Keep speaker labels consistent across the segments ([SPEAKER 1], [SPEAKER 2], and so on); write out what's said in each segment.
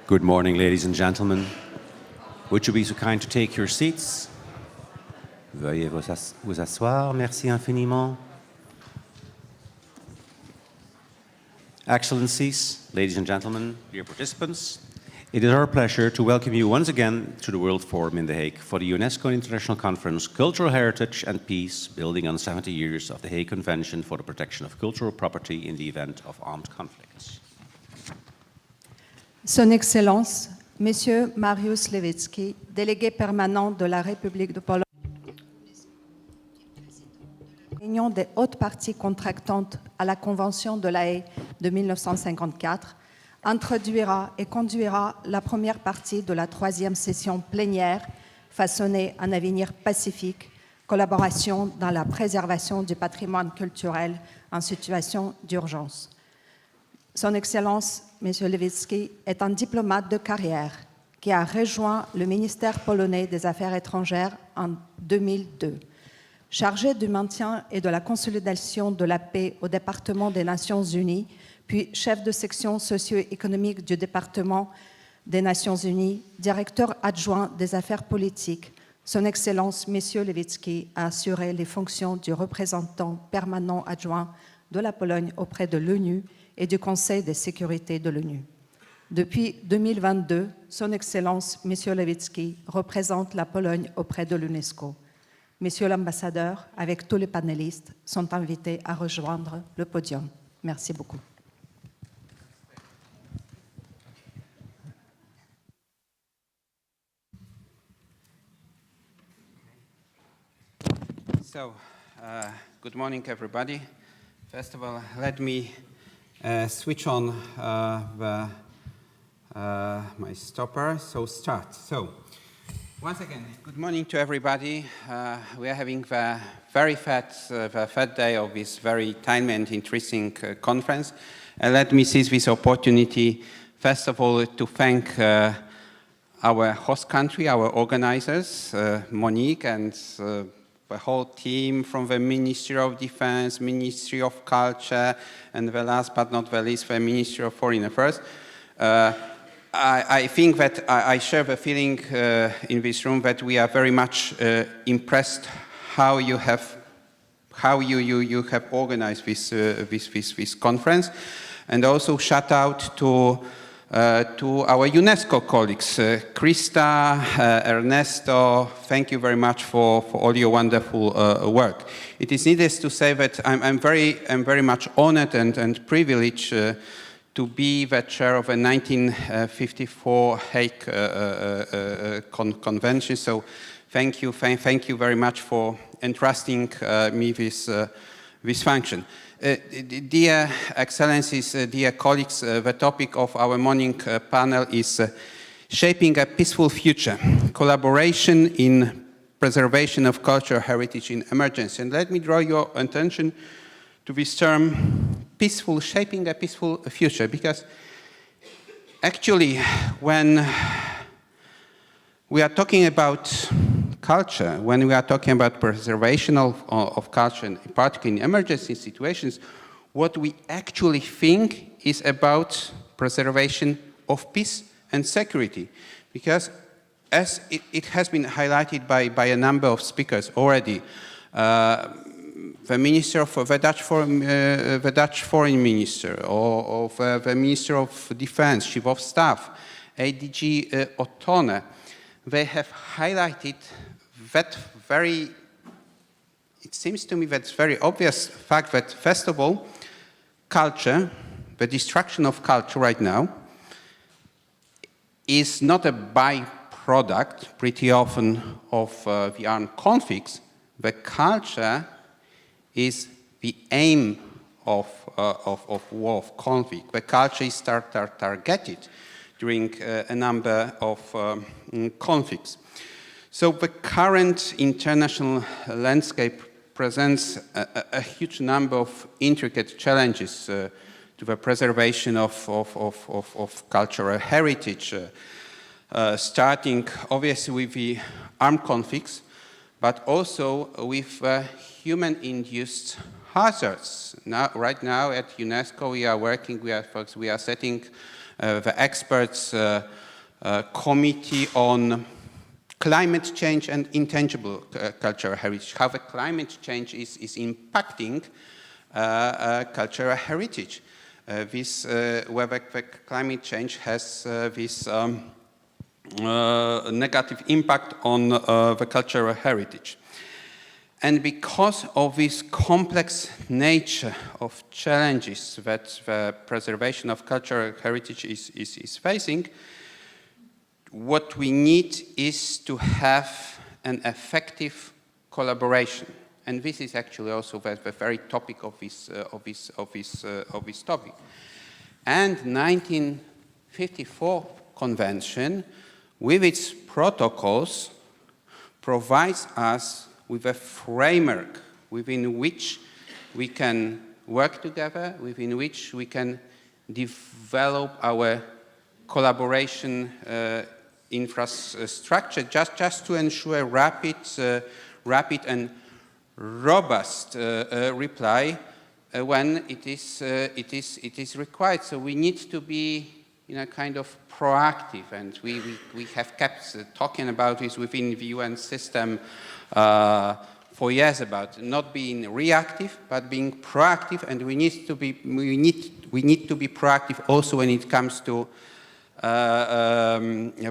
[SPEAKER 1] Good morning, ladies and gentlemen. Would you be so kind to take your seats? Veuillez vous asseoir. Merci infiniment. Excellencies, ladies and gentlemen, dear participants, it is our pleasure to welcome you once again to the World Forum in The Hague for the UNESCO International Conference, Cultural Heritage and Peace, building on 70 years of the Hague Convention for the protection of cultural property in the event of armed conflicts.
[SPEAKER 2] Son Excellence, Monsieur Mariusz Lewicki, délégué permanent de la République de Pologne, réunion des hautes parties contractantes à la Convention de la Haye de 1954, introduira et conduira la première partie de la troisième session plénière façonnée un avenir pacifique, collaboration dans la préservation du patrimoine culturel en situation d'urgence. Son Excellence, M. Lewicki, est un diplomate de carrière qui a rejoint le ministère polonais des Affaires étrangères en 2002. Chargé du maintien et de la consolidation de la paix au département des Nations Unies, puis chef de section socio-économique du département des Nations Unies, directeur adjoint des affaires politiques, Son Excellence, M. Lewicki, a assuré les fonctions du représentant permanent adjoint de la Pologne auprès de l'ONU et du Conseil de sécurité de l'ONU. Depuis 2022, Son Excellence, M. Lewicki, représente la Pologne auprès de l'UNESCO. Monsieur l'ambassadeur, avec tous les panélistes, sont invités à rejoindre le podium. Merci beaucoup.
[SPEAKER 3] So, good morning, everybody. First of all, let me switch on my stopper, so start. So, once again, good morning to everybody. We are having the very fat day of this very timely and interesting conference. And let me seize this opportunity, first of all, to thank our host country, our organizers, Monique and the whole team from the Ministry of Defense, Ministry of Culture, and the last but not the least, the Ministry of Foreign Affairs. I think that I share the feeling in this room that we are very much impressed how you have organized this conference, and also shout out to our UNESCO colleagues, Krista, Ernesto. Thank you very much for all your wonderful work. It is needless to say that I'm very much honored and privileged to be the chair of a 1954 Hague Convention. So thank you very much for entrusting me this function. Dear Excellencies, dear colleagues, the topic of our morning panel is Shaping a Peaceful Future, Collaboration in Preservation of Cultural Heritage in Emergency. And let me draw your attention to this term, peaceful, shaping a peaceful future, because actually when we are talking about culture, when we are talking about preservation of culture, and particularly in emergency situations, what we actually think is about preservation of peace and security. Because as it has been highlighted by a number of speakers already, the Minister of the Dutch Foreign Minister, or the Minister of Defense, Chief of Staff, ADG Ottone, they have highlighted that it seems to me that's very obvious fact that, first of all, culture, the destruction of culture right now, is not a byproduct, pretty often, of the armed conflicts. The culture is the aim of war, of conflict. The culture is targeted during a number of conflicts. So the current international landscape presents a huge number of intricate challenges to the preservation of cultural heritage, starting obviously with the armed conflicts, but also with human-induced hazards. Right now at UNESCO we are working, we are setting the experts committee on climate change and intangible cultural heritage, how the climate change is impacting cultural heritage. Where the climate change has this negative impact on the cultural heritage. And because of this complex nature of challenges that the preservation of cultural heritage is facing, what we need is to have an effective collaboration. And this is actually also the very topic of this topic. And 1954 Convention, with its protocols, provides us with a framework within which we can work together, within which we can develop our collaboration infrastructure, just to ensure rapid and robust reply when it is required. So we need to be kind of proactive, and we have kept talking about this within the UN system for years about not being reactive but being proactive, and we need to be proactive also when it comes to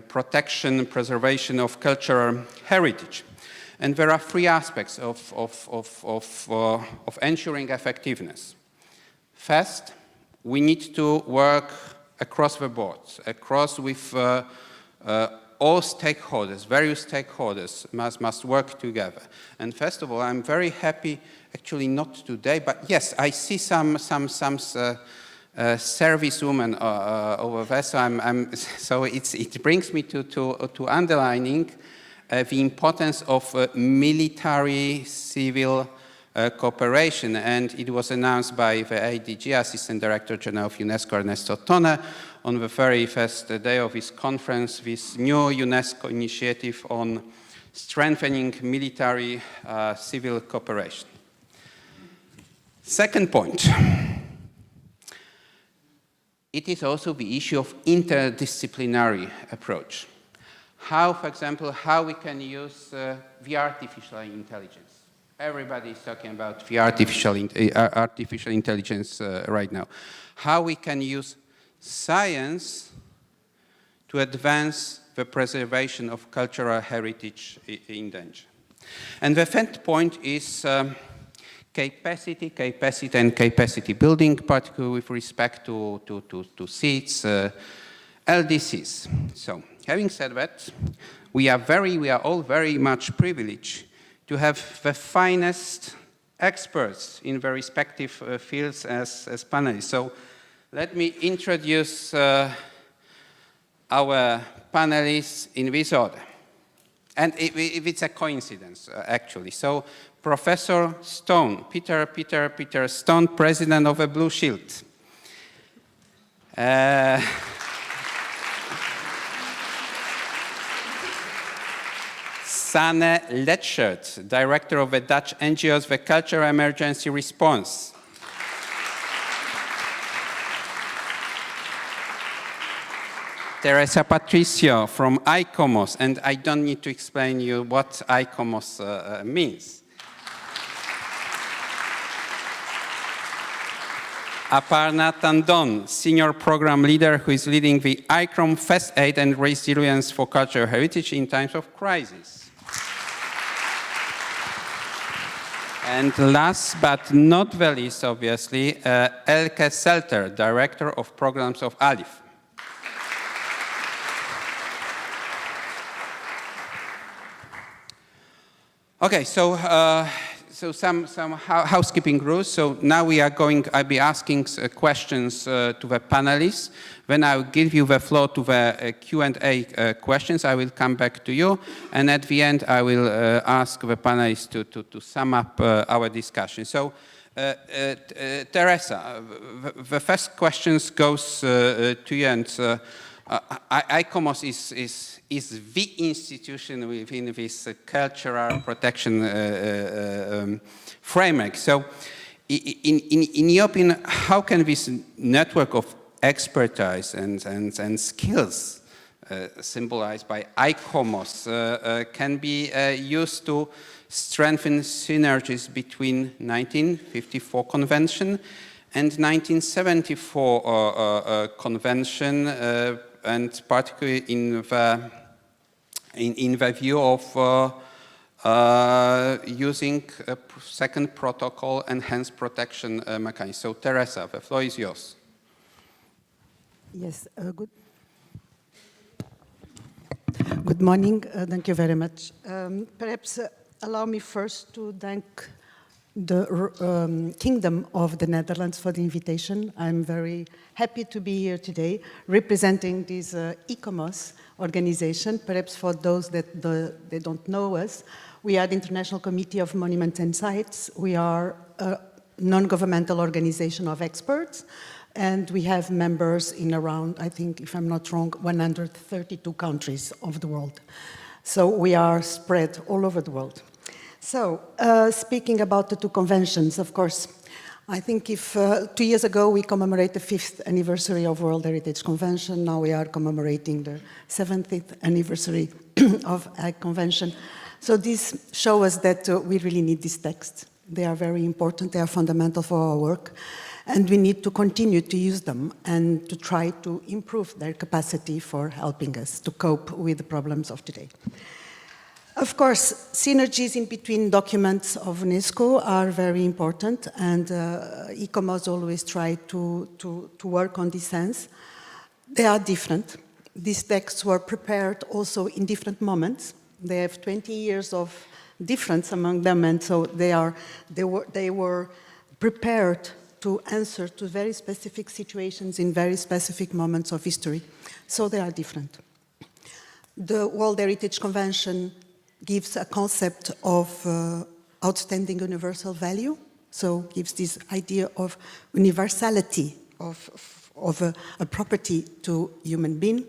[SPEAKER 3] protection, preservation of cultural heritage. And there are three aspects of ensuring effectiveness. First, we need to work across the board, across with all stakeholders, various stakeholders must work together. And first of all, I'm very happy, actually not today, but yes, I see some servicewomen over there, so it brings me to underlining the importance of military-civil cooperation, and it was announced by the ADG, Assistant Director General of UNESCO, Ernesto Tone, on the very first day of this conference, this new UNESCO initiative on strengthening military-civil cooperation. Second point, it is also the issue of interdisciplinary approach. How, for example, how we can use the artificial intelligence. Everybody is talking about the artificial intelligence right now. How we can use science to advance the preservation of cultural heritage in danger. And the third point is capacity and capacity building, particularly with respect to seats, LDCs. So, having said that, we are all very much privileged to have the finest experts in the respective fields as panelists. So let me introduce our panelists in this order. And if it's a coincidence, actually. So Professor Stone, Peter Stone, President of the Blue Shield. Sanne Letschert, Director of the Dutch NGOs, the Cultural Emergency Response. Teresa Patricio from ICOMOS, and I don't need to explain you what ICOMOS means. Aparna Tandon, Senior Program Leader who is leading the ICROM First Aid and Resilience for Cultural Heritage in times of crisis. And last but not the least, obviously, Elke Selter, Director of Programs of ALIF. Okay, so some housekeeping rules. So now I'll be asking questions to the panelists. Then I'll give you the floor to the Q&A questions. I will come back to you. And at the end, I will ask the panelists to sum up our discussion. So, Teresa, the first questions goes to you. And ICOMOS is the institution within this cultural protection framework. So, in your opinion, how can this network of expertise and skills symbolized by ICOMOS can be used to strengthen synergies between 1954 Convention and 1974 Convention, and particularly in the view of using a second protocol enhanced protection mechanism. So Teresa, the floor is yours.
[SPEAKER 4] Yes, good morning. Thank you very much. Perhaps allow me first to thank the Kingdom of the Netherlands for the invitation. I'm very happy to be here today representing this ICOMOS organization. Perhaps for those that they don't know us, we are the International Committee of Monuments and Sites. We are a non-governmental organization of experts, and we have members in around, I think, if I'm not wrong, 132 countries of the world. So we are spread all over the world. So, speaking about the two conventions, of course, I think if 2 years ago we commemorate the 5th anniversary of World Heritage Convention, now we are commemorating the 70th anniversary of Hague Convention. So this shows us that we really need these texts. They are very important, they are fundamental for our work, and we need to continue to use them and to try to improve their capacity for helping us to cope with the problems of today. Of course, synergies in between documents of UNESCO are very important, and ICOMOS always try to work on this sense. They are different. These texts were prepared also in different moments. They have 20 years of difference among them, and so they were prepared to answer to very specific situations in very specific moments of history. So they are different. The World Heritage Convention gives a concept of outstanding universal value, so gives this idea of universality of a property to human being.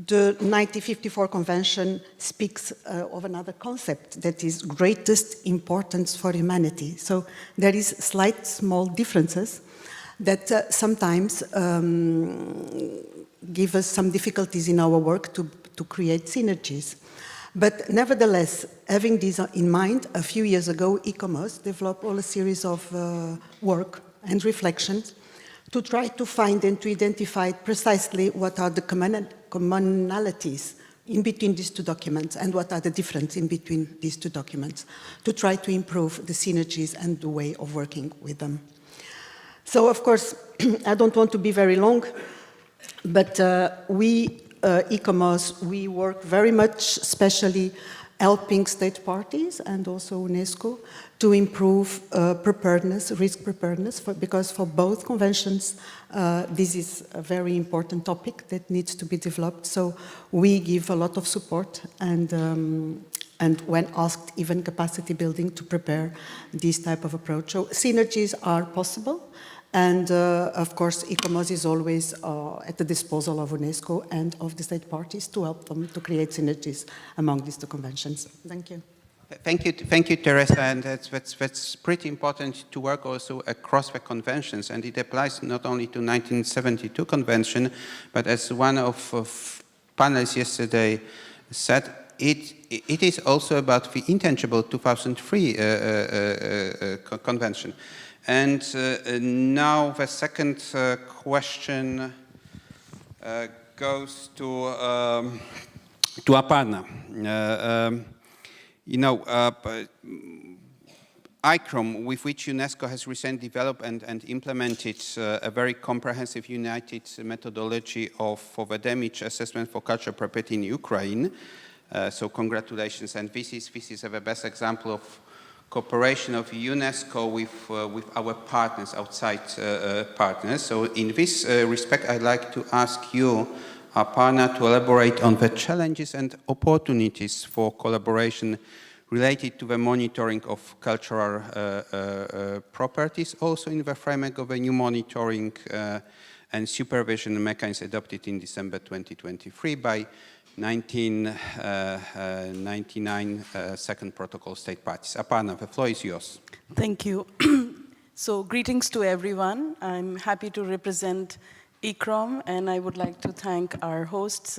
[SPEAKER 4] The 1954 Convention speaks of another concept that is greatest importance for humanity. So there is slight small differences that sometimes give us some difficulties in our work to create synergies. But nevertheless, having this in mind, a few years ago, ICOMOS developed all a series of work and reflections to try to find and to identify precisely what are the commonalities in between these two documents and what are the differences in between these two documents, to try to improve the synergies and the way of working with them. So, of course, I don't want to be very long, but ICOMOS, we work very much, especially helping state parties and also UNESCO to improve preparedness, risk preparedness, because for both conventions, this is a very important topic that needs to be developed. So we give a lot of support and when asked, even capacity building to prepare this type of approach. So synergies are possible. And of course, ICOMOS is always at the disposal of UNESCO and of the state parties to help them to create synergies among these two conventions. Thank you.
[SPEAKER 3] Thank you, Teresa. And that's pretty important to work also across the conventions. And it applies not only to 1972 convention, but as one of panelists yesterday said, it is also about the intangible 2003 convention. And now the second question goes to Aparna. ICROM, with which UNESCO has recently developed and implemented a very comprehensive united methodology for the damage assessment for cultural property in Ukraine. So congratulations, and this is the best example of cooperation of UNESCO with our partners, outside partners. So in this respect, I'd like to ask you, Aparna, to elaborate on the challenges and opportunities for collaboration related to the monitoring of cultural properties, also in the framework of a new monitoring and supervision mechanism adopted in December 2023 by 1999 second protocol state parties. Aparna, the floor is yours.
[SPEAKER 5] Thank you. So greetings to everyone. I'm happy to represent ICROM, and I would like to thank our hosts,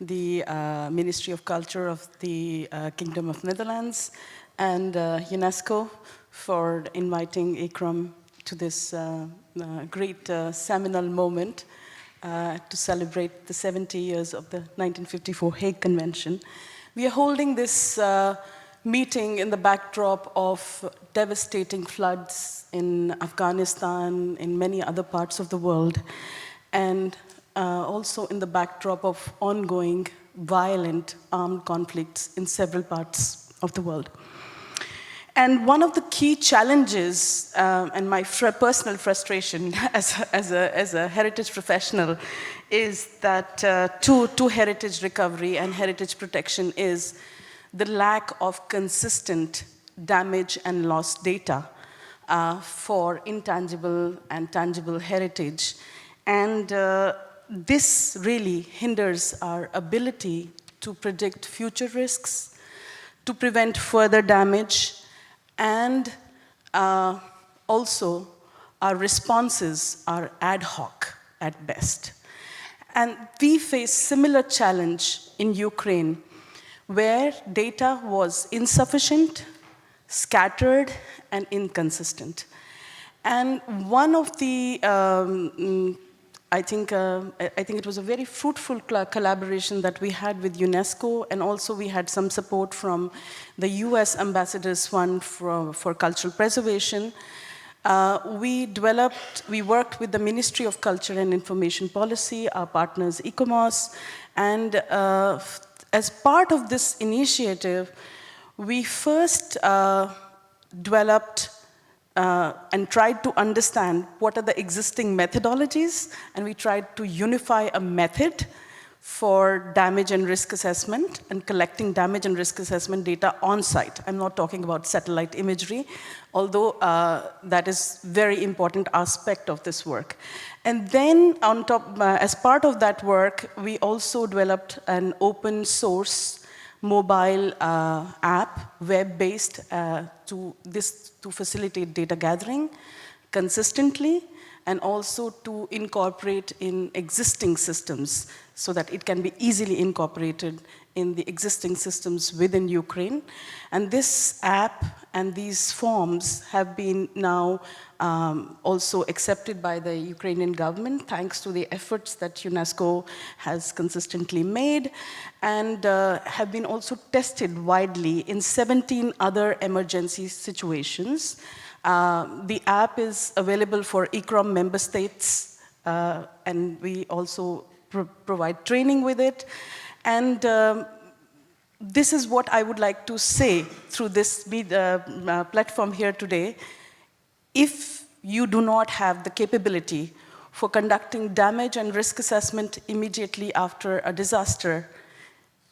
[SPEAKER 5] the Ministry of Culture of the Kingdom of Netherlands and UNESCO for inviting ICROM to this great seminal moment to celebrate the 70 years of the 1954 Hague Convention. We are holding this meeting in the backdrop of devastating floods in Afghanistan, in many other parts of the world, and also in the backdrop of ongoing violent armed conflicts in several parts of the world. And one of the key challenges, and my personal frustration as a heritage professional, is that to heritage recovery and heritage protection is the lack of consistent damage and loss data for intangible and tangible heritage. And this really hinders our ability to predict future risks, to prevent further damage, and also our responses are ad hoc at best. And we face similar challenge in Ukraine, where data was insufficient, scattered, and inconsistent. And one of the, I think it was a very fruitful collaboration that we had with UNESCO, and also we had some support from the US Ambassadors Fund for Cultural Preservation. We worked with the Ministry of Culture and Information Policy, our partners ICOMOS, and as part of this initiative, we first developed and tried to understand what are the existing methodologies, and we tried to unify a method for damage and risk assessment and collecting damage and risk assessment data on site. I'm not talking about satellite imagery, although that is a very important aspect of this work. And then on top, as part of that work, we also developed an open source mobile app, web-based, to facilitate data gathering consistently, and also to incorporate in existing systems so that it can be easily incorporated in the existing systems within Ukraine. And this app and these forms have been now also accepted by the Ukrainian government, thanks to the efforts that UNESCO has consistently made, and have been also tested widely in 17 other emergency situations. The app is available for ICROM member states, and we also provide training with it. And this is what I would like to say through this platform here today. If you do not have the capability for conducting damage and risk assessment immediately after a disaster,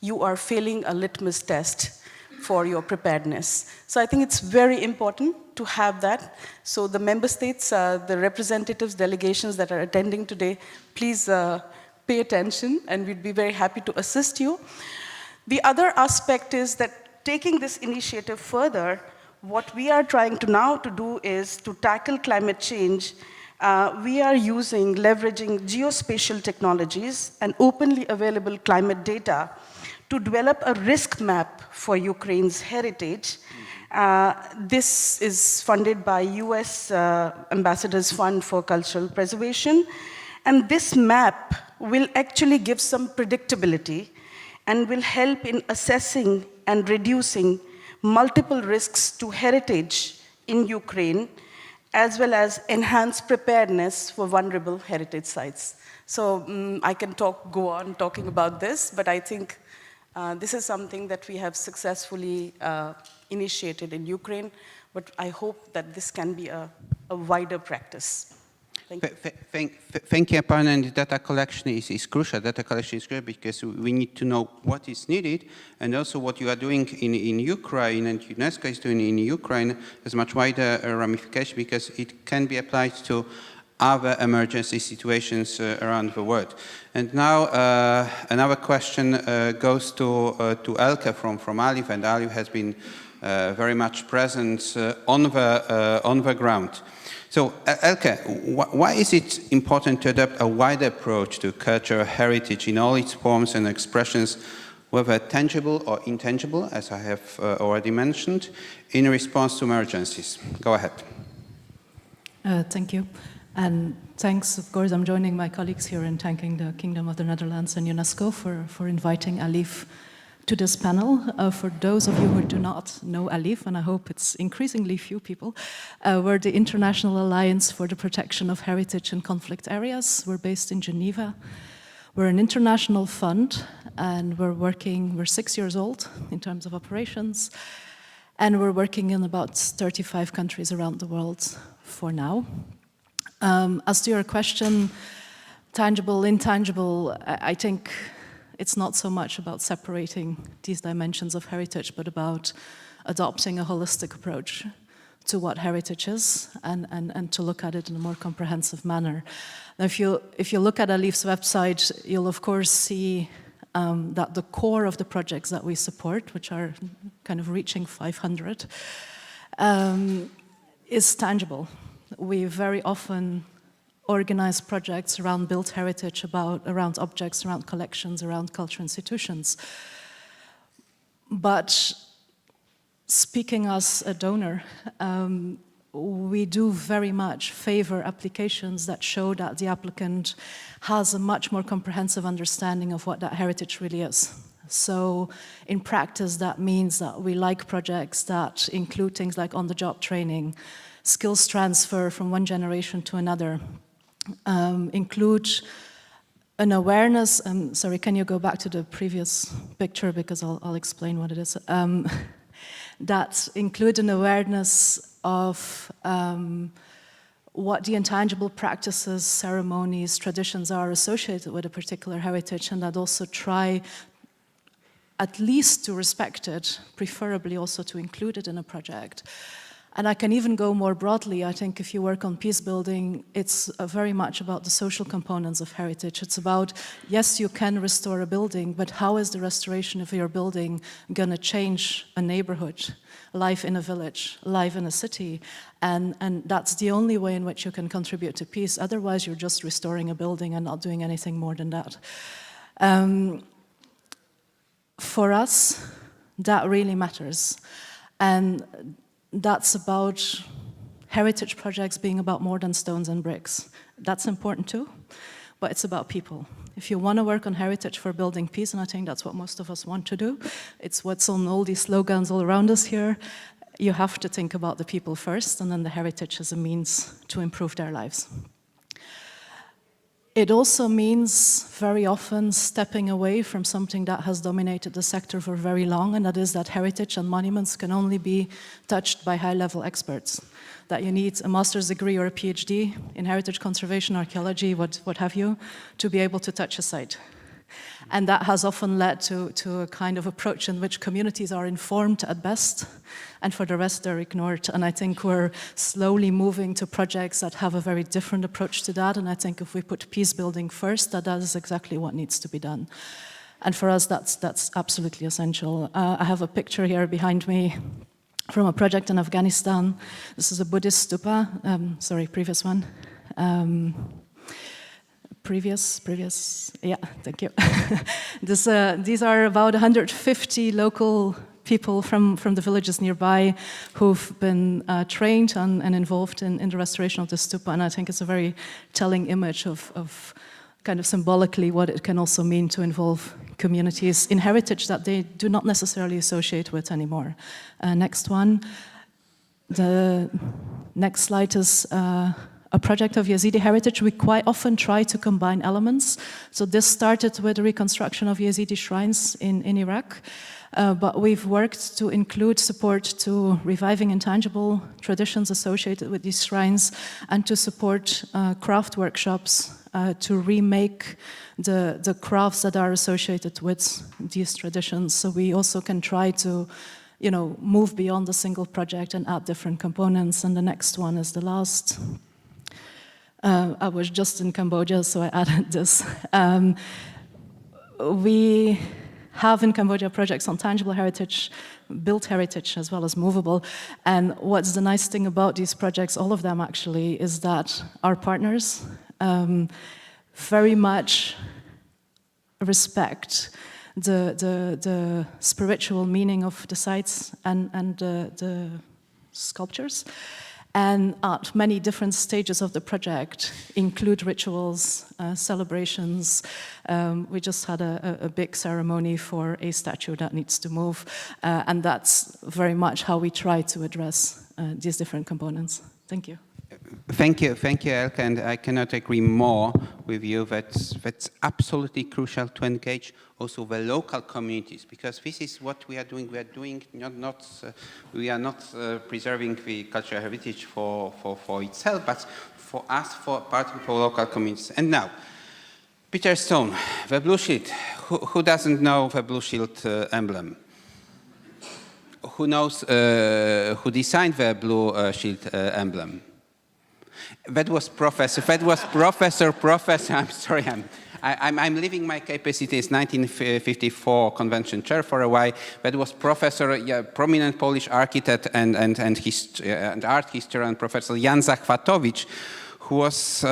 [SPEAKER 5] you are failing a litmus test for your preparedness. So I think it's very important to have that. So the member states, the representatives, delegations that are attending today, please pay attention, and we'd be very happy to assist you. The other aspect is that taking this initiative further, what we are trying to now to do is to tackle climate change. We are leveraging geospatial technologies and openly available climate data to develop a risk map for Ukraine's heritage. This is funded by US Ambassadors Fund for Cultural Preservation. And this map will actually give some predictability and will help in assessing and reducing multiple risks to heritage in Ukraine, as well as enhance preparedness for vulnerable heritage sites. So I can go on talking about this, but I think this is something that we have successfully initiated in Ukraine, but I hope that this can be a wider practice. Thank you.
[SPEAKER 3] Thank you, Aparna. And data collection is crucial. Data collection is great because we need to know what is needed, and also what you are doing in Ukraine and UNESCO is doing in Ukraine has much wider ramification because it can be applied to other emergency situations around the world. And now another question goes to Elke from Alif, and Alif has been very much present on the ground. So, Elke, why is it important to adopt a wider approach to cultural heritage in all its forms and expressions, whether tangible or intangible, as I have already mentioned, in response to emergencies? Go ahead.
[SPEAKER 6] Thank you. And thanks, of course, I'm joining my colleagues here in thanking the Kingdom of the Netherlands and UNESCO for inviting Alif to this panel. For those of you who do not know Alif, and I hope it's increasingly few people, we're the International Alliance for the Protection of Heritage in Conflict Areas. We're based in Geneva. We're an international fund, and we're 6 years old in terms of operations, and we're working in about 35 countries around the world for now. As to your question, tangible, intangible, I think it's not so much about separating these dimensions of heritage, but about adopting a holistic approach to what heritage is and to look at it in a more comprehensive manner. Now, if you look at Alif's website, you'll of course see that the core of the projects that we support, which are kind of reaching 500, is tangible. We very often organize projects around built heritage, around objects, around collections, around cultural institutions. But speaking as a donor, we do very much favor applications that show that the applicant has a much more comprehensive understanding of what that heritage really is. So in practice, that means that we like projects that include things like on-the-job training, skills transfer from one generation to another, include an awareness, sorry, can you go back to the previous picture because I'll explain what it is, that include an awareness of what the intangible practices, ceremonies, traditions are associated with a particular heritage, and that also try at least to respect it, preferably also to include it in a project. And I can even go more broadly. I think if you work on peace building, it's very much about the social components of heritage. It's about, yes, you can restore a building, but how is the restoration of your building going to change a neighborhood, life in a village, life in a city? And that's the only way in which you can contribute to peace. Otherwise, you're just restoring a building and not doing anything more than that. For us, that really matters. And that's about heritage projects being about more than stones and bricks. That's important too, but it's about people. If you want to work on heritage for building peace, and I think that's what most of us want to do, it's what's on all these slogans all around us here, you have to think about the people first, and then the heritage is a means to improve their lives. It also means very often stepping away from something that has dominated the sector for very long, and that is that heritage and monuments can only be touched by high-level experts. That you need a master's degree or a PhD in heritage conservation, archaeology, what have you, to be able to touch a site. And that has often led to a kind of approach in which communities are informed at best, and for the rest they're ignored. And I think we're slowly moving to projects that have a very different approach to that, and I think if we put peace building first, that is exactly what needs to be done. And for us, that's absolutely essential. I have a picture here behind me from a project in Afghanistan. This is a Buddhist stupa. Sorry, previous one. Previous, yeah, thank you. These are about 150 local people from the villages nearby who've been trained and involved in the restoration of the stupa, and I think it's a very telling image of kind of symbolically what it can also mean to involve communities in heritage that they do not necessarily associate with anymore. Next one. The next slide is a project of Yazidi heritage. We quite often try to combine elements. So this started with the reconstruction of Yazidi shrines in Iraq, but we've worked to include support to reviving intangible traditions associated with these shrines and to support craft workshops to remake the crafts that are associated with these traditions. So we also can try to move beyond a single project and add different components. And the next one is the last. I was just in Cambodia, so I added this. We have in Cambodia projects on tangible heritage, built heritage, as well as movable. And what's the nice thing about these projects, all of them actually, is that our partners very much respect the spiritual meaning of the sites and the sculptures. And at many different stages of the project include rituals, celebrations. We just had a big ceremony for a statue that needs to move. And that's very much how we try to address these different components. Thank you.
[SPEAKER 3] Thank you, Elke, and I cannot agree more with you that that's absolutely crucial to engage also the local communities, because this is what we are doing. We are doing we are not preserving the cultural heritage for itself, but for us, for part of our local communities. And now, Peter Stone, the Blue Shield. Who doesn't know the Blue Shield emblem? Who knows? Who designed the Blue Shield emblem? That was Professor. I'm sorry, I'm leaving my capacity as 1954 convention chair for a while. That was Professor, prominent Polish architect and art historian, Professor Jan Zachwatowicz, who was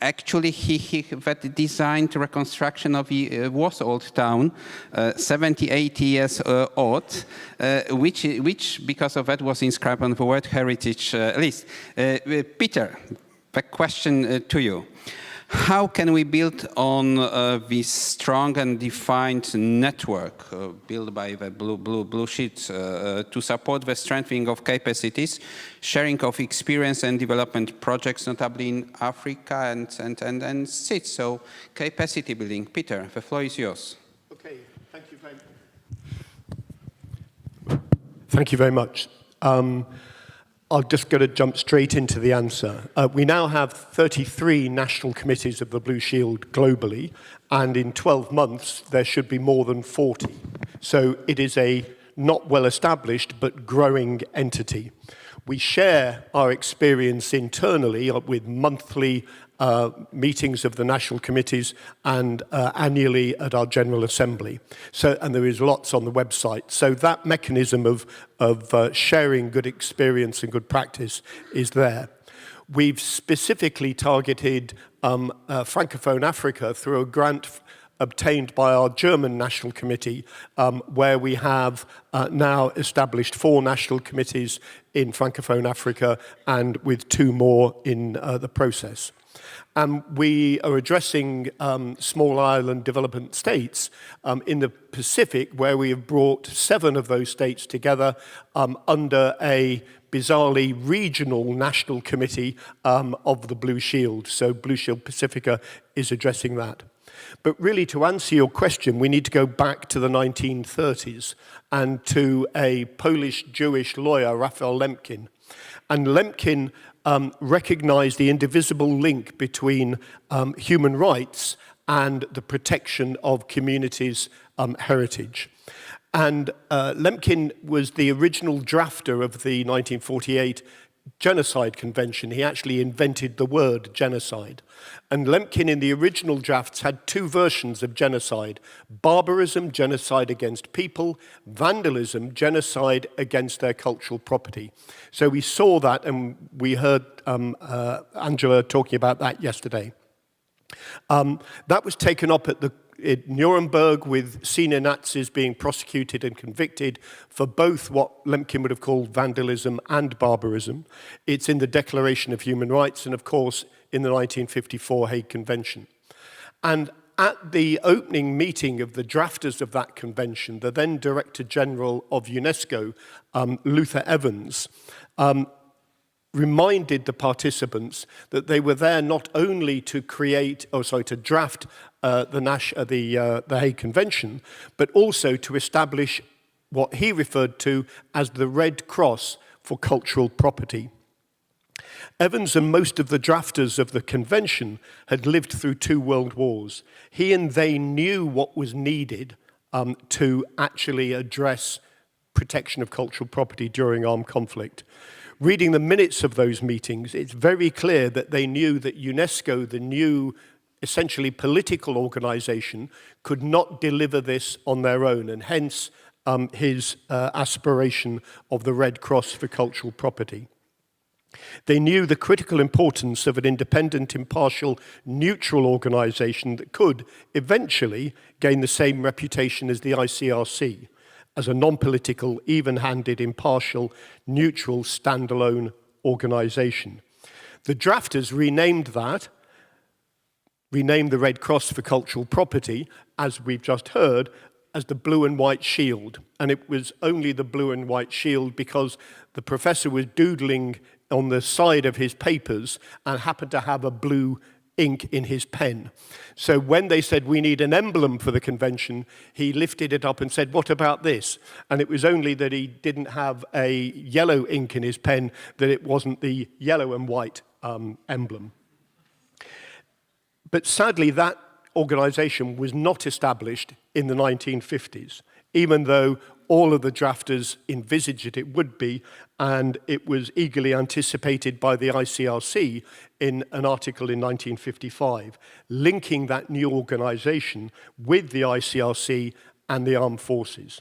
[SPEAKER 3] actually he that designed reconstruction of the Warsaw Old Town, 70, 80 years old, which because of that was inscribed on the World Heritage list. Peter, the question to you. How can we build on this strong and defined network built by the Blue Sheet to support the strengthening of capacities, sharing of experience and development projects, notably in Africa and SIDS? So capacity building. Peter, the floor is yours.
[SPEAKER 7] Okay, thank you very much. I'm just going to jump straight into the answer. We now have 33 national committees of the Blue Shield globally, and in 12 months there should be more than 40. So it is a not well established but growing entity. We share our experience internally with monthly meetings of the national committees and annually at our General Assembly. And there is lots on the website. So that mechanism of sharing good experience and good practice is there. We've specifically targeted Francophone Africa through a grant obtained by our German National Committee, where we have now established 4 national committees in Francophone Africa and with 2 more in the process. We are addressing small island development states in the Pacific, where we have brought 7 of those states together under a bizarrely regional national committee of the Blue Shield. So Blue Shield Pacifica is addressing that. But really, to answer your question, we need to go back to the 1930s and to a Polish-Jewish lawyer, Raphael Lemkin. And Lemkin recognized the indivisible link between human rights and the protection of communities' heritage. And Lemkin was the original drafter of the 1948 Genocide Convention. He actually invented the word genocide. And Lemkin in the original drafts had 2 versions of genocide: barbarism, genocide against people; vandalism, genocide against their cultural property. So we saw that, and we heard Angela talking about that yesterday. That was taken up at in Nuremberg, with senior Nazis being prosecuted and convicted for both what Lemkin would have called vandalism and barbarism. It's in the Declaration of Human Rights and, of course, in the 1954 Hague Convention. And at the opening meeting of the drafters of that convention, the then Director General of UNESCO, Luther Evans, reminded the participants that they were there not only to draft the Hague Convention, but also to establish what he referred to as the Red Cross for cultural property. Evans and most of the drafters of the convention had lived through 2 world wars. He and they knew what was needed to actually address protection of cultural property during armed conflict. Reading the minutes of those meetings, it's very clear that they knew that UNESCO, the new essentially political organization, could not deliver this on their own, and hence his aspiration of the Red Cross for cultural property. They knew the critical importance of an independent, impartial, neutral organization that could eventually gain the same reputation as the ICRC, as a non-political, even-handed, impartial, neutral, standalone organization. The drafters renamed the Red Cross for cultural property, as we've just heard, as the blue and white shield. And it was only the blue and white shield because the professor was doodling on the side of his papers and happened to have a blue ink in his pen. So when they said, we need an emblem for the convention, he lifted it up and said, what about this? And it was only that he didn't have a yellow ink in his pen that it wasn't the yellow and white emblem. But sadly, that organization was not established in the 1950s, even though all of the drafters envisaged it would be, and it was eagerly anticipated by the ICRC in an article in 1955, linking that new organization with the ICRC and the armed forces.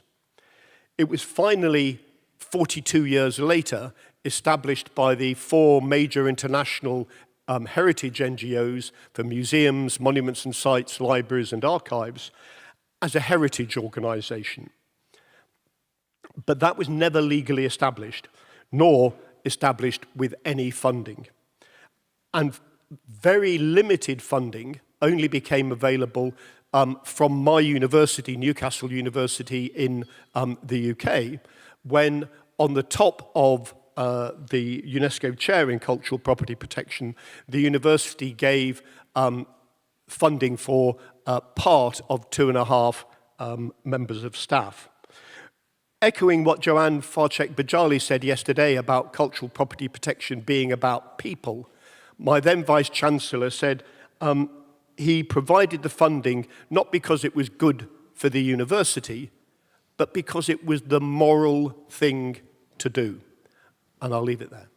[SPEAKER 7] It was finally, 42 years later, established by the 4 major international heritage NGOs for museums, monuments and sites, libraries and archives as a heritage organization. But that was never legally established, nor established with any funding. And very limited funding only became available from my university, Newcastle University in the UK, when on the top of the UNESCO chair in cultural property protection, the university gave funding for part of 2.5 members of staff. Echoing what Joanne Farchek-Bajali said yesterday about cultural property protection being about people, my then Vice-Chancellor said he provided the funding not because it was good for the university, but because it was the moral thing to do. And I'll leave it there.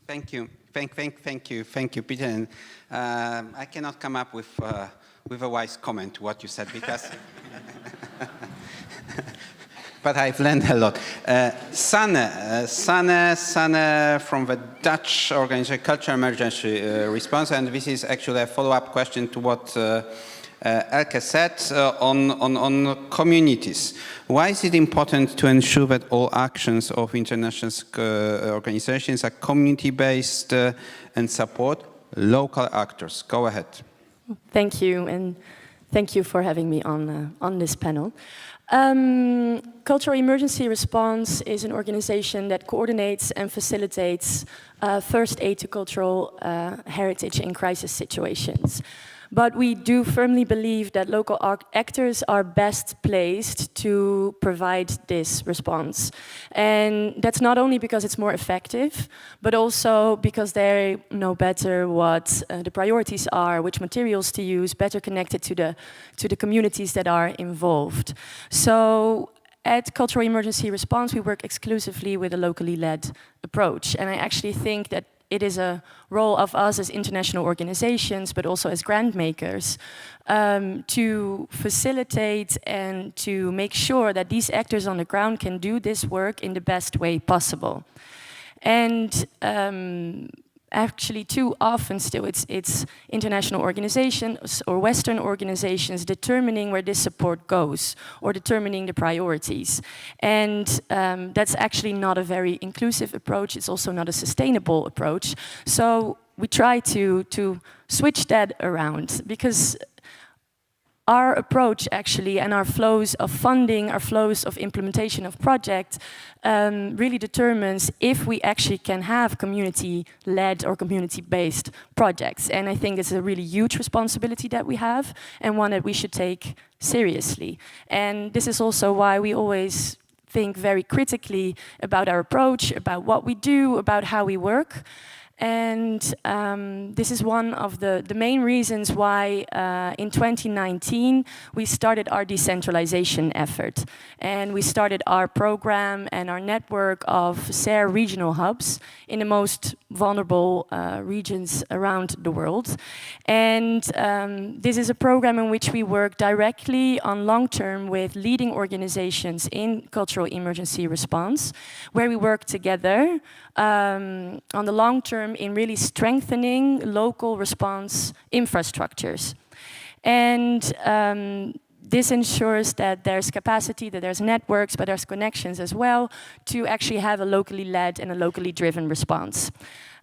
[SPEAKER 3] Thank you. Thank you, Peter. And I cannot come up with a wise comment to what you said because but I've learned a lot. Sanne from the Dutch organization Cultural Emergency Response, and this is actually a follow-up question to what Elke said on communities. Why is it important to ensure that all actions of international organizations are community-based and support local actors? Go ahead.
[SPEAKER 8] Thank you, and thank you for having me on this panel. Cultural Emergency Response is an organization that coordinates and facilitates first aid to cultural heritage in crisis situations. But we do firmly believe that local actors are best placed to provide this response. And that's not only because it's more effective, but also because they know better what the priorities are, which materials to use, better connected to the communities that are involved. So at Cultural Emergency Response, we work exclusively with a locally led approach. And I actually think that it is a role of us as international organizations, but also as grant makers, to facilitate and to make sure that these actors on the ground can do this work in the best way possible. And actually, too often still, it's international organizations or Western organizations determining where this support goes or determining the priorities. And that's actually not a very inclusive approach. It's also not a sustainable approach. So we try to switch that around, because our approach actually and our flows of funding, our flows of implementation of projects really determines if we actually can have community-led or community-based projects. And I think it's a really huge responsibility that we have and one that we should take seriously. And this is also why we always think very critically about our approach, about what we do, about how we work. And this is one of the main reasons why in 2019 we started our decentralization effort. And we started our program and our network of SARE regional hubs in the most vulnerable regions around the world. And this is a program in which we work directly on long term with leading organizations in cultural emergency response, where we work together on the long term in really strengthening local response infrastructures. And this ensures that there's capacity, that there's networks, but there's connections as well to actually have a locally led and a locally driven response.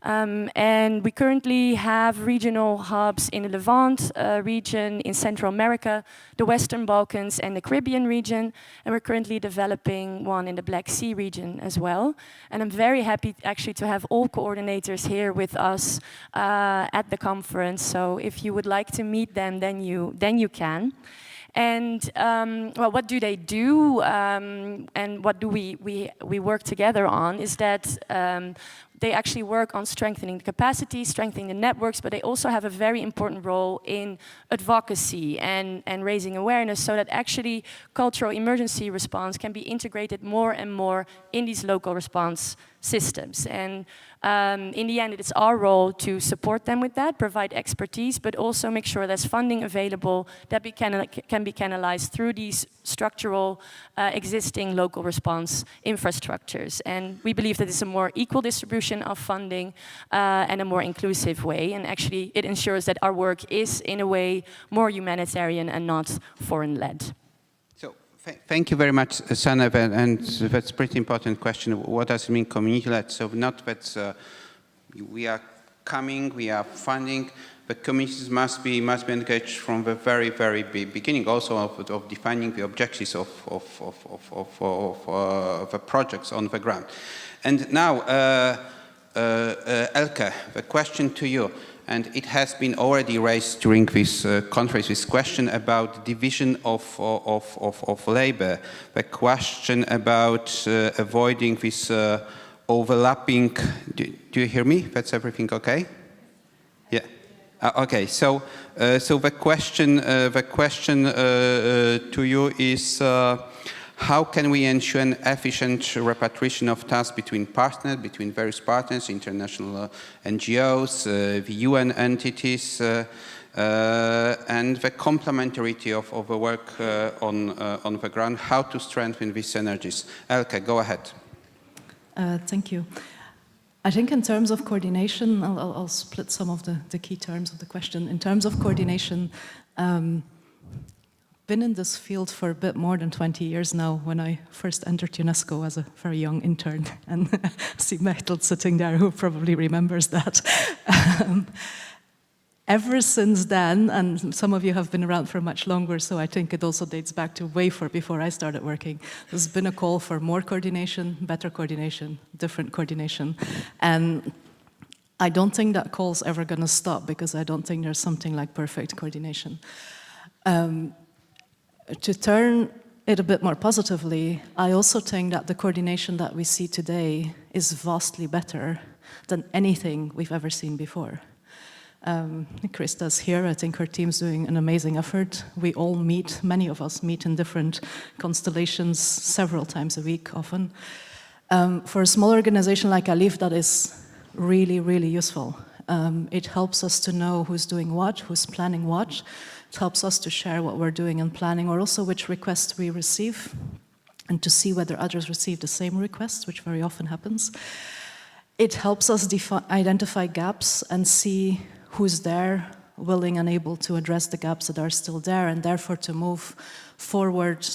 [SPEAKER 8] And we currently have regional hubs in the Levant region, in Central America, the Western Balkans and the Caribbean region, and we're currently developing one in the Black Sea region as well. And I'm very happy actually to have all coordinators here with us at the conference, so if you would like to meet them, then you can. And well, what do they do, and what do we work together on is that they actually work on strengthening the capacity, strengthening the networks, but they also have a very important role in advocacy and raising awareness so that actually cultural emergency response can be integrated more and more in these local response systems. And in the end, it is our role to support them with that, provide expertise, but also make sure there's funding available that can be canalized through these structural existing local response infrastructures. And we believe that it's a more equal distribution of funding and a more inclusive way. And actually, it ensures that our work is, in a way, more humanitarian and not foreign-led.
[SPEAKER 3] Thank you very much, Sana, and that's a pretty important question. What does it mean community-led? So not that we are coming, we are funding, but communities must be engaged from the very, very beginning, also of defining the objectives of the projects on the ground. And now, Elke, the question to you. And it has been already raised during this conference, this question about division of labor, the question about avoiding this overlapping. Do you hear me? That's everything okay? Yeah. Okay. So the question to you is. How can we ensure an efficient repatriation of tasks between various partners, international NGOs, the UN entities, and the complementarity of the work on the ground? How to strengthen these synergies? Elke, go ahead.
[SPEAKER 6] Thank you. I think in terms of coordination, I'll split some of the key terms of the question. In terms of coordination, been in this field for a bit more than 20 years now. When I first entered UNESCO as a very young intern, and I see Mechtel sitting there who probably remembers that. Ever since then, and some of you have been around for much longer, so I think it also dates back to way before I started working, there's been a call for more coordination, better coordination, different coordination. And I don't think that call's ever going to stop, because I don't think there's something like perfect coordination. To turn it a bit more positively, I also think that the coordination that we see today is vastly better than anything we've ever seen before. Krista's here. I think her team's doing an amazing effort. We all meet, many of us meet in different constellations several times a week, often. For a small organization like ALIF, that is really, really useful. It helps us to know who's doing what, who's planning what. It helps us to share what we're doing and planning, or also which requests we receive, and to see whether others receive the same requests, which very often happens. It helps us identify gaps and see who's there, willing and able to address the gaps that are still there, and therefore to move forward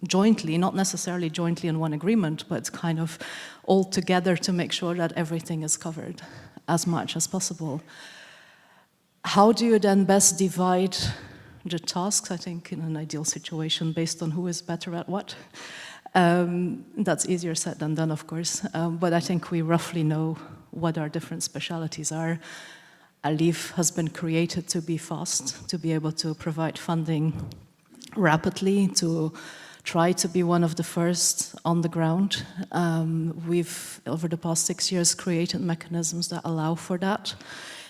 [SPEAKER 6] jointly, not necessarily jointly in one agreement, but kind of all together to make sure that everything is covered as much as possible. How do you then best divide the tasks? I think in an ideal situation, based on who is better at what. That's easier said than done, of course. But I think we roughly know what our different specialities are. ALIF has been created to be fast, to be able to provide funding rapidly, to try to be one of the first on the ground. We've, over the past 6 years, created mechanisms that allow for that.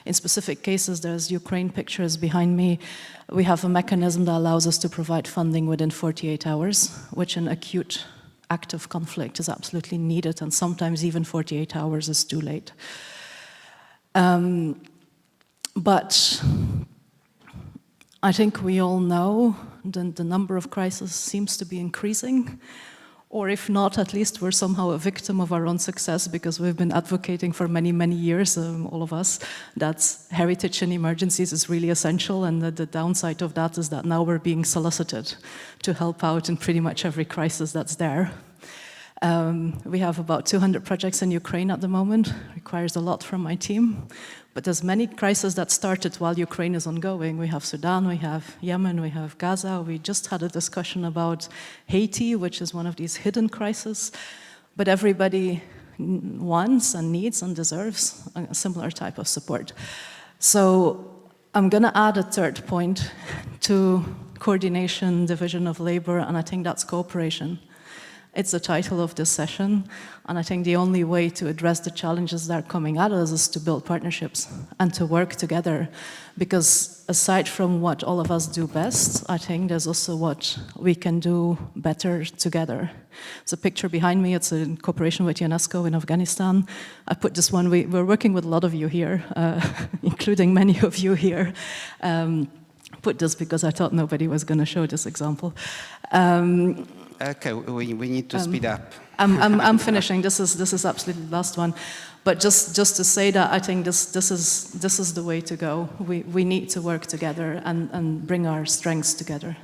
[SPEAKER 6] In specific cases, there's Ukraine pictures behind me. We have a mechanism that allows us to provide funding within 48 hours, which in acute active conflict is absolutely needed, and sometimes even 48 hours is too late. But I think we all know that the number of crises seems to be increasing, or if not, at least we're somehow a victim of our own success, because we've been advocating for many, many years, all of us, that heritage in emergencies is really essential, and that the downside of that is that now we're being solicited to help out in pretty much every crisis that's there. We have about 200 projects in Ukraine at the moment. Requires a lot from my team. But there's many crises that started while Ukraine is ongoing. We have Sudan, we have Yemen, we have Gaza. We just had a discussion about Haiti, which is one of these hidden crises. But everybody wants and needs and deserves a similar type of support. So I'm going to add a third point to coordination, division of labor, and I think that's cooperation. It's the title of this session, and I think the only way to address the challenges that are coming at us is to build partnerships and to work together. Because aside from what all of us do best, I think there's also what we can do better together. There's a picture behind me. It's in cooperation with UNESCO in Afghanistan. I put this one. We're working with a lot of you here, including many of you here. Put this because I thought nobody was going to show this example.
[SPEAKER 3] Okay, we need to speed up.
[SPEAKER 6] I'm finishing. This is absolutely the last one. But just to say that I think this is the way to go. We need to work together and bring our strengths together.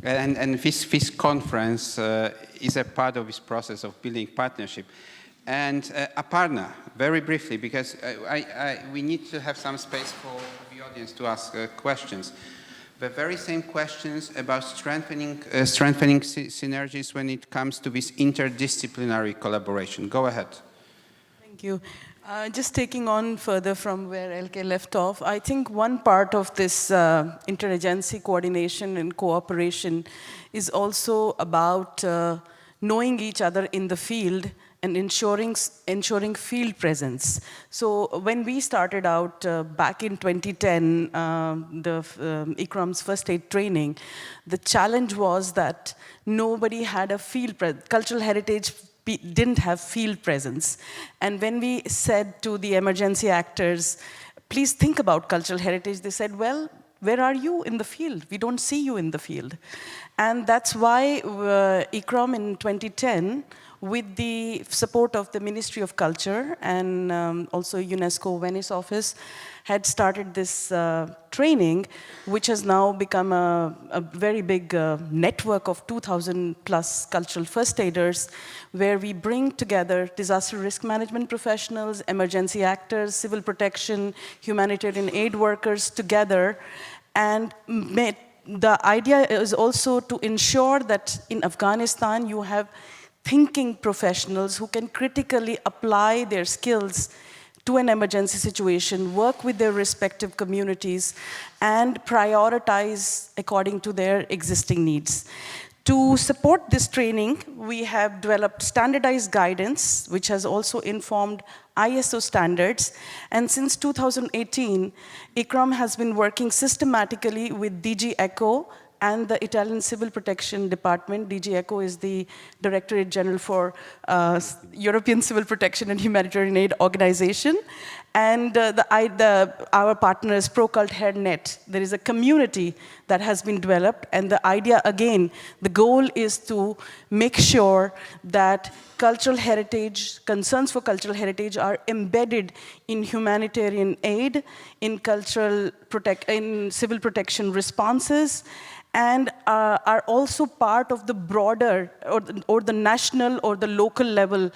[SPEAKER 3] And this conference is a part of this process of building partnership. And Aparna, very briefly, because we need to have some space for the audience to ask questions. The very same questions about strengthening synergies when it comes to this interdisciplinary collaboration. Go ahead.
[SPEAKER 5] Thank you. Just taking on further from where Elke left off, I think one part of this interagency coordination and cooperation is also about knowing each other in the field and ensuring field presence. So when we started out back in 2010, ICRAM's first aid training, the challenge was that nobody had a field presence. Cultural heritage didn't have field presence. And when we said to the emergency actors, please think about cultural heritage, they said, well, where are you in the field? We don't see you in the field. And that's why ICRAM in 2010, with the support of the Ministry of Culture and also UNESCO Venice office, had started this training, which has now become a very big network of 2,000 plus cultural first aiders, where we bring together disaster risk management professionals, emergency actors, civil protection, humanitarian aid workers together. And the idea is also to ensure that in Afghanistan you have thinking professionals who can critically apply their skills to an emergency situation, work with their respective communities, and prioritize according to their existing needs. To support this training, we have developed standardized guidance, which has also informed ISO standards. And since 2018, ICRAM has been working systematically with DG ECHO and the Italian Civil Protection Department. DG ECHO is the Directorate General for European Civil Protection and Humanitarian Aid Organization. And our partner is ProCult HairNet. There is a community that has been developed, and the idea, again, the goal is to make sure that cultural heritage, concerns for cultural heritage are embedded in humanitarian aid, in in civil protection responses, and are also part of the broader or the national or the local level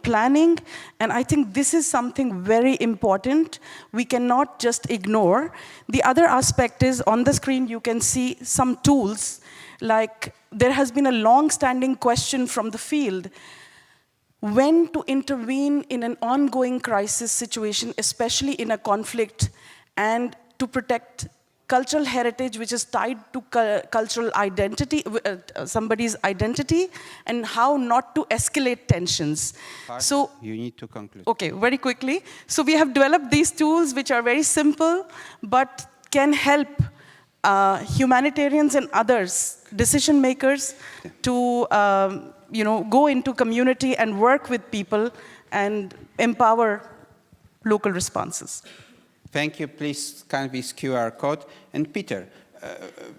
[SPEAKER 5] planning. And I think this is something very important we cannot just ignore. The other aspect is, on the screen you can see some tools, like there has been a long-standing question from the field, when to intervene in an ongoing crisis situation, especially in a conflict, and to protect cultural heritage which is tied to cultural identity, somebody's identity, and how not to escalate tensions. So
[SPEAKER 3] you need to conclude.
[SPEAKER 5] Okay, very quickly. So we have developed these tools which are very simple, but can help humanitarians and others, decision makers, to go into community and work with people and empower local responses.
[SPEAKER 3] Thank you. Please scan this QR code. And Peter,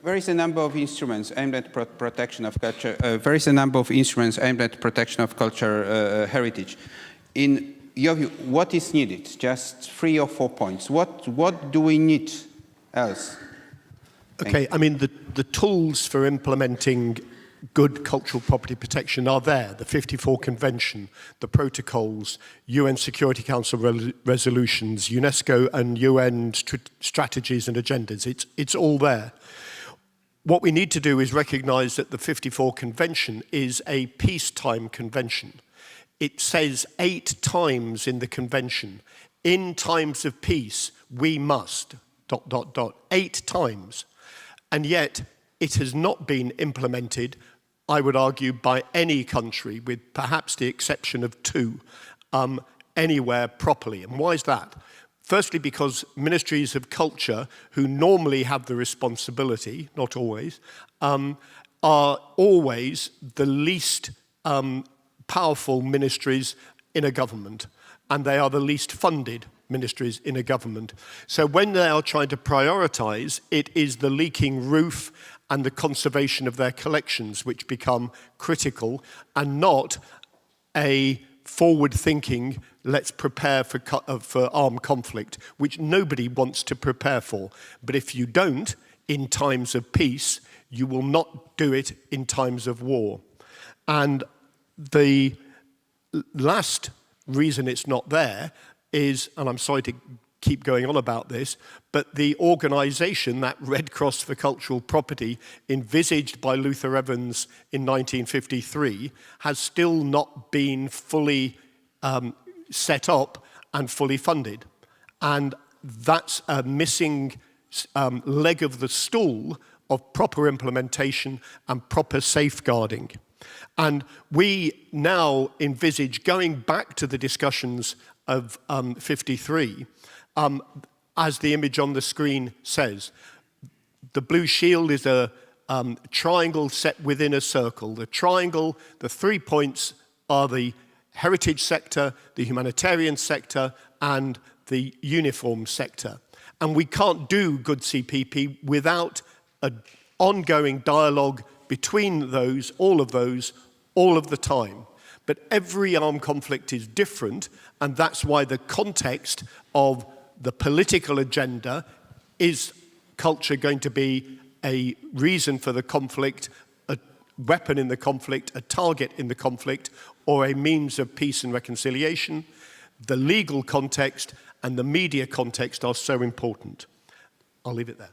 [SPEAKER 3] there is a number of instruments aimed at protection of culture. There is a number of instruments aimed at protection of culture heritage. In your view, what is needed? Just 3 or 4 points. What do we need else?
[SPEAKER 7] Okay, I mean, the tools for implementing good cultural property protection are there. The 54 Convention, the protocols, UN Security Council resolutions, UNESCO and UN strategies and agendas. It's all there. What we need to do is recognize that the 54 Convention is a peacetime convention. It says 8 times in the convention, in times of peace, we must, ... 8 times. And yet, it has not been implemented, I would argue, by any country, with perhaps the exception of 2, anywhere properly. And why is that? Firstly, because ministries of culture, who normally have the responsibility, not always, are always the least powerful ministries in a government, and they are the least funded ministries in a government. So when they are trying to prioritize, it is the leaking roof and the conservation of their collections which become critical, and not a forward-thinking, let's prepare for armed conflict, which nobody wants to prepare for. But if you don't, in times of peace, you will not do it in times of war. And the last reason it's not there is, and I'm sorry to keep going on about this, but the organization, that Red Cross for Cultural Property, envisaged by Luther Evans in 1953, has still not been fully set up and fully funded. And that's a missing leg of the stool of proper implementation and proper safeguarding. And we now envisage going back to the discussions of 53, as the image on the screen says. The blue shield is a triangle set within a circle. The triangle, the 3 points are the heritage sector, the humanitarian sector, and the uniform sector. And we can't do good CPP without an ongoing dialogue between those, all of the time. But every armed conflict is different, and that's why the context of the political agenda is culture going to be a reason for the conflict, a weapon in the conflict, a target in the conflict, or a means of peace and reconciliation. The legal context and the media context are so important. I'll leave it there.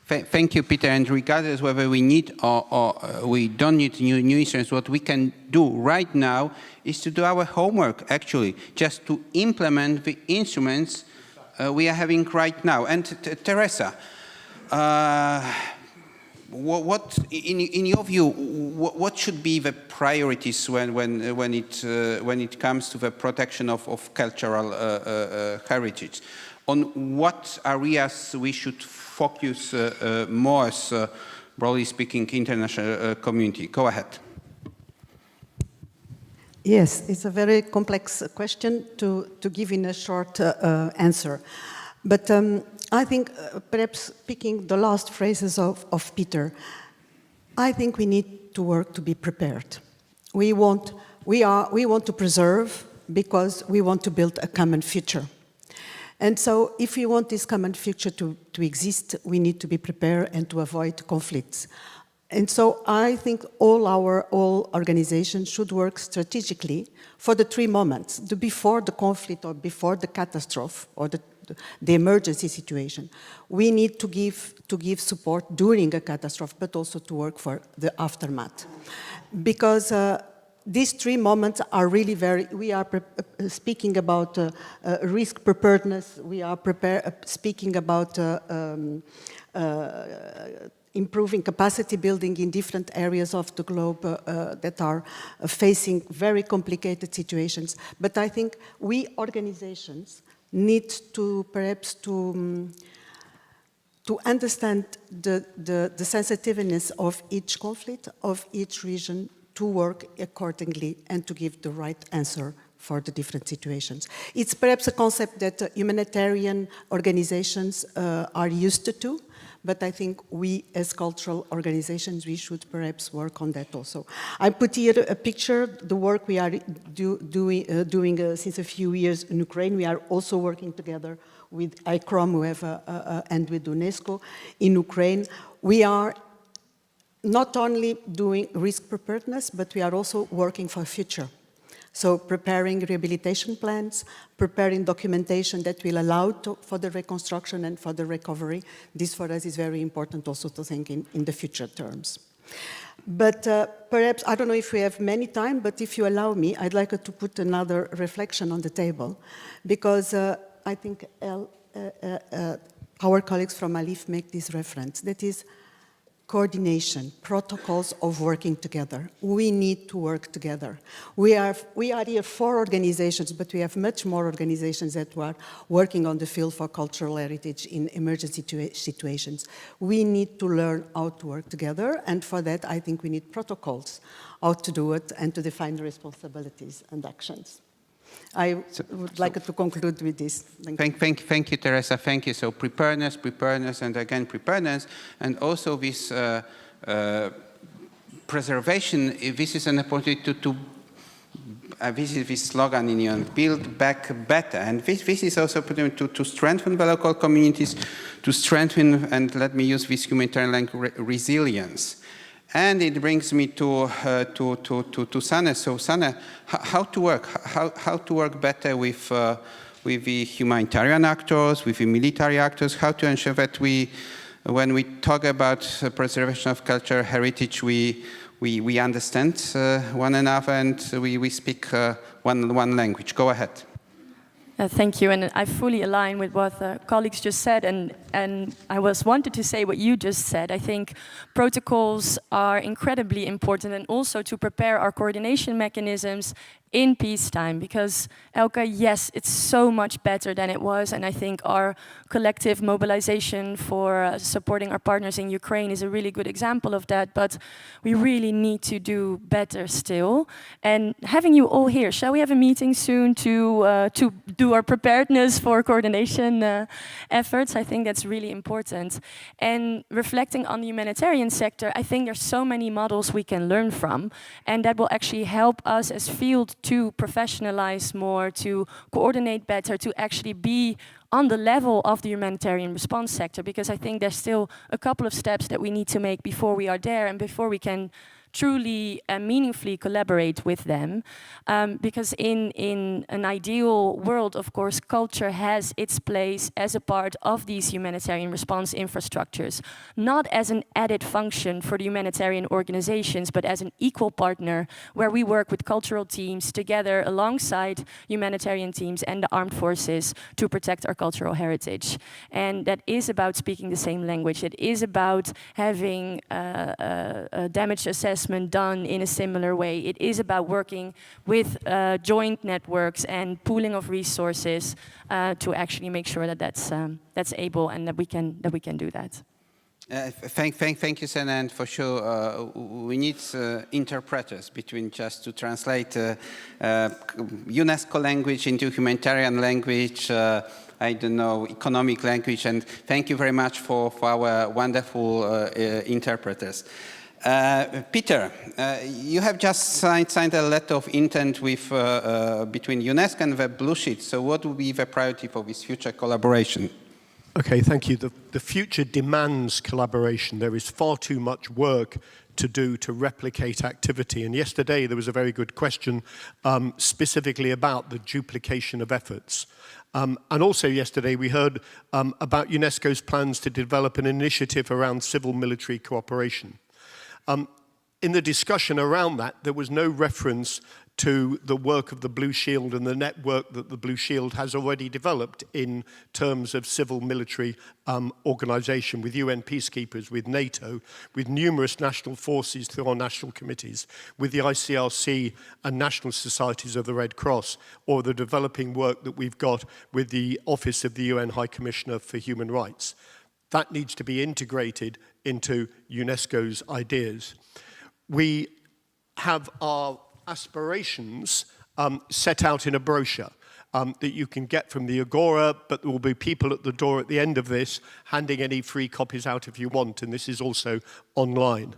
[SPEAKER 3] Thank you, Peter. And regardless whether we need or we don't need new instruments, what we can do right now is to do our homework, actually, just to implement the instruments we are having right now. And Teresa, what in your view, what should be the priorities when it comes to the protection of cultural heritage? On what areas we should focus more as, broadly speaking, international community? Go ahead.
[SPEAKER 4] Yes, it's a very complex question to give in a short answer. But I think perhaps picking the last phrases of Peter, I think we need to work to be prepared. We want to preserve because we want to build a common future. And so if we want this common future to exist, we need to be prepared and to avoid conflicts. And so I think all organizations should work strategically for the 3 moments, the before the conflict or before the catastrophe or the emergency situation. We need to give support during a catastrophe, but also to work for the aftermath. Because these 3 moments are really we are speaking about risk preparedness, we are speaking about improving capacity building in different areas of the globe that are facing very complicated situations. But I think we organizations need to perhaps to understand the sensitiveness of each conflict, of each region, to work accordingly and to give the right answer for the different situations. It's perhaps a concept that humanitarian organizations are used to, but I think we as cultural organizations, we should perhaps work on that also. I put here a picture, the work we are doing since a few years in Ukraine. We are also working together with ICROM and with UNESCO in Ukraine. We are not only doing risk preparedness, but we are also working for future. So preparing rehabilitation plans, preparing documentation that will allow for the reconstruction and for the recovery. This for us is very important also to think in the future terms. But perhaps, I don't know if we have many time, but if you allow me, I'd like to put another reflection on the table, because I think our colleagues from ALIF make this reference, that is coordination, protocols of working together. We need to work together. We are here 4 organizations, but we have much more organizations that are working on the field for cultural heritage in emergency situations. We need to learn how to work together, and for that I think we need protocols, how to do it and to define the responsibilities and actions. I would like to conclude with this.
[SPEAKER 3] Thank you, Teresa. Thank you. So preparedness, and again preparedness, and also this preservation. This is an opportunity to visit this slogan in UN: build back better. And this is also an opportunity to strengthen the local communities, to strengthen, and let me use this humanitarian language, resilience. And it brings me to Sanne. So Sanne, how to work better with the humanitarian actors, with the military actors, how to ensure that when we talk about preservation of cultural heritage, we understand one another and we speak one language. Go ahead.
[SPEAKER 8] Thank you, and I fully align with what colleagues just said, and I wanted to say what you just said. I think protocols are incredibly important, and also to prepare our coordination mechanisms in peacetime, because Elke, yes, it's so much better than it was, and I think our collective mobilization for supporting our partners in Ukraine is a really good example of that, but we really need to do better still. And having you all here, shall we have a meeting soon to do our preparedness for coordination efforts? I think that's really important. And reflecting on the humanitarian sector, I think there's so many models we can learn from, and that will actually help us as field to professionalize more, to coordinate better, to actually be on the level of the humanitarian response sector, because I think there's still a couple of steps that we need to make before we are there and before we can truly and meaningfully collaborate with them. Because in an ideal world, of course, culture has its place as a part of these humanitarian response infrastructures, not as an added function for the humanitarian organizations, but as an equal partner where we work with cultural teams together alongside humanitarian teams and the armed forces to protect our cultural heritage. And that is about speaking the same language. It is about having a damage assessment done in a similar way. It is about working with joint networks and pooling of resources to actually make sure that that's able and that we can do that.
[SPEAKER 3] Thank you, Sanne, and for sure we need interpreters between just to translate UNESCO language into humanitarian language, I don't know, economic language, and thank you very much for our wonderful interpreters. Peter, you have just signed a letter of intent with between UNESCO and the Blue Sheet. So what will be the priority for this future collaboration?
[SPEAKER 7] Okay, thank you. The future demands collaboration. There is far too much work to do to replicate activity. And yesterday there was a very good question specifically about the duplication of efforts. And also yesterday we heard about UNESCO's plans to develop an initiative around civil-military cooperation. in the discussion around that, there was no reference to the work of the Blue Shield and the network that the Blue Shield has already developed in terms of civil-military organisation with UN peacekeepers, with NATO, with numerous national forces through our national committees, with the ICRC and national societies of the Red Cross, or the developing work that we've got with the Office of the UN High Commissioner for Human Rights. That needs to be integrated into UNESCO's ideas. We have our aspirations set out in a brochure that you can get from the Agora, but there will be people at the door at the end of this handing any free copies out if you want, and this is also online.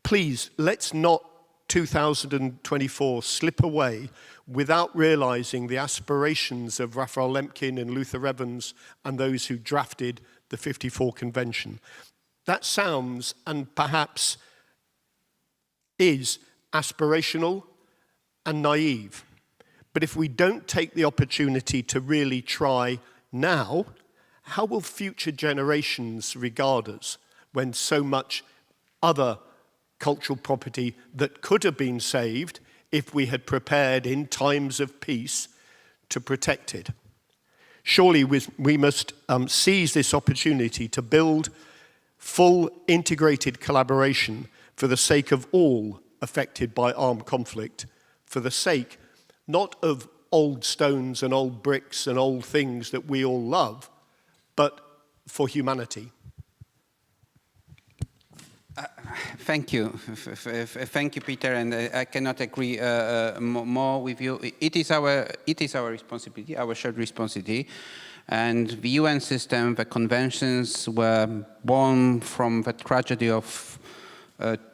[SPEAKER 7] Please, let's not 2024 slip away without realizing the aspirations of Raphael Lemkin and Luther Evans and those who drafted the 54 Convention. That sounds, and perhaps is, aspirational and naive. But if we don't take the opportunity to really try now, how will future generations regard us when so much other cultural property that could have been saved if we had prepared in times of peace to protect it? Surely we must seize this opportunity to build full integrated collaboration for the sake of all affected by armed conflict, for the sake not of old stones and old bricks and old things that we all love, but for humanity.
[SPEAKER 3] Thank you. Thank you, Peter, and I cannot agree more with you. It is our responsibility, our shared responsibility, and the UN system, the conventions were born from the tragedy of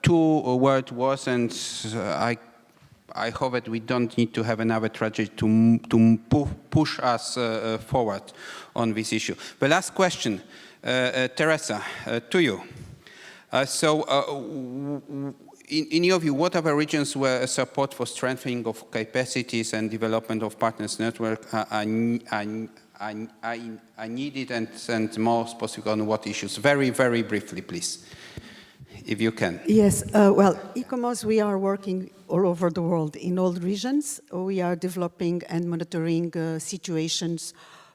[SPEAKER 3] 2 world wars, and I hope that we don't need to have another tragedy to push us forward on this issue. The last question, Teresa, to you. In your view, what other regions where support for strengthening of capacities and development of partners network are needed, and more specific on what issues? Very, very briefly, please, if you can.
[SPEAKER 4] Yes, well, ICOMOS, we are working all over the world in all regions. We are developing and monitoring situations.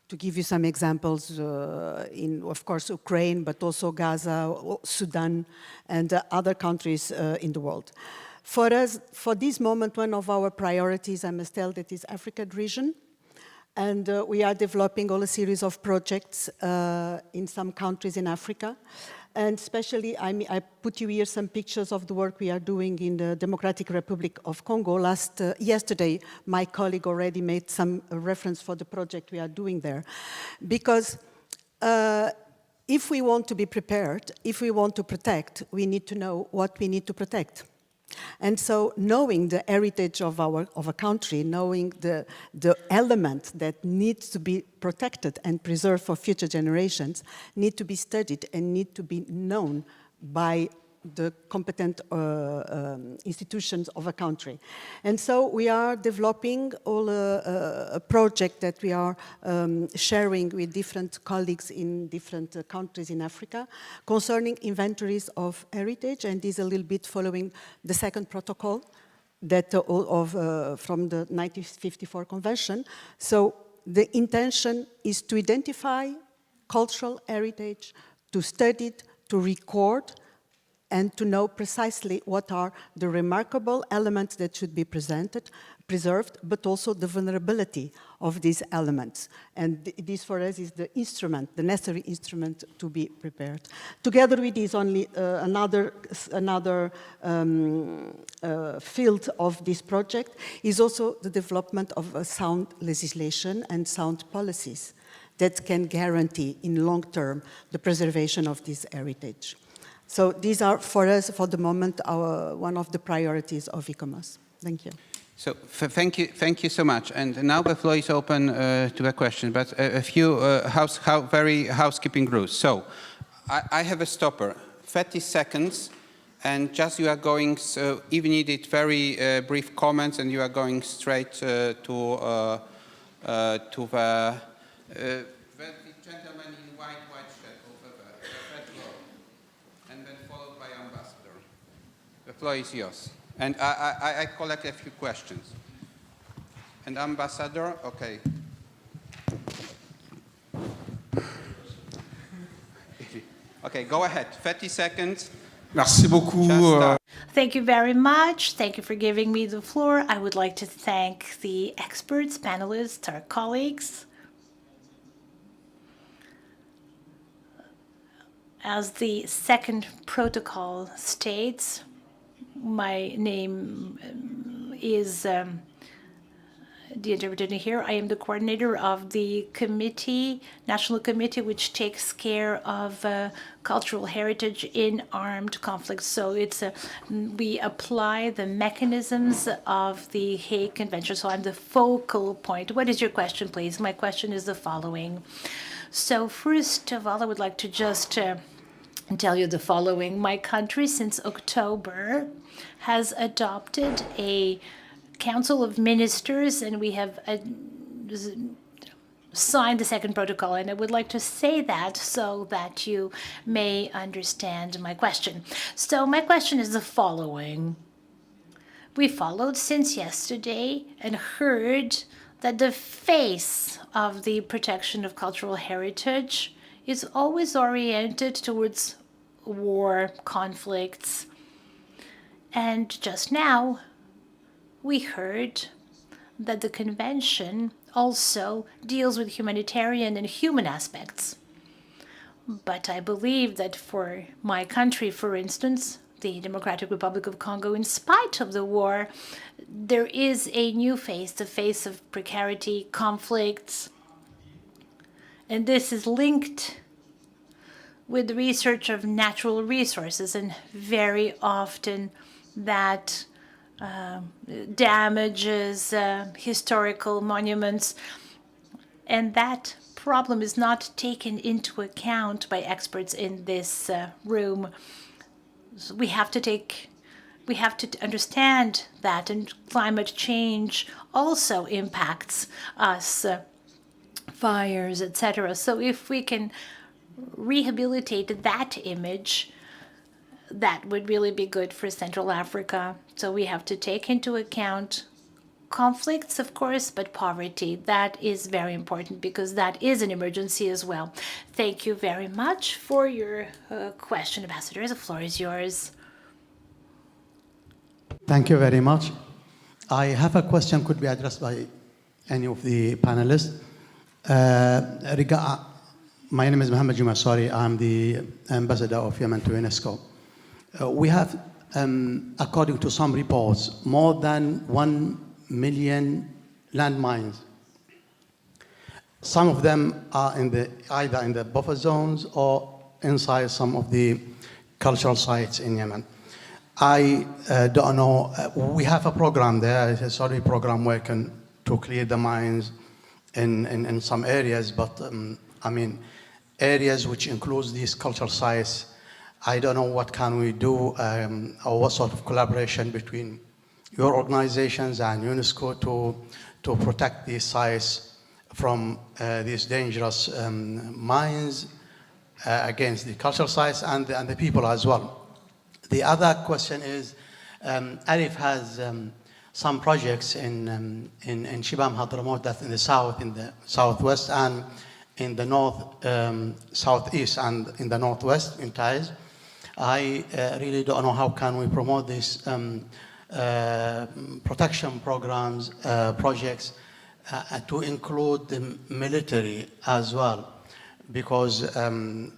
[SPEAKER 4] To give you some examples, in, of course, Ukraine, but also Gaza, Sudan, and other countries in the world. For us, for this moment, one of our priorities, I must tell, that is African region. And we are developing all a series of projects in some countries in Africa. And especially, I put you here some pictures of the work we are doing in the Democratic Republic of Congo. Yesterday, my colleague already made some reference for the project we are doing there. Because if we want to be prepared, if we want to protect, we need to know what we need to protect. And so knowing the heritage of a country, knowing the element that needs to be protected and preserved for future generations, need to be studied and need to be known by the competent institutions of a country. And so we are developing all a project that we are sharing with different colleagues in different countries in Africa concerning inventories of heritage, and is a little bit following the second protocol that from the 1954 Convention. So the intention is to identify cultural heritage, to study it, to record, and to know precisely what are the remarkable elements that should be preserved, but also the vulnerability of these elements. And this for us is the instrument, the necessary instrument to be prepared. Together with this, only another field of this project is also the development of a sound legislation and sound policies that can guarantee in long term the preservation of this heritage. So these are, for us, for the moment, one of the priorities of ICOMOS. Thank you.
[SPEAKER 3] So thank you so much. And now the floor is open to a question, but a few very housekeeping rules. So I have a stopper, 30 seconds, and just you are going, so if you needed very brief comments, and you are going straight to the gentleman in white shirt over there, the red row, and then followed by Ambassador. floor is yours. And I collect a few questions. And Ambassador, okay. Okay, go ahead, 30 seconds.
[SPEAKER 9] Merci beaucoup.
[SPEAKER 10] Thank you very much. Thank you for giving me the floor. I would like to thank the experts, panelists, our colleagues. As the second protocol states, my name is the interpreter here. I am the coordinator of the committee, national committee, which takes care of cultural heritage in armed conflicts. So it's we apply the mechanisms of the Hague Convention. So I'm the focal point. What is your question, please? My question is the following. So first of all, I would like to just tell you the following. My country, since October, has adopted a Council of Ministers, and we have signed the second protocol. And I would like to say that so that you may understand my question. So my question is the following. We followed since yesterday and heard that the face of the protection of cultural heritage is always oriented towards war, conflicts. And just now, we heard that the convention also deals with humanitarian and human aspects. But I believe that for my country, for instance, the Democratic Republic of Congo, in spite of the war, there is a new face, the face of precarity, conflicts. And this is linked with the research of natural resources, and very often that damages historical monuments, and that problem is not taken into account by experts in this room. So we have to understand that, and climate change also impacts us, fires, etc. So if we can rehabilitate that image, that would really be good for Central Africa. So we have to take into account conflicts, of course, but poverty. That is very important because that is an emergency as well. Thank you very much for your question, Ambassador. The floor is yours.
[SPEAKER 11] Thank you very much. I have a question, could be addressed by any of the panelists. My name is Mohammed Juma Sari. I'm the ambassador of Yemen to UNESCO. We have, according to some reports, more than 1 million landmines. Some of them are either in the buffer zones or inside some of the cultural sites in Yemen. I don't know, we have a program there, it's a sorry program working to clear the mines in some areas, but I mean, areas which includes these cultural sites, I don't know what can we do or what sort of collaboration between your organizations and UNESCO to protect these sites from these dangerous mines against the cultural sites and the people as well. The other question is, Arif has some projects in Shibam Hadramaut, that's in the south, in the southwest, and in the north, southeast, and in the northwest, in Taiz. I really don't know how can we promote these protection programs, projects, to include the military as well, because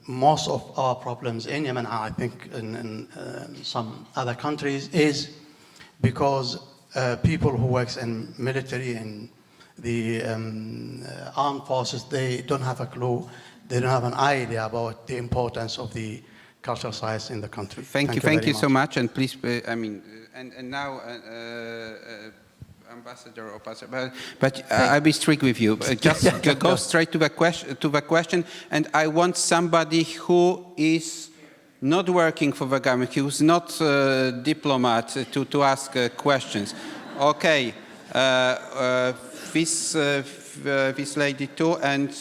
[SPEAKER 11] most of our problems in Yemen, I think in some other countries, is because people who work in military and the armed forces, they don't have a clue, they don't have an idea about the importance of the cultural sites in the country.
[SPEAKER 3] Thank you so much, and please, I mean, and now, Ambassador or Pastor, but I'll be strict with you. Just go straight to the question, and I want somebody who is not working for the government, who's not a diplomat, to ask questions. Okay, this lady too, and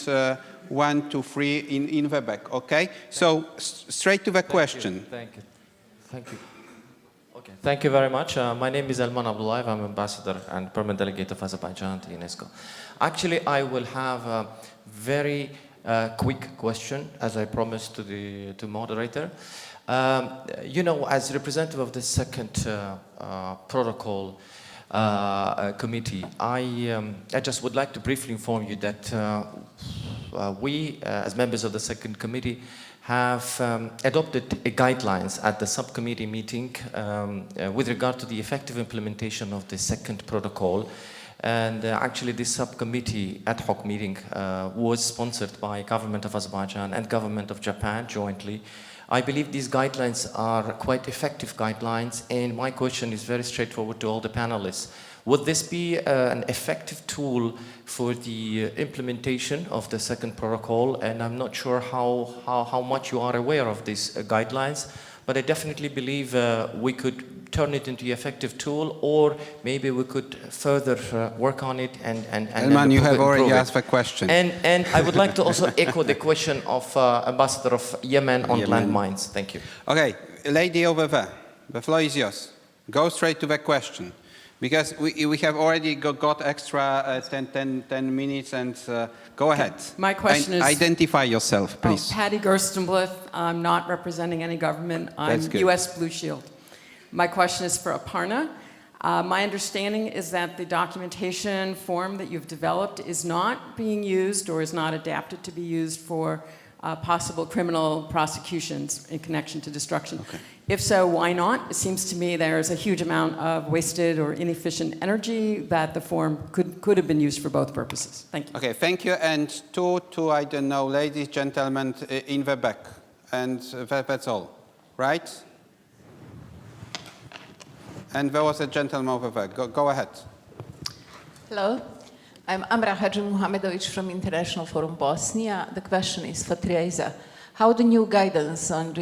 [SPEAKER 3] 1, 2, 3 in the back. Okay, so straight to the question.
[SPEAKER 12] Thank you. Okay. Okay, thank you very much. My name is Elman Abdullayev. I'm ambassador and permanent delegate of Azerbaijan to UNESCO. Actually, I will have a very quick question, as I promised to the moderator. You know, as representative of the second protocol committee, I just would like to briefly inform you that we, as members of the second committee, have adopted guidelines at the subcommittee meeting with regard to the effective implementation of the second protocol. And actually this subcommittee ad hoc meeting was sponsored by government of Azerbaijan and government of Japan jointly. I believe these guidelines are quite effective guidelines, and my question is very straightforward to all the panelists. Would this be an effective tool for the implementation of the second protocol? And I'm not sure how much you are aware of these guidelines, but I definitely believe we could turn it into an effective tool, or maybe we could further work on it and
[SPEAKER 3] Elman, you have already asked a question.
[SPEAKER 12] And I would like to also echo the question of Ambassador of Yemen on landmines. Thank you.
[SPEAKER 3] Okay, lady over there, the floor is yours. Go straight to the question. Because we have already got extra 10 minutes, and go ahead.
[SPEAKER 13] My question is...
[SPEAKER 3] Identify yourself, please.
[SPEAKER 13] Patty Gerstenblith. I'm not representing any government. I'm US Blue Shield. My question is for Aparna. My understanding is that the documentation form that you've developed is not being used or is not adapted to be used for possible criminal prosecutions in connection to destruction. Okay. If so, why not? It seems to me there's a huge amount of wasted or inefficient energy that the form could have been used for both purposes. Thank you.
[SPEAKER 3] Okay, thank you. And two, I don't know, ladies, gentlemen, in the back. And that's all, right? And there was a gentleman over there. Go ahead.
[SPEAKER 14] Hello. I'm Amra Hadji Muhammadovic from International Forum Bosnia. The question is for Teresa. How the new guidance on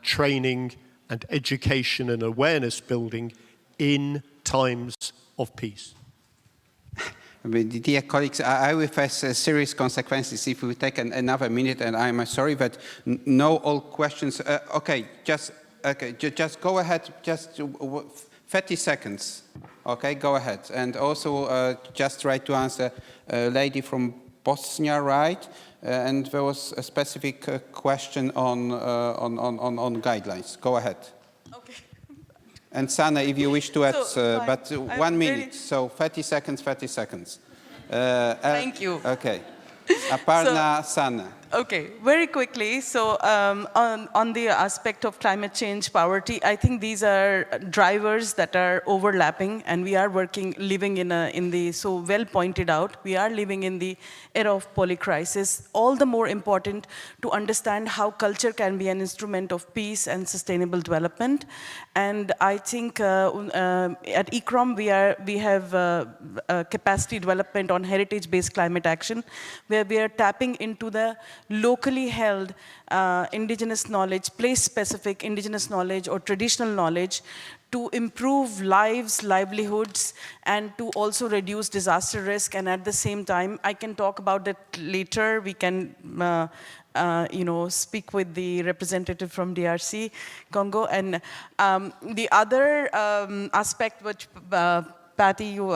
[SPEAKER 7] training and education and awareness building in times of peace.
[SPEAKER 3] Dear colleagues, I will face serious consequences if we take another minute, and I'm sorry that no all questions. Just go ahead, just 30 seconds. Okay, go ahead. And also just try to answer a lady from Bosnia, right? And there was a specific question on guidelines. Go ahead.
[SPEAKER 5] Okay.
[SPEAKER 3] And Sana, if you wish to add,
[SPEAKER 5] So,
[SPEAKER 3] but 1 minute, so 30 seconds, 30 seconds.
[SPEAKER 5] Thank you.
[SPEAKER 3] Okay. Aparna, Sana.
[SPEAKER 5] Okay, very quickly. So on the aspect of climate change, poverty, I think these are drivers that are overlapping, and we are living in the, so well pointed out, we are living in the era of polycrisis. All the more important to understand how culture can be an instrument of peace and sustainable development. And I think at ICROM we have capacity development on heritage-based climate action, where we are tapping into the locally held indigenous knowledge, place-specific indigenous knowledge or traditional knowledge to improve lives, livelihoods, and to also reduce disaster risk. And at the same time, I can talk about that later. We can speak with the representative from DRC, Congo. And the other aspect which Patty, you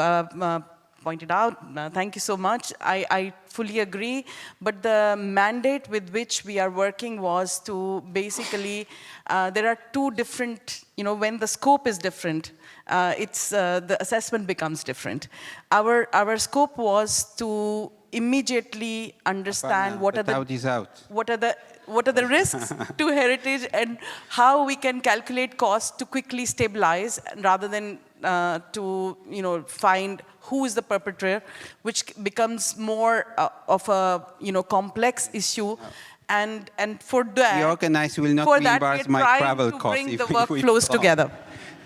[SPEAKER 5] pointed out, thank you so much. I fully agree, but the mandate with which we are working was to basically, there are two different, when the scope is different, the assessment becomes different. Our scope was to immediately understand what are the risks to heritage and how we can calculate costs to quickly stabilize rather than to find who is the perpetrator, which becomes more of a complex issue. And for that,
[SPEAKER 3] the organizer will not reimburse my travel costs.
[SPEAKER 5] Bring the workflows together.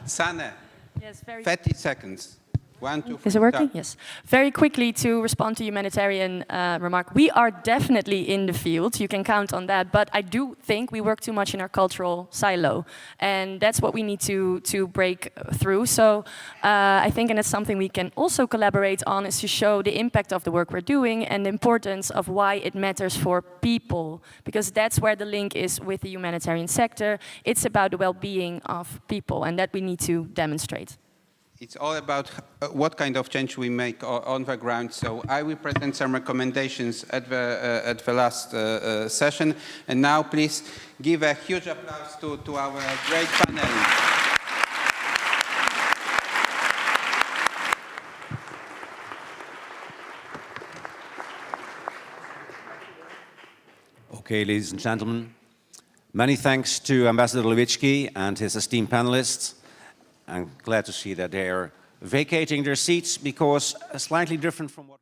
[SPEAKER 3] Sana,
[SPEAKER 8] yes,
[SPEAKER 3] 30 seconds. 1, 2, 3.
[SPEAKER 8] Is it working? Yes. Very quickly to respond to humanitarian remark. We are definitely in the field. You can count on that. But I do think we work too much in our cultural silo. And that's what we need to break through. So I think, and it's something we can also collaborate on, is to show the impact of the work we're doing and the importance of why it matters for people. Because that's where the link is with the humanitarian sector. It's about the well-being of people. And that we need to demonstrate.
[SPEAKER 3] It's all about what kind of change we make on the ground. So I will present some recommendations at the last session. And now please give a huge applause to our great panelists.
[SPEAKER 1] Okay, ladies and gentlemen, many thanks to Ambassador Levitsky and his esteemed panelists. I'm glad to see that they are vacating their seats because slightly different from what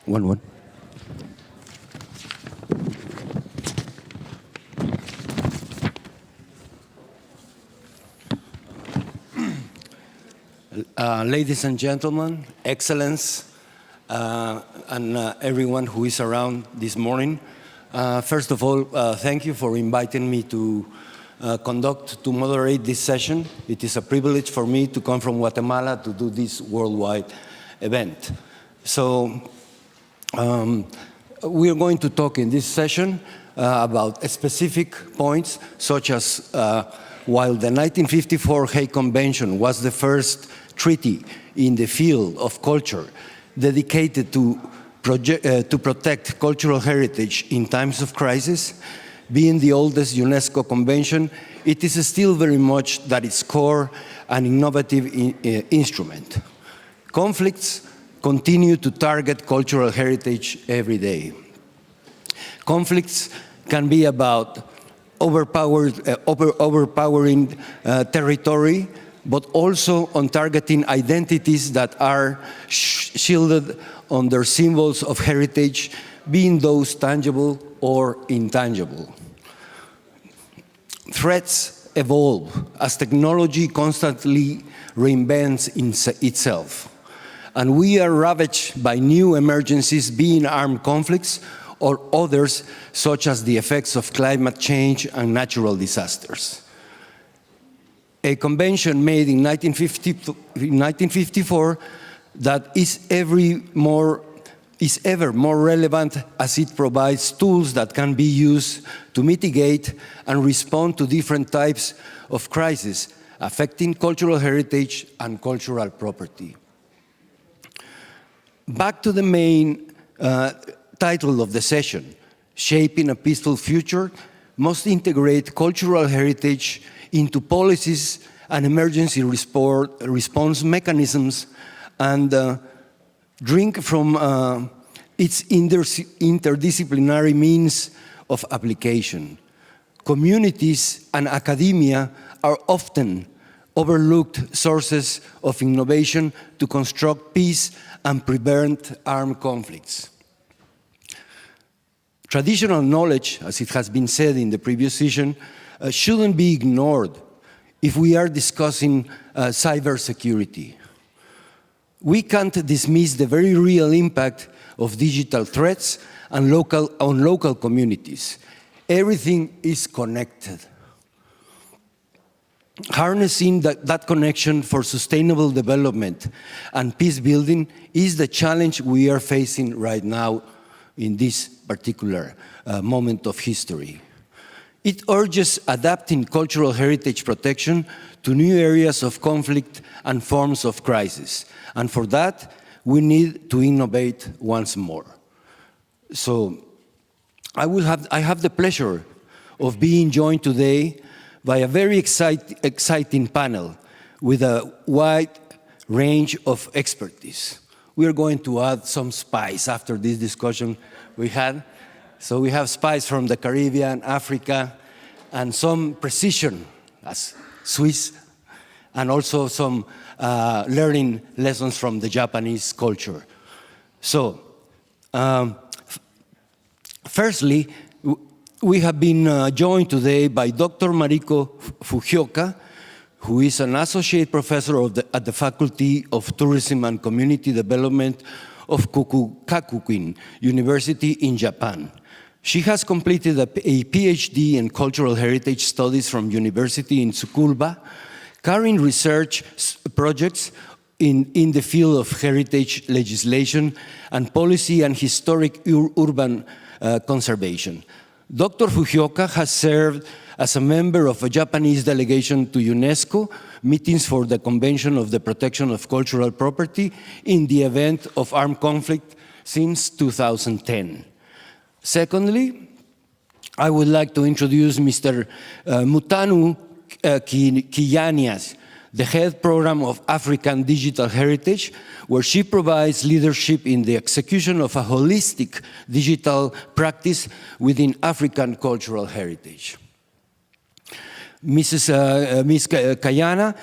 [SPEAKER 15] One. Ladies and gentlemen, Excellence, and everyone who is around this morning. First of all, thank you for inviting me to moderate this session. It is a privilege for me to come from Guatemala to do this worldwide event. So we are going to talk in this session about specific points, such as while the 1954 Hague Convention was the first treaty in the field of culture dedicated to protect cultural heritage in times of crisis, being the oldest UNESCO convention, it is still very much at its core an innovative instrument. Conflicts continue to target cultural heritage every day. Conflicts can be about overpowering territory, but also on targeting identities that are shielded under symbols of heritage, being those tangible or intangible. Threats evolve as technology constantly reinvents itself, and we are ravaged by new emergencies, being armed conflicts or others such as the effects of climate change and natural disasters. A convention made in 1954 that is ever more relevant as it provides tools that can be used to mitigate and respond to different types of crises affecting cultural heritage and cultural property. Back to the main title of the session, Shaping a Peaceful Future, must integrate cultural heritage into policies and emergency response mechanisms and drink from its interdisciplinary means of application. Communities and academia are often overlooked sources of innovation to construct peace and prevent armed conflicts. Traditional knowledge, as it has been said in the previous session, shouldn't be ignored if we are discussing cybersecurity. We can't dismiss the very real impact of digital threats on local communities. Everything is connected. Harnessing that connection for sustainable development and peace building is the challenge we are facing right now in this particular moment of history. It urges adapting cultural heritage protection to new areas of conflict and forms of crisis. And for that, we need to innovate once more. So I have the pleasure of being joined today by a very exciting panel with a wide range of expertise. We are going to add some spice after this discussion we had. So we have spice from the Caribbean, Africa, and some precision as Swiss, and also some learning lessons from the Japanese culture. So, firstly, we have been joined today by Dr. Mariko Fujioka, who is an associate professor at the Faculty of Tourism and Community Development of Gakuin University in Japan. She has completed a PhD in Cultural Heritage Studies from University in Tsukuba, carrying research projects in the field of heritage legislation and policy and historic urban conservation. Dr. Fujioka has served as a member of a Japanese delegation to UNESCO meetings for the Convention of the Protection of Cultural Property in the event of armed conflict since 2010. Secondly, I would like to introduce Mr. Mutanu Kiyanias, the head program of African Digital Heritage, where she provides leadership in the execution of a holistic digital practice within African cultural heritage. Ms. Kayana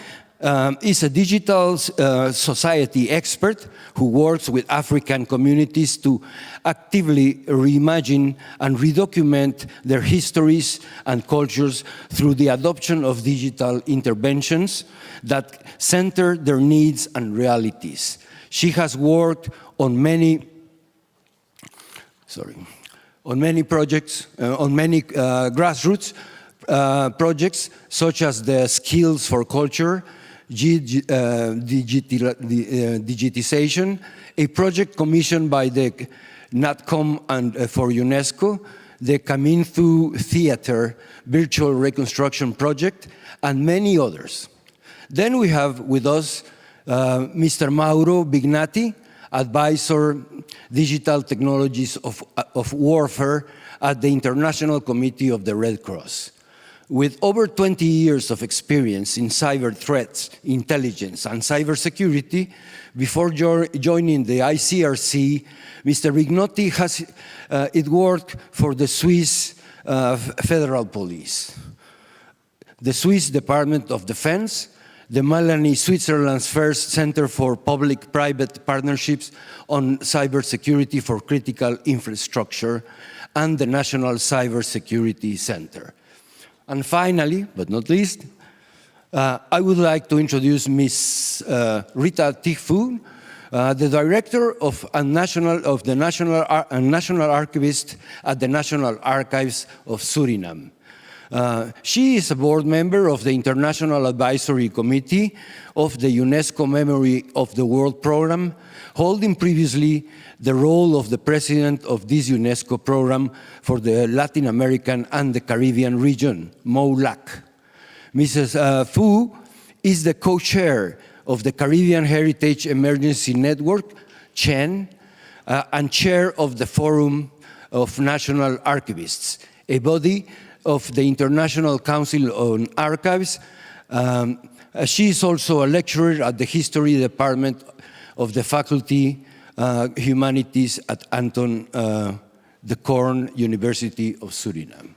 [SPEAKER 15] is a digital society expert who works with African communities to actively reimagine and redocument their histories and cultures through the adoption of digital interventions that center their needs and realities. She has worked on many projects, on many grassroots projects, such as the Skills for Culture, digitization, a project commissioned by the NatCom and for UNESCO, the Kaminthu Theater Virtual Reconstruction Project, and many others. Then we have with us Mr. Mauro Bignati, Advisor Digital Technologies of Warfare at the International Committee of the Red Cross. With over 20 years of experience in cyber threats, intelligence, and cybersecurity, before joining the ICRC, Mr. Bignotti has worked for the Swiss Federal Police, the Swiss Department of Defense, the Melanie Switzerland's first Center for Public-Private Partnerships on Cybersecurity for Critical Infrastructure, and the National Cybersecurity Center. And finally, but not least, I would like to introduce Ms. Rita Tifu, the director of the National Archivist at the National Archives of Suriname. She is a board member of the International Advisory Committee of the UNESCO Memory of the World Program, holding previously the role of the president of this UNESCO program for the Latin American and the Caribbean region, MOLAC. Mrs. Fu is the co-chair of the Caribbean Heritage Emergency Network, CHEN, and chair of the Forum of National Archivists, a body of the International Council on Archives. She is also a lecturer at the History Department of the Faculty Humanities at Anton de Korn University of Suriname.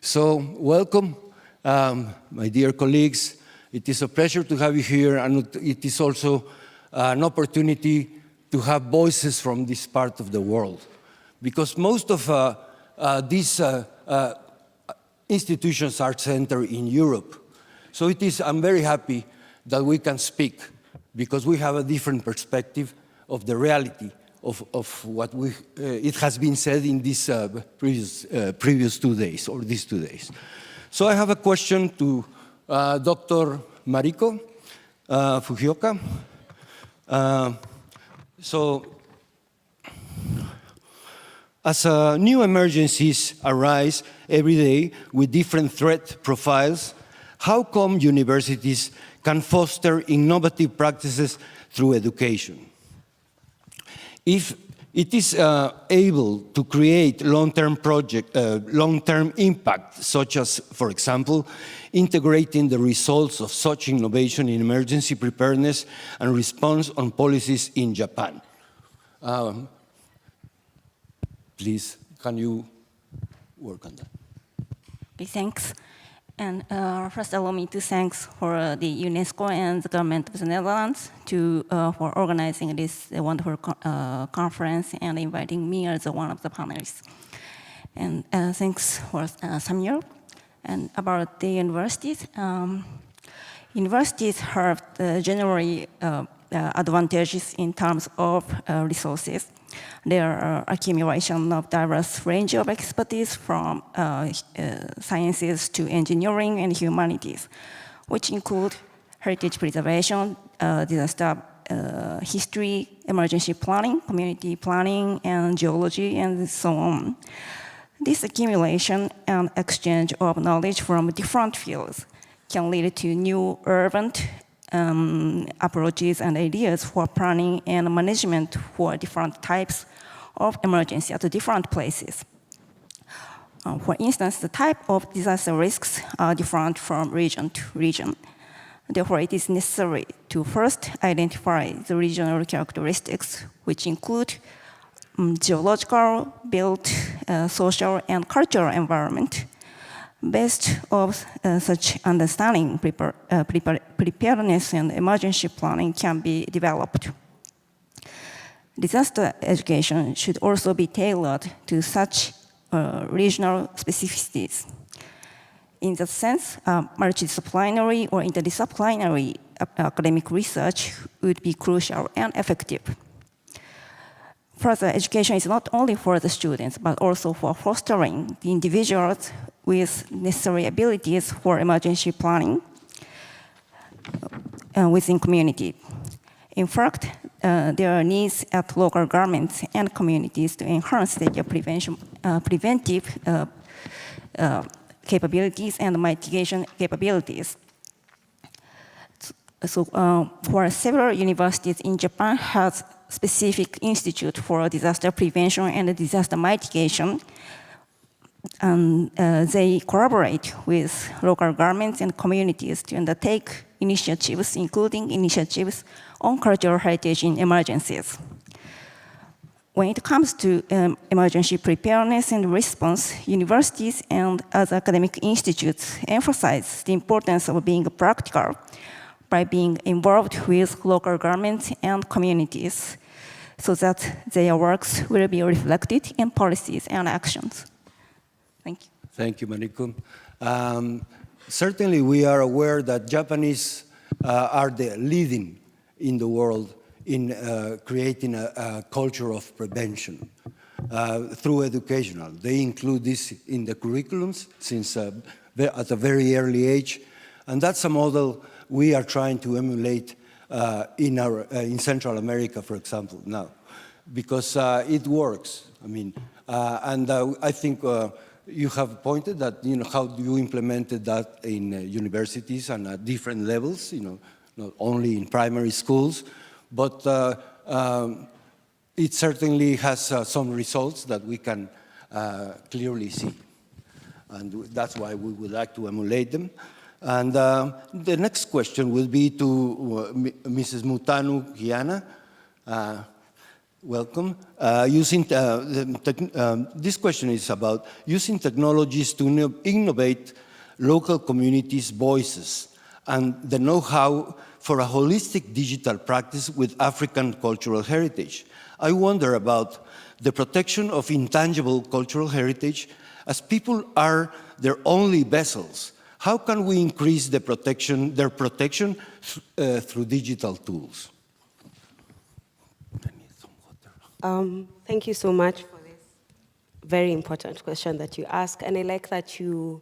[SPEAKER 15] So, welcome, my dear colleagues. It is a pleasure to have you here, and it is also an opportunity to have voices from this part of the world, because most of these institutions are centered in Europe. So I'm very happy that we can speak, because we have a different perspective of the reality of what it has been said in these previous 2 days, or these 2 days. So I have a question to Dr. Mariko Fujioka. As new emergencies arise every day with different threat profiles, how come universities can foster innovative practices through education? If it is able to create long-term impact, such as, for example, integrating the results of such innovation in emergency preparedness and response on policies in Japan. Please, can you work on that?
[SPEAKER 16] Okay, thanks. And first, allow me to thank for the UNESCO and the government of the Netherlands for organizing this wonderful conference and inviting me as one of the panelists. And thanks for Samuel. And about the universities, universities have generally advantages in terms of resources. Their accumulation of diverse range of expertise from sciences to engineering and humanities, which include heritage preservation, disaster history, emergency planning, community planning, and geology, and so on. This accumulation and exchange of knowledge from different fields can lead to new urban approaches and ideas for planning and management for different types of emergency at different places. For instance, the type of disaster risks are different from region to region. Therefore, it is necessary to first identify the regional characteristics, which include geological, built, social, and cultural environment, Based on such understanding, preparedness and emergency planning can be developed. Disaster education should also be tailored to such regional specificities. In that sense, multidisciplinary or interdisciplinary academic research would be crucial and effective. Further education is not only for the students, but also for fostering the individuals with necessary abilities for emergency planning within community. In fact, there are needs at local governments and communities to enhance their preventive capabilities and mitigation capabilities. So, for several universities in Japan has specific institute for disaster prevention and disaster mitigation, and they collaborate with local governments and communities to undertake initiatives, including initiatives on cultural heritage in emergencies. When it comes to emergency preparedness and response, universities and other academic institutes emphasize the importance of being practical by being involved with local governments and communities so that their works will be reflected in policies and actions. Thank you.
[SPEAKER 15] Thank you, Mariko. Certainly, we are aware that Japanese are the leading in the world in creating a culture of prevention through educational. They include this in the curriculums since at a very early age, and that's a model we are trying to emulate in Central America, for example, now, because it works. I mean, I think you have pointed that, how you implemented that in universities and at different levels, not only in primary schools, but it certainly has some results that we can clearly see. And that's why we would like to emulate them. And the next question will be to Mrs. Mutanu Giana. Welcome. This question is about using technologies to innovate local communities' voices and the know-how for a holistic digital practice with African cultural heritage. I wonder about the protection of intangible cultural heritage, as people are their only vessels. How can we increase their protection through digital tools?
[SPEAKER 17] Thank you so much for this very important question that you ask, and I like that you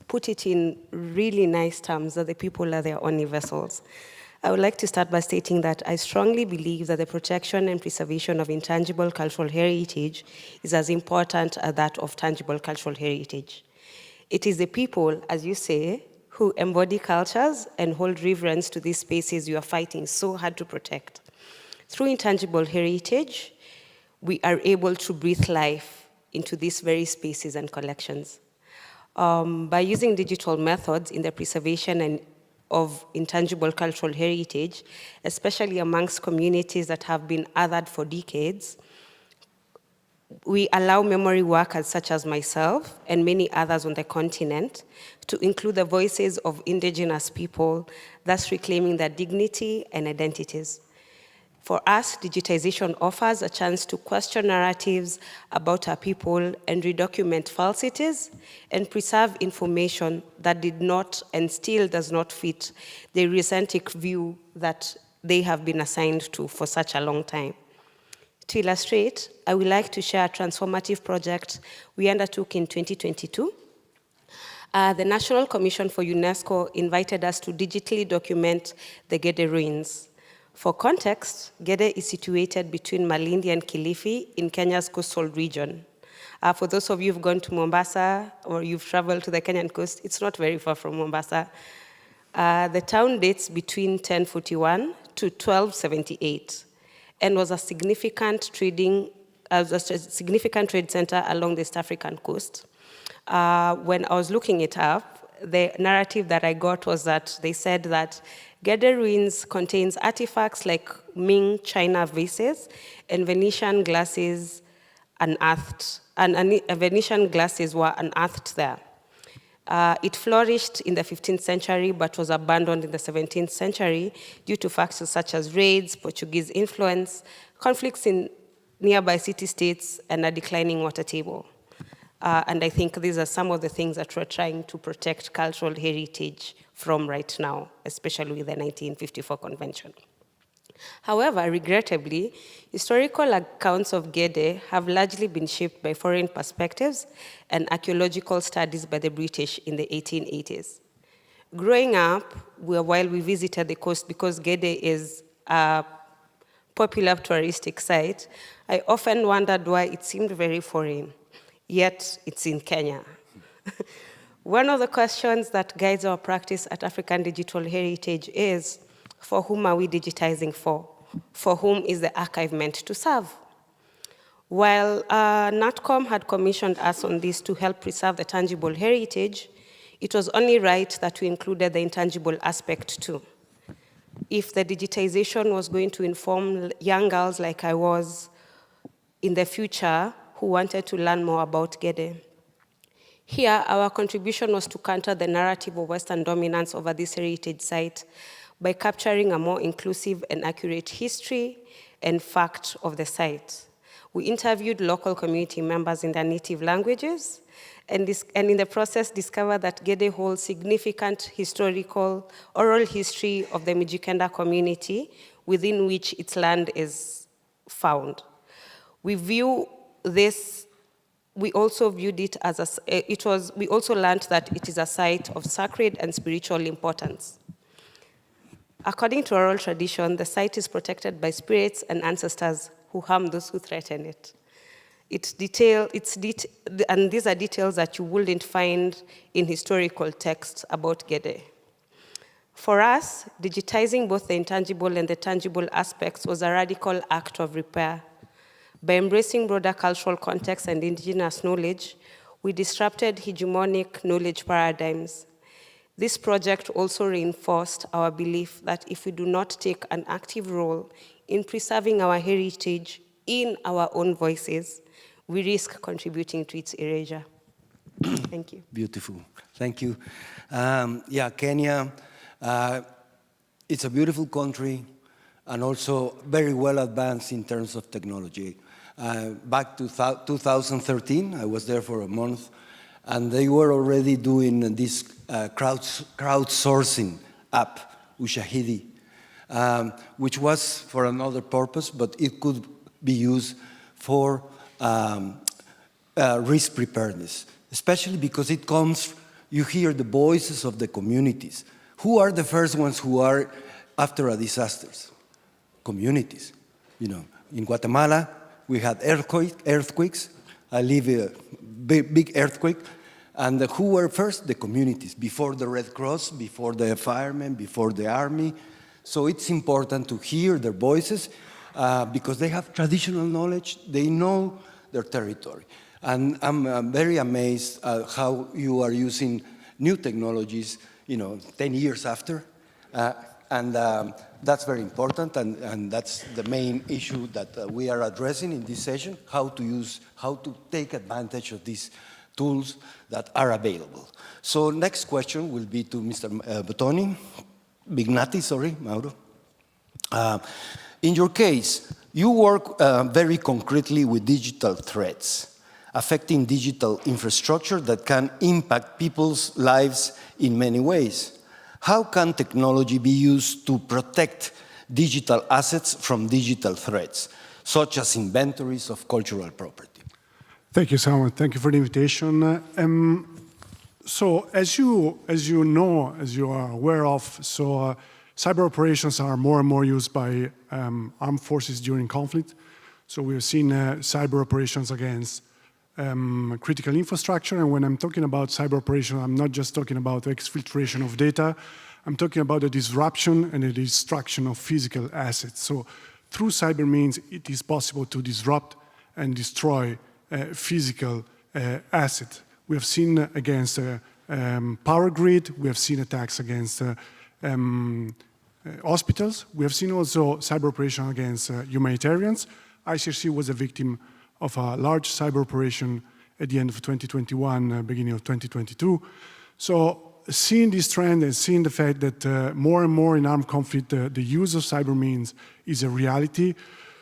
[SPEAKER 17] put it in really nice terms, that the people are their only vessels. I would like to start by stating that I strongly believe that the protection and preservation of intangible cultural heritage is as important as that of tangible cultural heritage. It is the people, as you say, who embody cultures and hold reverence to these spaces you are fighting so hard to protect. Through intangible heritage, we are able to breathe life into these very spaces and collections. By using digital methods in the preservation of intangible cultural heritage, especially amongst communities that have been othered for decades, we allow memory workers such as myself and many others on the continent to include the voices of indigenous people, thus reclaiming their dignity and identities. For us, digitization offers a chance to question narratives about our people and redocument falsities and preserve information that did not and still does not fit the Eurocentric view that they have been assigned to for such a long time. To illustrate, I would like to share a transformative project we undertook in 2022. The National Commission for UNESCO invited us to digitally document the Gede ruins. For context, Gede is situated between Malindi and Kilifi in Kenya's coastal region. For those of you who've gone to Mombasa or you've traveled to the Kenyan coast, it's not very far from Mombasa. The town dates between 1041 to 1278 and was a significant trade center along the East African coast. When I was looking it up, the narrative that I got was that they said that Gede ruins contains artifacts like Ming China vases and Venetian glasses unearthed, and Venetian glasses were unearthed there. It flourished in the 15th century, but was abandoned in the 17th century due to factors such as raids, Portuguese influence, conflicts in nearby city-states, and a declining water table. And I think these are some of the things that we're trying to protect cultural heritage from right now, especially with the 1954 convention. However, regrettably, historical accounts of Gede have largely been shaped by foreign perspectives and archaeological studies by the British in the 1880s. Growing up, while we visited the coast, because Gede is a popular touristic site, I often wondered why it seemed very foreign, yet it's in Kenya. One of the questions that guides our practice at African Digital Heritage is, for whom are we digitizing for? For whom is the archive meant to serve? While NatCom had commissioned us on this to help preserve the tangible heritage, it was only right that we included the intangible aspect too. If the digitization was going to inform young girls like I was in the future who wanted to learn more about Gede, here our contribution was to counter the narrative of Western dominance over this heritage site by capturing a more inclusive and accurate history and fact of the site. We interviewed local community members in their native languages, and in the process discovered that Gede holds significant historical, oral history of the Mijikenda community within which its land is found. We also viewed it as we also learned that it is a site of sacred and spiritual importance. According to oral tradition, the site is protected by spirits and ancestors who harm those who threaten it. And these are details that you wouldn't find in historical texts about Gede. For us, digitizing both the intangible and the tangible aspects was a radical act of repair. By embracing broader cultural context and indigenous knowledge, we disrupted hegemonic knowledge paradigms. This project also reinforced our belief that if we do not take an active role in preserving our heritage in our own voices, we risk contributing to its erasure. Thank you.
[SPEAKER 15] Beautiful. Thank you. Yeah, Kenya, it's a beautiful country and also very well advanced in terms of technology. Back to 2013, I was there for a month, and they were already doing this crowdsourcing app, Ushahidi, which was for another purpose, but it could be used for risk preparedness, especially because it comes, you hear the voices of the communities. Who are the first ones who are after a disaster? Communities. You know, in Guatemala, we had earthquakes. I live in a big earthquake. And who were first? The communities, before the Red Cross, before the firemen, before the army. So it's important to hear their voices because they have traditional knowledge, they know their territory. And I'm very amazed at how you are using new technologies, 10 years after. And that's very important, and that's the main issue that we are addressing in this session, how to take advantage of these tools that are available. So next question will be to Mr. Bignatti, Mauro. In your case, you work very concretely with digital threats, affecting digital infrastructure that can impact people's lives in many ways. How can technology be used to protect digital assets from digital threats, such as inventories of cultural property?
[SPEAKER 18] Thank you, Simon. Thank you for the invitation. So as you know, as you are aware of, cyber operations are more and more used by armed forces during conflict. So we have seen cyber operations against critical infrastructure. And when I'm talking about cyber operation, I'm not just talking about exfiltration of data. I'm talking about the disruption and the destruction of physical assets. So through cyber means, it is possible to disrupt and destroy physical asset. We have seen against power grid, we have seen attacks against hospitals, we have seen also cyber operation against humanitarians. ICRC was a victim of a large cyber operation at the end of 2021, beginning of 2022. So seeing this trend and seeing the fact that more and more in armed conflict, the use of cyber means is a reality.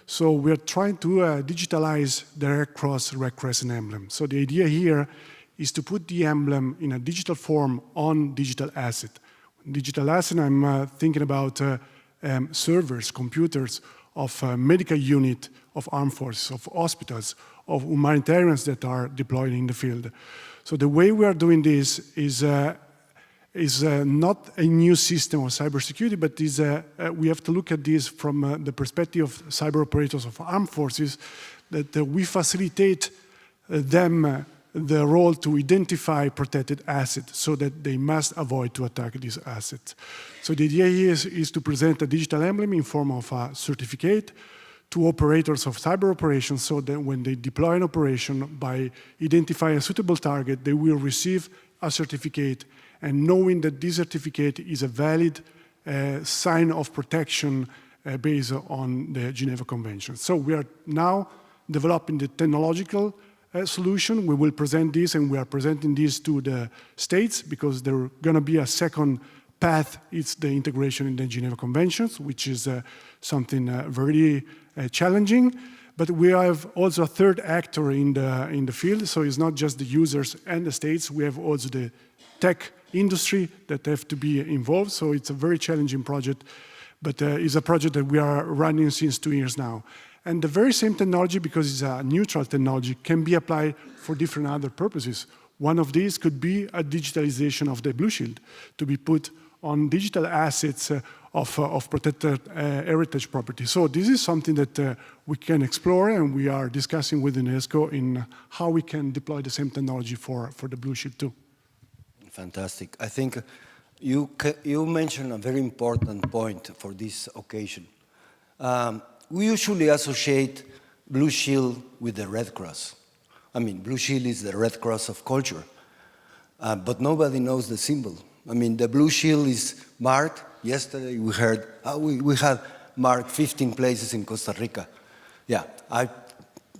[SPEAKER 18] So we're trying to digitalize the Red Cross, Red Crescent emblem. So the idea here is to put the emblem in a digital form on digital asset. Digital asset, I'm thinking about servers, computers of medical unit of armed forces, of hospitals, of humanitarians that are deployed in the field. So the way we are doing this is not a new system of cybersecurity, but we have to look at this from the perspective of cyber operators of armed forces, that we facilitate them the role to identify protected assets so that they must avoid to attack these assets. So the idea here is to present a digital emblem in form of a certificate to operators of cyber operations so that when they deploy an operation by identifying a suitable target, they will receive a certificate, and knowing that this certificate is a valid sign of protection based on the Geneva Convention. So we are now developing the technological solution. We will present this, and we are presenting this to the states because there's going to be a second path. It's the integration in the Geneva Conventions, which is something very challenging. But we have also a third actor in the field, so it's not just the users and the states. We have also the tech industry that have to be involved. So it's a very challenging project, but it's a project that we are running since 2 years now. And the very same technology, because it's a neutral technology, can be applied for different other purposes. One of these could be a digitalization of the Blue Shield to be put on digital assets of protected heritage property. So this is something that we can explore, and we are discussing with UNESCO in how we can deploy the same technology for the Blue Shield too.
[SPEAKER 15] Fantastic. I think you mentioned a very important point for this occasion. We usually associate Blue Shield with the Red Cross. I mean, Blue Shield is the Red Cross of culture, but nobody knows the symbol. I mean, the Blue Shield is marked. Yesterday we heard, we had marked 15 places in Costa Rica. Yeah, I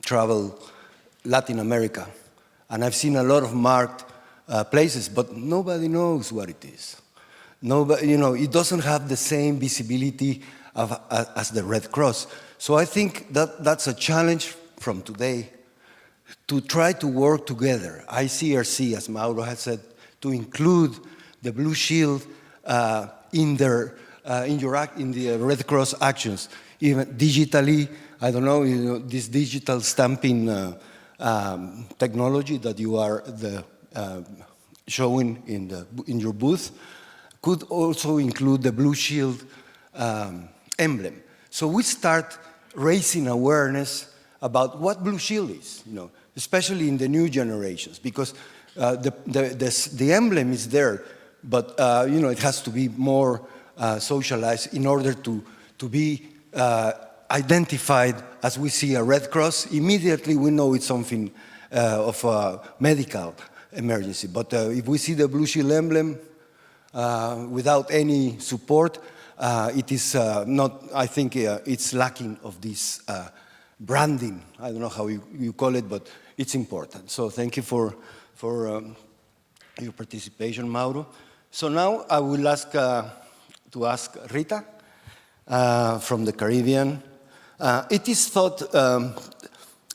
[SPEAKER 15] travel Latin America, and I've seen a lot of marked places, but nobody knows what it is. Nobody, it doesn't have the same visibility as the Red Cross. So I think that's a challenge from today to try to work together. ICRC, as Mauro has said, to include the Blue Shield in the Red Cross actions, even digitally. I don't know, this digital stamping technology that you are showing in your booth could also include the Blue Shield emblem. So we start raising awareness about what Blue Shield is, especially in the new generations, because the emblem is there, but it has to be more socialized in order to be identified. As we see a Red Cross, immediately we know it's something of a medical emergency. But if we see the Blue Shield emblem without any support, it is not, I think it's lacking of this branding. I don't know how you call it, but it's important. So thank you for your participation, Mauro. So now I will ask Rita from the Caribbean. It is thought,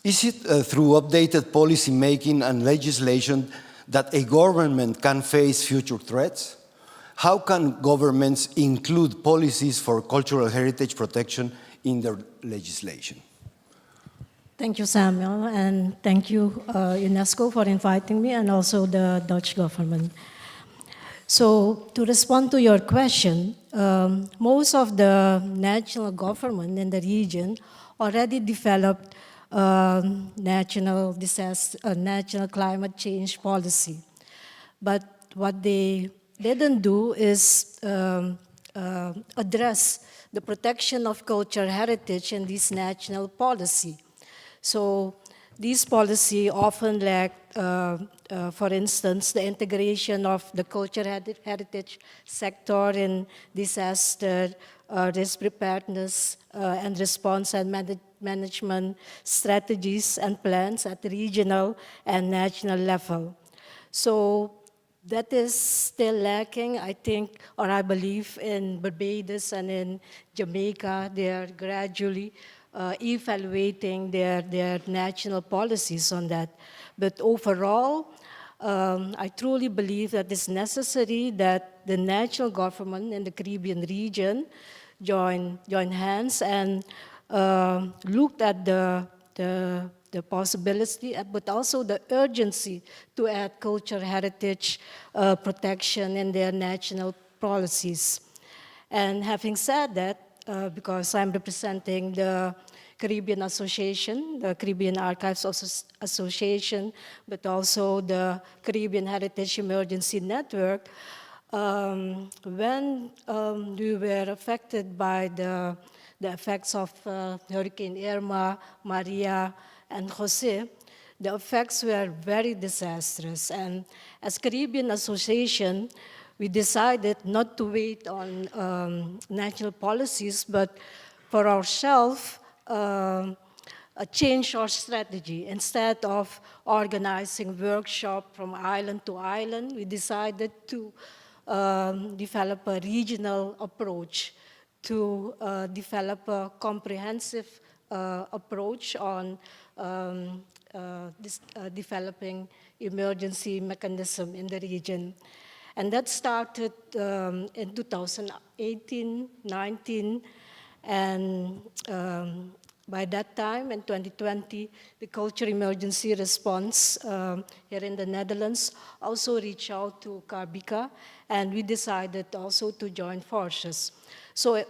[SPEAKER 15] is it through updated policy making and legislation that a government can face future threats? How can governments include policies for cultural heritage protection in their legislation?
[SPEAKER 19] Thank you, Samuel, and thank you, UNESCO, for inviting me, and also the Dutch government. So, to respond to your question, most of the national government in the region already developed national climate change policy. But what they didn't do is address the protection of cultural heritage in this national policy. So these policy often lack, for instance, the integration of the cultural heritage sector in disaster risk preparedness and response and management strategies and plans at the regional and national level. So that is still lacking, I think, or I believe in Barbados and in Jamaica, they are gradually evaluating their national policies on that. But overall, I truly believe that it's necessary that the national government in the Caribbean region join hands and looked at the possibility, but also the urgency to add cultural heritage protection in their national policies. And having said that, because I'm representing the Caribbean Association, the Caribbean Archives Association, but also the Caribbean Heritage Emergency Network, when we were affected by the effects of Hurricane Irma, Maria, and Jose, the effects were very disastrous. And as Caribbean Association, we decided not to wait on national policies, but for ourselves, change our strategy. Instead of organizing workshops from island to island, we decided to develop a regional approach, to develop a comprehensive approach on developing emergency mechanism in the region. And that started in 2018, 19, and by that time, in 2020, the Culture Emergency Response here in the Netherlands also reached out to Carbika, and we decided also to join forces. So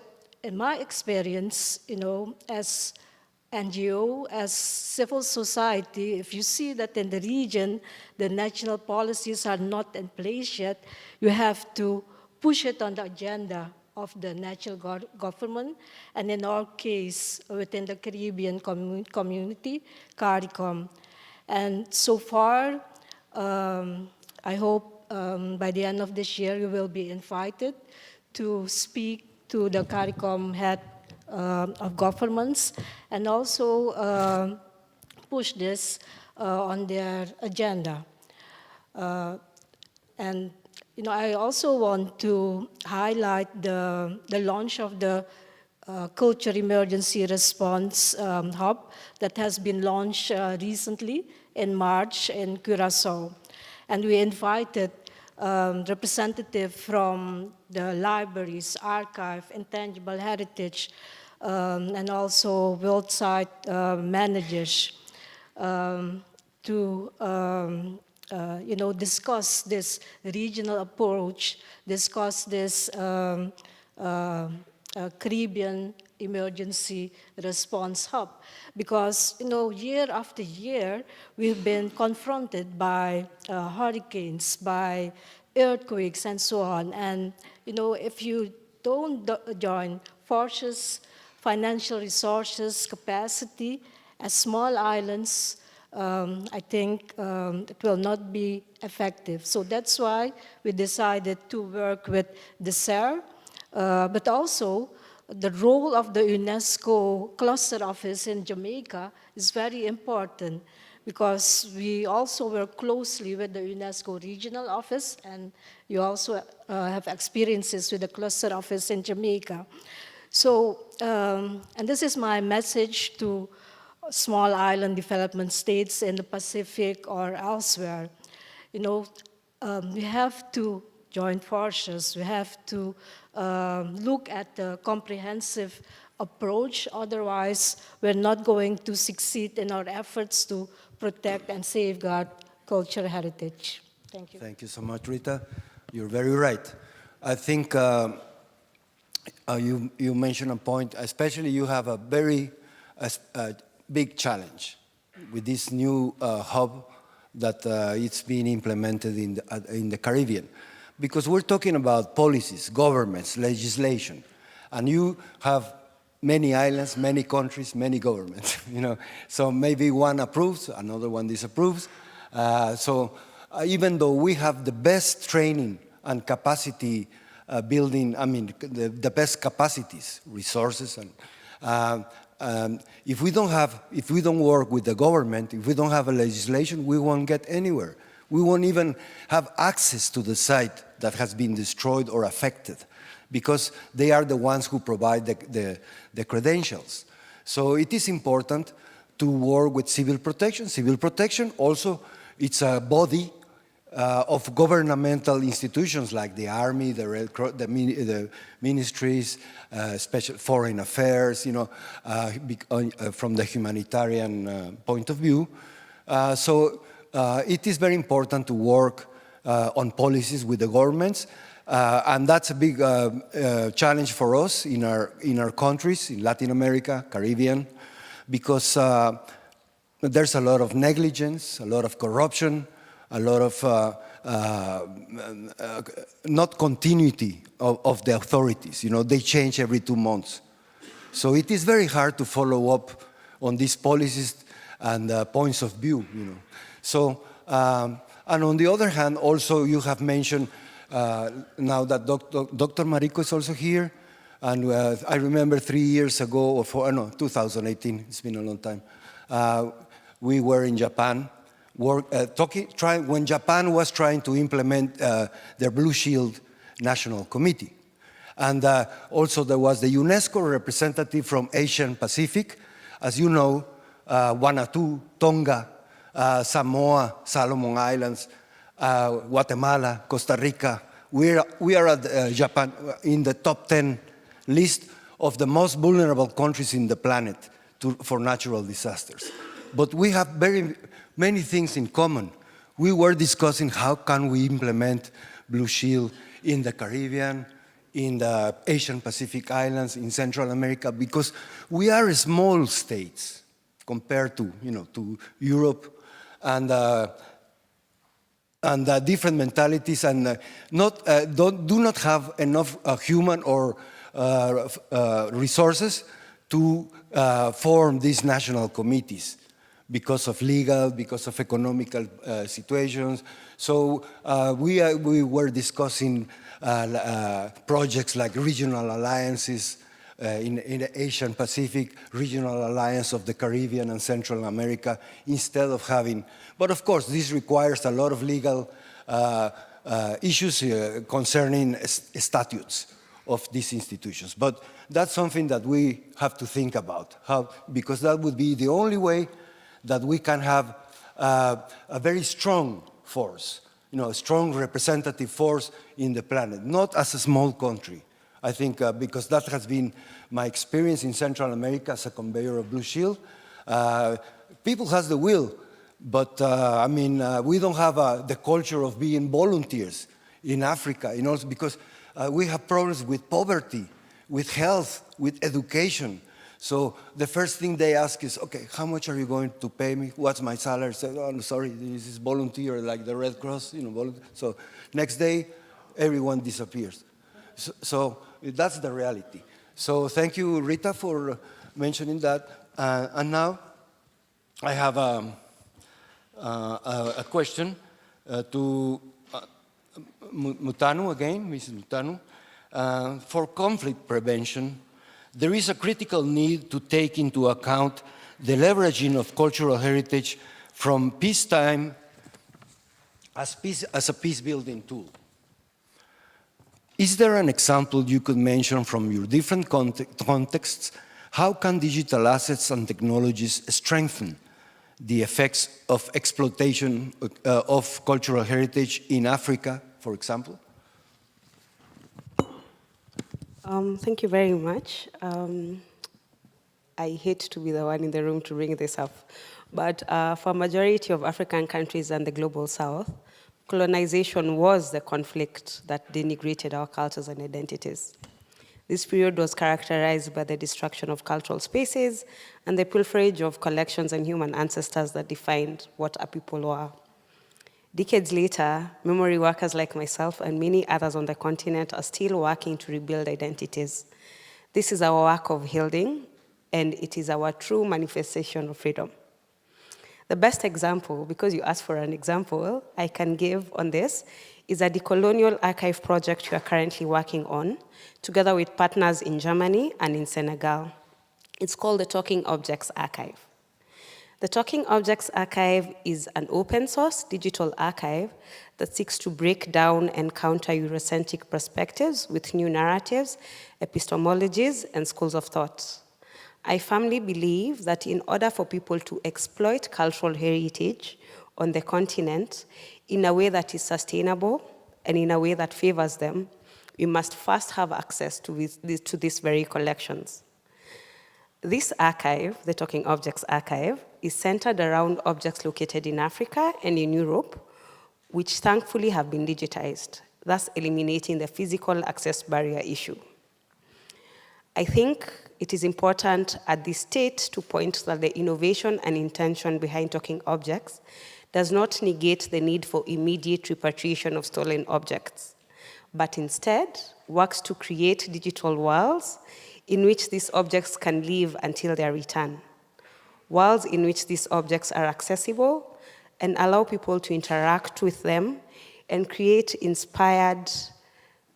[SPEAKER 19] in my experience, as NGO, as civil society, if you see that in the region, the national policies are not in place yet, you have to push it on the agenda of the national government, and in our case, within the Caribbean community, CARICOM. And so far, I hope by the end of this year, you will be invited to speak to the CARICOM head of governments, and also push this on their agenda. And I also want to highlight the launch of the Culture Emergency Response Hub that has been launched recently in March in Curaçao. And we invited representatives from the libraries, archive, intangible heritage, and also world site managers to discuss this regional approach, discuss this Caribbean Emergency Response Hub. Because, year after year, we've been confronted by hurricanes, by earthquakes, and so on. And, if you don't join forces, financial resources, capacity, as small islands, I think it will not be effective. So that's why we decided to work with the SER, but also the role of the UNESCO cluster office in Jamaica is very important, because we also work closely with the UNESCO regional office, and you also have experiences with the cluster office in Jamaica. So, and this is my message to small island development states in the Pacific or elsewhere. We have to join forces. We have to look at the comprehensive approach. Otherwise, we're not going to succeed in our efforts to protect and safeguard cultural heritage. Thank you.
[SPEAKER 15] Thank you so much, Rita. You're very right. I think you mentioned a point, especially you have a very big challenge with this new hub that it's being implemented in the Caribbean. Because we're talking about policies, governments, legislation, and you have many islands, many countries, many governments, So maybe one approves, another one disapproves. So even though we have the best training and capacity building, the best capacities, resources, and if we don't work with the government, if we don't have a legislation, we won't get anywhere. We won't even have access to the site that has been destroyed or affected, because they are the ones who provide the credentials. So it is important to work with civil protection. Civil protection also, it's a body of governmental institutions like the army, the Red Cross, the ministries, special foreign affairs, you know, from the humanitarian point of view. So it is very important to work on policies with the governments, and that's a big challenge for us in our countries, in Latin America, Caribbean, because there's a lot of negligence, a lot of corruption, a lot of not continuity of the authorities. You know, they change every 2 months. So it is very hard to follow up on these policies and points of view, you know. So, and on the other hand, also you have mentioned now that Dr. Mariko is also here, and I remember 3 years ago, or no, 2018, it's been a long time, we were in Japan, when Japan was trying to implement their Blue Shield National Committee. And also there was the UNESCO representative from Asian Pacific. As you know, Vanuatu, Tonga, Samoa, Solomon Islands, Guatemala, Costa Rica. We are at Japan in the top 10 list of the most vulnerable countries in the planet for natural disasters. But we have very many things in common. We were discussing how can we implement Blue Shield in the Caribbean, in the Asian Pacific Islands, in Central America, because we are small states compared to, you know, to Europe, and different mentalities, and do not have enough human or resources to form these national committees because of legal, because of economical situations. So we were discussing projects like regional alliances in the Asian Pacific, regional alliance of the Caribbean and Central America, instead of having, but of course this requires a lot of legal issues concerning statutes of these institutions. But that's something that we have to think about, because that would be the only way that we can have a very strong force, you know, a strong representative force in the planet, not as a small country. I think because that has been my experience in Central America as a conveyor of Blue Shield. People has the will, but I mean, we don't have the culture of being volunteers in Africa, you know, because we have problems with poverty, with health, with education. So the first thing they ask is, okay, how much are you going to pay me? What's my salary? Say, oh, I'm sorry, this is volunteer, like the Red Cross, you know, volunteer. So next day, everyone disappears. So that's the reality. So thank you, Rita, for mentioning that. And now I have a question to Mutanu again, Mrs. Mutanu. For conflict prevention, there is a critical need to take into account the leveraging of cultural heritage from peacetime as a peace-building tool. Is there an example you could mention from your different contexts? How can digital assets and technologies strengthen the effects of exploitation of cultural heritage in Africa, for example?
[SPEAKER 17] Thank you very much. I hate to be the one in the room to bring this up, but for a majority of African countries and the global south, colonization was the conflict that denigrated our cultures and identities. This period was characterized by the destruction of cultural spaces and the pilferage of collections and human ancestors that defined what a people were. Decades later, memory workers like myself and many others on the continent are still working to rebuild identities. This is our work of healing, and it is our true manifestation of freedom. The best example, because you asked for an example, I can give on this, is a Decolonial archive project we are currently working on, together with partners in Germany and in Senegal. It's called the Talking Objects Archive. The Talking Objects Archive is an open source digital archive that seeks to break down and counter Eurocentric perspectives with new narratives, epistemologies, and schools of thought. I firmly believe that in order for people to exploit cultural heritage on the continent in a way that is sustainable and in a way that favors them, we must first have access to these very collections. This archive, the Talking Objects Archive, is centered around objects located in Africa and in Europe, which thankfully have been digitized, thus eliminating the physical access barrier issue. I think it is important at this stage to point that the innovation and intention behind talking objects does not negate the need for immediate repatriation of stolen objects, but instead works to create digital worlds in which these objects can live until their return. Worlds in which these objects are accessible and allow people to interact with them and create inspired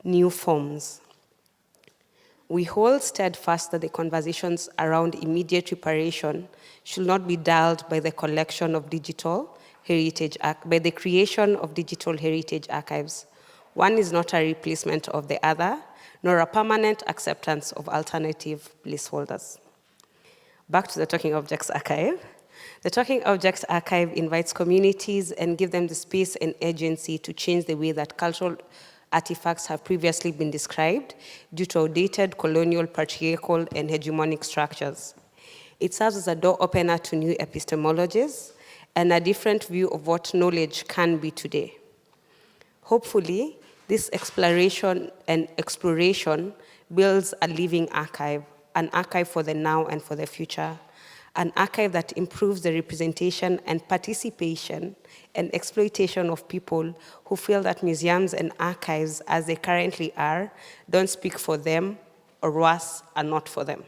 [SPEAKER 17] new forms. We hold steadfast that the conversations around immediate reparation should not be dulled by the collection of digital heritage, by the creation of digital heritage archives. One is not a replacement of the other, nor a permanent acceptance of alternative placeholders. Back to the Talking Objects Archive. The Talking Objects Archive invites communities and gives them the space and agency to change the way that cultural artifacts have previously been described due to outdated colonial, patriarchal, and hegemonic structures. It serves as a door opener to new epistemologies and a different view of what knowledge can be today. Hopefully, this exploration builds a living archive, an archive for the now and for the future, an archive that improves the representation and participation and exploitation of people who feel that museums and archives, as they currently are, don't speak for them, or worse, are not for them.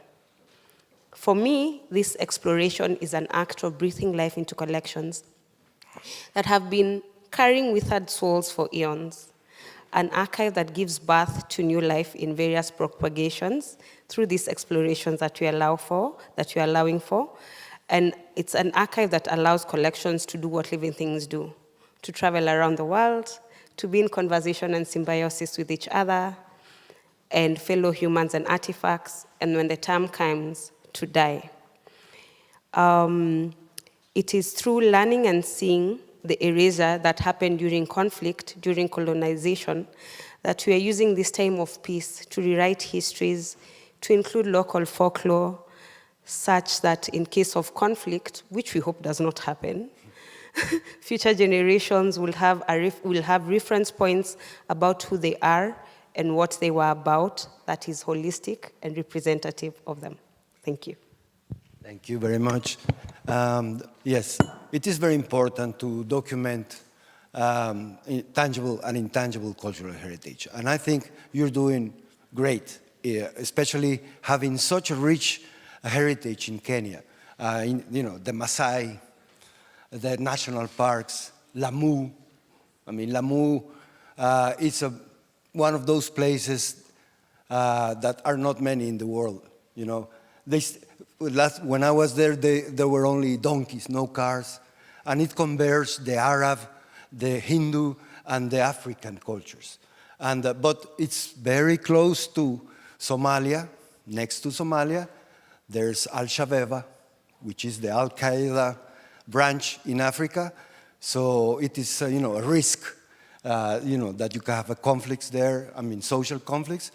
[SPEAKER 17] For me, this exploration is an act of breathing life into collections that have been carrying withered souls for eons, an archive that gives birth to new life in various propagations through these explorations that we allow for, that we are allowing for. And it's an archive that allows collections to do what living things do, to travel around the world, to be in conversation and symbiosis with each other, and fellow humans and artifacts, and when the time comes, to die. It is through learning and seeing the erasure that happened during conflict, during colonization, that we are using this time of peace to rewrite histories, to include local folklore, such that in case of conflict, which we hope does not happen, future generations will have reference points about who they are and what they were about that is holistic and representative of them. Thank you.
[SPEAKER 15] Thank you very much. Yes, it is very important to document tangible and intangible cultural heritage. And I think you're doing great, especially having such a rich heritage in Kenya. The Maasai, the national parks, Lamu. I mean, Lamu is one of those places that are not many in the world. When I was there, there were only donkeys, no cars, and it converged the Arab, the Hindu, and the African cultures. But it's very close to Somalia. Next to Somalia, there's Al-Shabaab, which is the Al-Qaeda branch in Africa. So it is, a risk, that you can have conflicts there. I mean, social conflicts,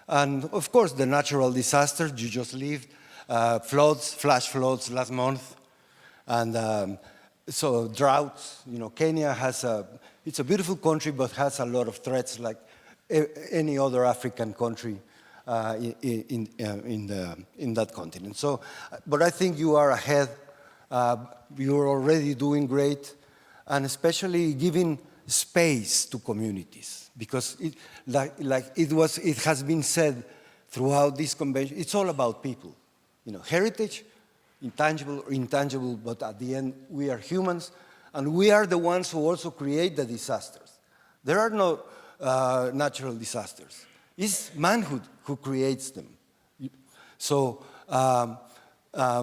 [SPEAKER 15] and of course the natural disasters. You just lived floods, flash floods last month, and so droughts. Kenya has it's a beautiful country, but has a lot of threats like any other African country in that continent. So, but I think you are ahead. You're already doing great, and especially giving space to communities, because it has been said throughout this convention, it's all about people. Heritage, intangible, but at the end, we are humans, and we are the ones who also create the disasters. There are no natural disasters. It's manhood who creates them. So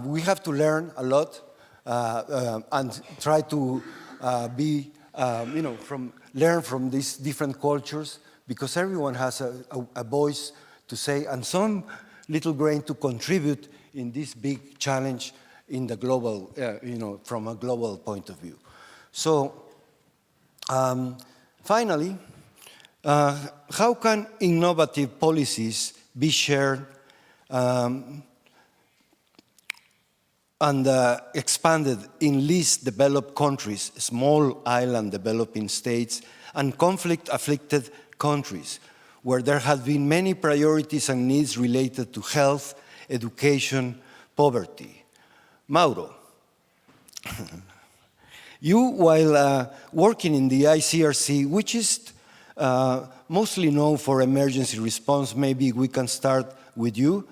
[SPEAKER 15] we have to learn a lot. and try to learn from these different cultures, because everyone has a voice to say and some little grain to contribute in this big challenge in the global, from a global point of view. So, finally, how can innovative policies be shared and expanded in least developed countries, small island developing states, and conflict-afflicted countries, where there have been many priorities and needs related to health, education, poverty? Mauro, you, while working in the ICRC, which is mostly known for emergency response, maybe we can start with you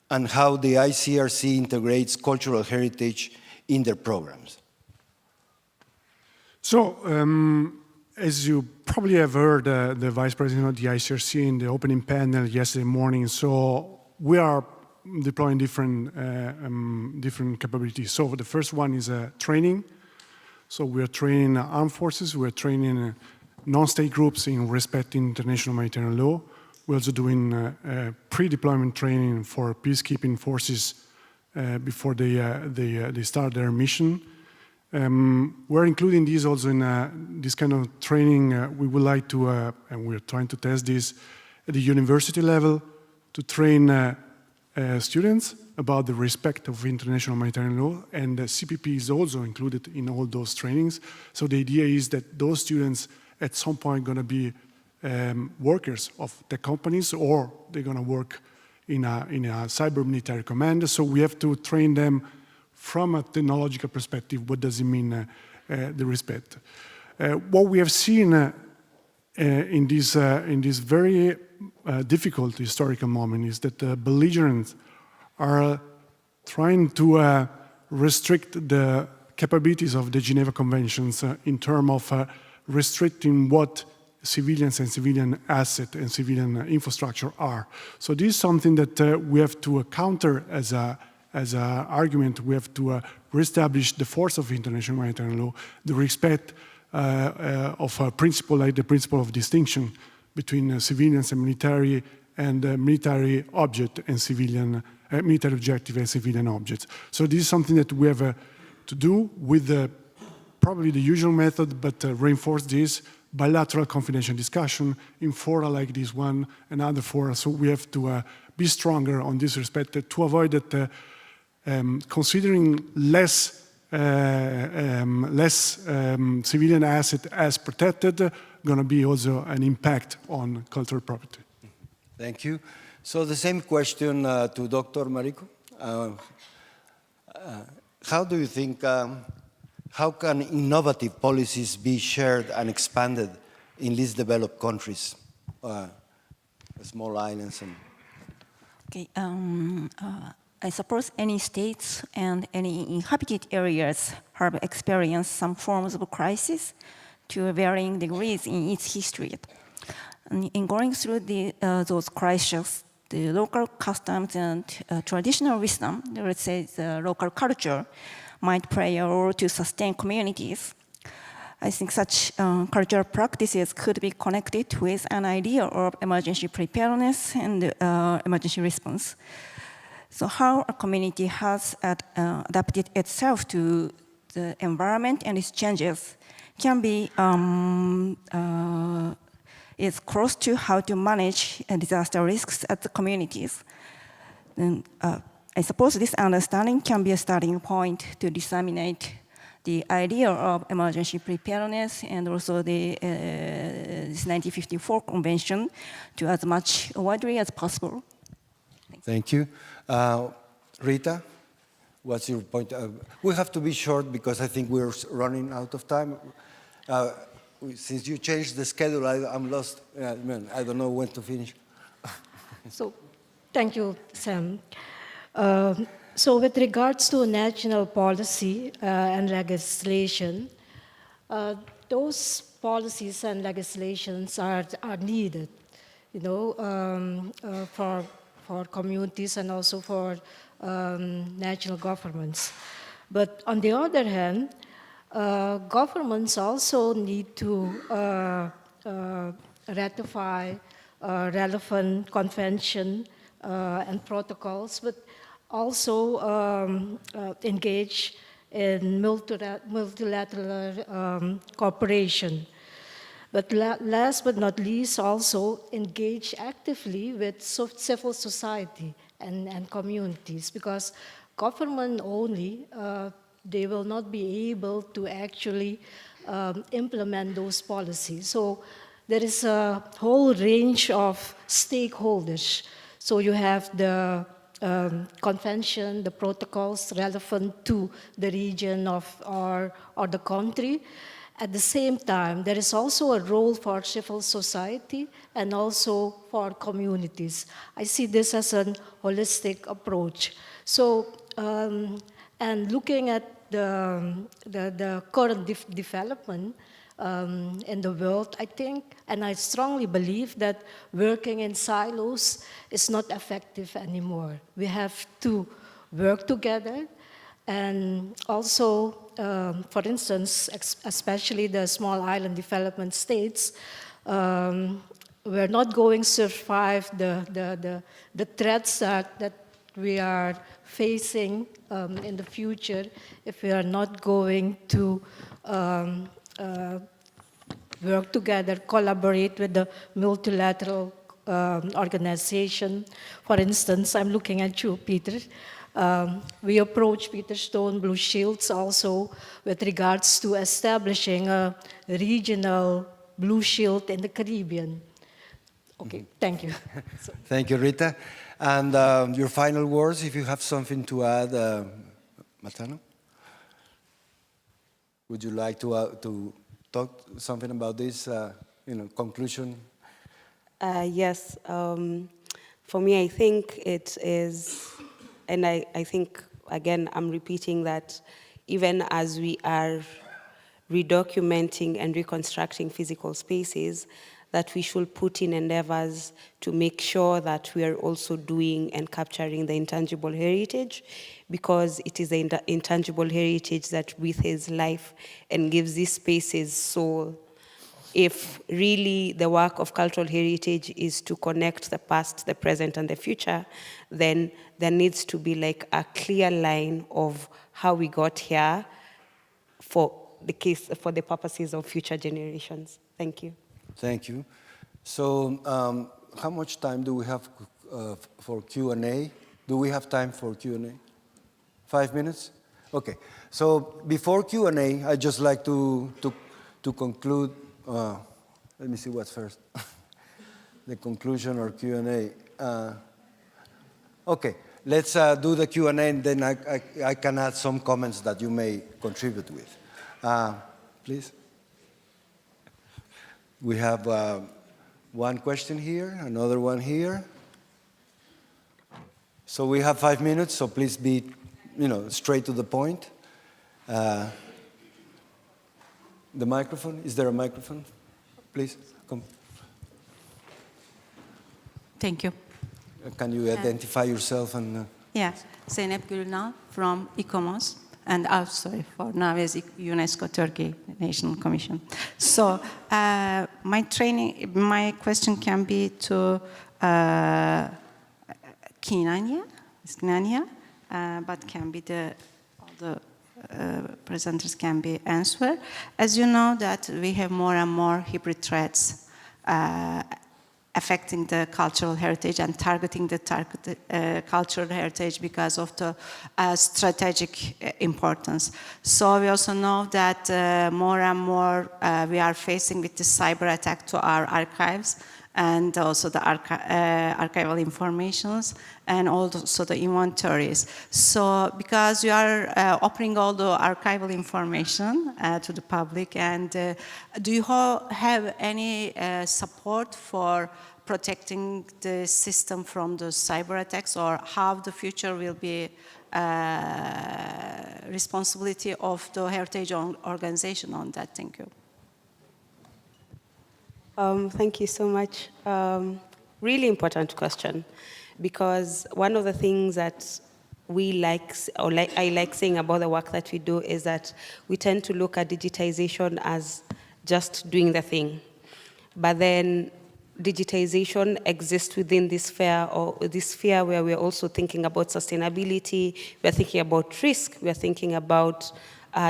[SPEAKER 15] and how the ICRC integrates cultural heritage in their programs.
[SPEAKER 18] So, as you probably have heard, the Vice President of the ICRC in the opening panel yesterday morning, so we are deploying different capabilities. So the first one is training. So we are training armed forces, we are training non-state groups in respecting international humanitarian law. We're also doing pre-deployment training for peacekeeping forces before they start their mission. We're including these also in this kind of training. We would like to, and we're trying to test this at the university level, to train students about the respect of international humanitarian law, and the CPP is also included in all those trainings. So the idea is that those students at some point going to be workers of the companies, or they're going to work in a cyber military command. So we have to train them from a technological perspective. What does it mean, the respect? What we have seen in this very difficult historical moment is that the belligerents are trying to restrict the capabilities of the Geneva Conventions in terms of restricting what civilians and civilian assets and civilian infrastructure are. So this is something that we have to counter as an argument. We have to reestablish the force of international humanitarian law, the respect of a principle like the principle of distinction between civilians and military object and civilian, military objective and civilian objects. So this is something that we have to do with probably the usual method, but reinforce this bilateral confidential discussion in fora like this one and other fora. So we have to be stronger on this respect to avoid that considering less civilian asset as protected, going to be also an impact on cultural property.
[SPEAKER 15] Thank you. So the same question to Dr. Marico. How do you think, how can innovative policies be shared and expanded in least developed countries, small islands?
[SPEAKER 16] Okay, I suppose any states and any inhabited areas have experienced some forms of crisis to varying degrees in its history. And in going through those crises, the local customs and traditional wisdom, let's say the local culture, might play a role to sustain communities. I think such cultural practices could be connected with an idea of emergency preparedness and emergency response. So how a community has adapted itself to the environment and its changes can be is close to how to manage disaster risks at the communities. And, I suppose this understanding can be a starting point to disseminate the idea of emergency preparedness and also this 1954 convention to as much widely as possible.
[SPEAKER 15] Thank you. Rita, what's your point? We have to be short because I think we're running out of time. Since you changed the schedule, I'm lost. I don't know when to finish.
[SPEAKER 19] So, thank you, Sam. So with regards to national policy and legislation, those policies and legislations are needed, you know, for communities and also for national governments. But on the other hand, governments also need to ratify relevant convention and protocols, but also engage in multilateral cooperation. But last but not least, also engage actively with civil society and communities, because government only, they will not be able to actually implement those policies. So there is a whole range of stakeholders. So you have the convention, the protocols relevant to the region or the country. At the same time, there is also a role for civil society and also for communities. I see this as a holistic approach. So, and looking at the current development in the world, I think, and I strongly believe that working in silos is not effective anymore. We have to work together, and also, for instance, especially the small island development states, we're not going to survive the threats that we are facing in the future if we are not going to work together, collaborate with the multilateral organization. For instance, I'm looking at you, Peter. We approach Peter Stone Blue Shields also with regards to establishing a regional Blue Shield in the Caribbean. Okay, thank you.
[SPEAKER 15] Thank you, Rita. And your final words, if you have something to add, Matano? Would you like to talk something about this, conclusion?
[SPEAKER 17] Yes. For me, I think it is, and I think, again, I'm repeating that even as we are redocumenting and reconstructing physical spaces, that we should put in endeavors to make sure that we are also doing and capturing the intangible heritage, because it is the intangible heritage that breathes life and gives these spaces soul. If really the work of cultural heritage is to connect the past, the present, and the future, then there needs to be like a clear line of how we got here for the purposes of future generations. Thank you.
[SPEAKER 15] Thank you. So how much time do we have for Q&A? Do we have time for Q&A? 5 minutes? Okay. So before Q&A, I'd just like to conclude. Let me see what's first. The conclusion or Q&A. Okay, let's do the Q&A, and then I can add some comments that you may contribute with. Please. We have one question here, another one here. So we have 5 minutes, so please be, straight to the point. The microphone, is there a microphone? Please, come.
[SPEAKER 20] Thank you.
[SPEAKER 15] Can you identify yourself? And
[SPEAKER 20] Yeah, Zeynep Gülnal from ICOMOS, and for now is UNESCO Turkey National Commission. So my question can be to Kinanya, but can be all the presenters can be answered. As you know that we have more and more hybrid threats affecting the cultural heritage and targeting the cultural heritage because of the strategic importance. So we also know that more and more we are facing with the cyber attack to our archives, and also the archival informations, and also the inventories. So because you are offering all the archival information to the public, and do you have any support for protecting the system from the cyber attacks, or how the future will be responsibility of the heritage organization on that? Thank you.
[SPEAKER 17] Thank you so much. Really important question, because one of the things that I like saying about the work that we do is that we tend to look at digitization as just doing the thing. But then digitization exists within this sphere, or this sphere where we're also thinking about sustainability, we're thinking about risk, we're thinking about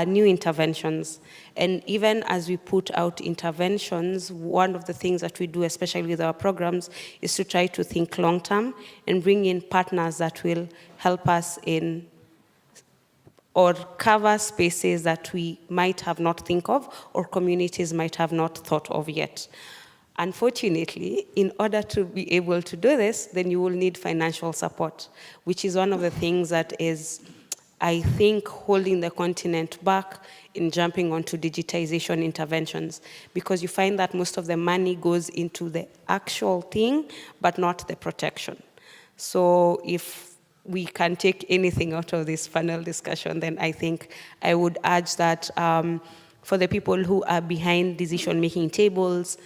[SPEAKER 17] new interventions. And even as we put out interventions, one of the things that we do, especially with our programs, is to try to think long-term and bring in partners that will help us in or cover spaces that we might have not think of or communities might have not thought of yet. Unfortunately, in order to be able to do this, then you will need financial support, which is one of the things that is, I think, holding the continent back in jumping onto digitization interventions, because you find that most of the money goes into the actual thing, but not the protection. So if we can take anything out of this panel discussion, then I think I would urge that for the people who are behind decision-making tables,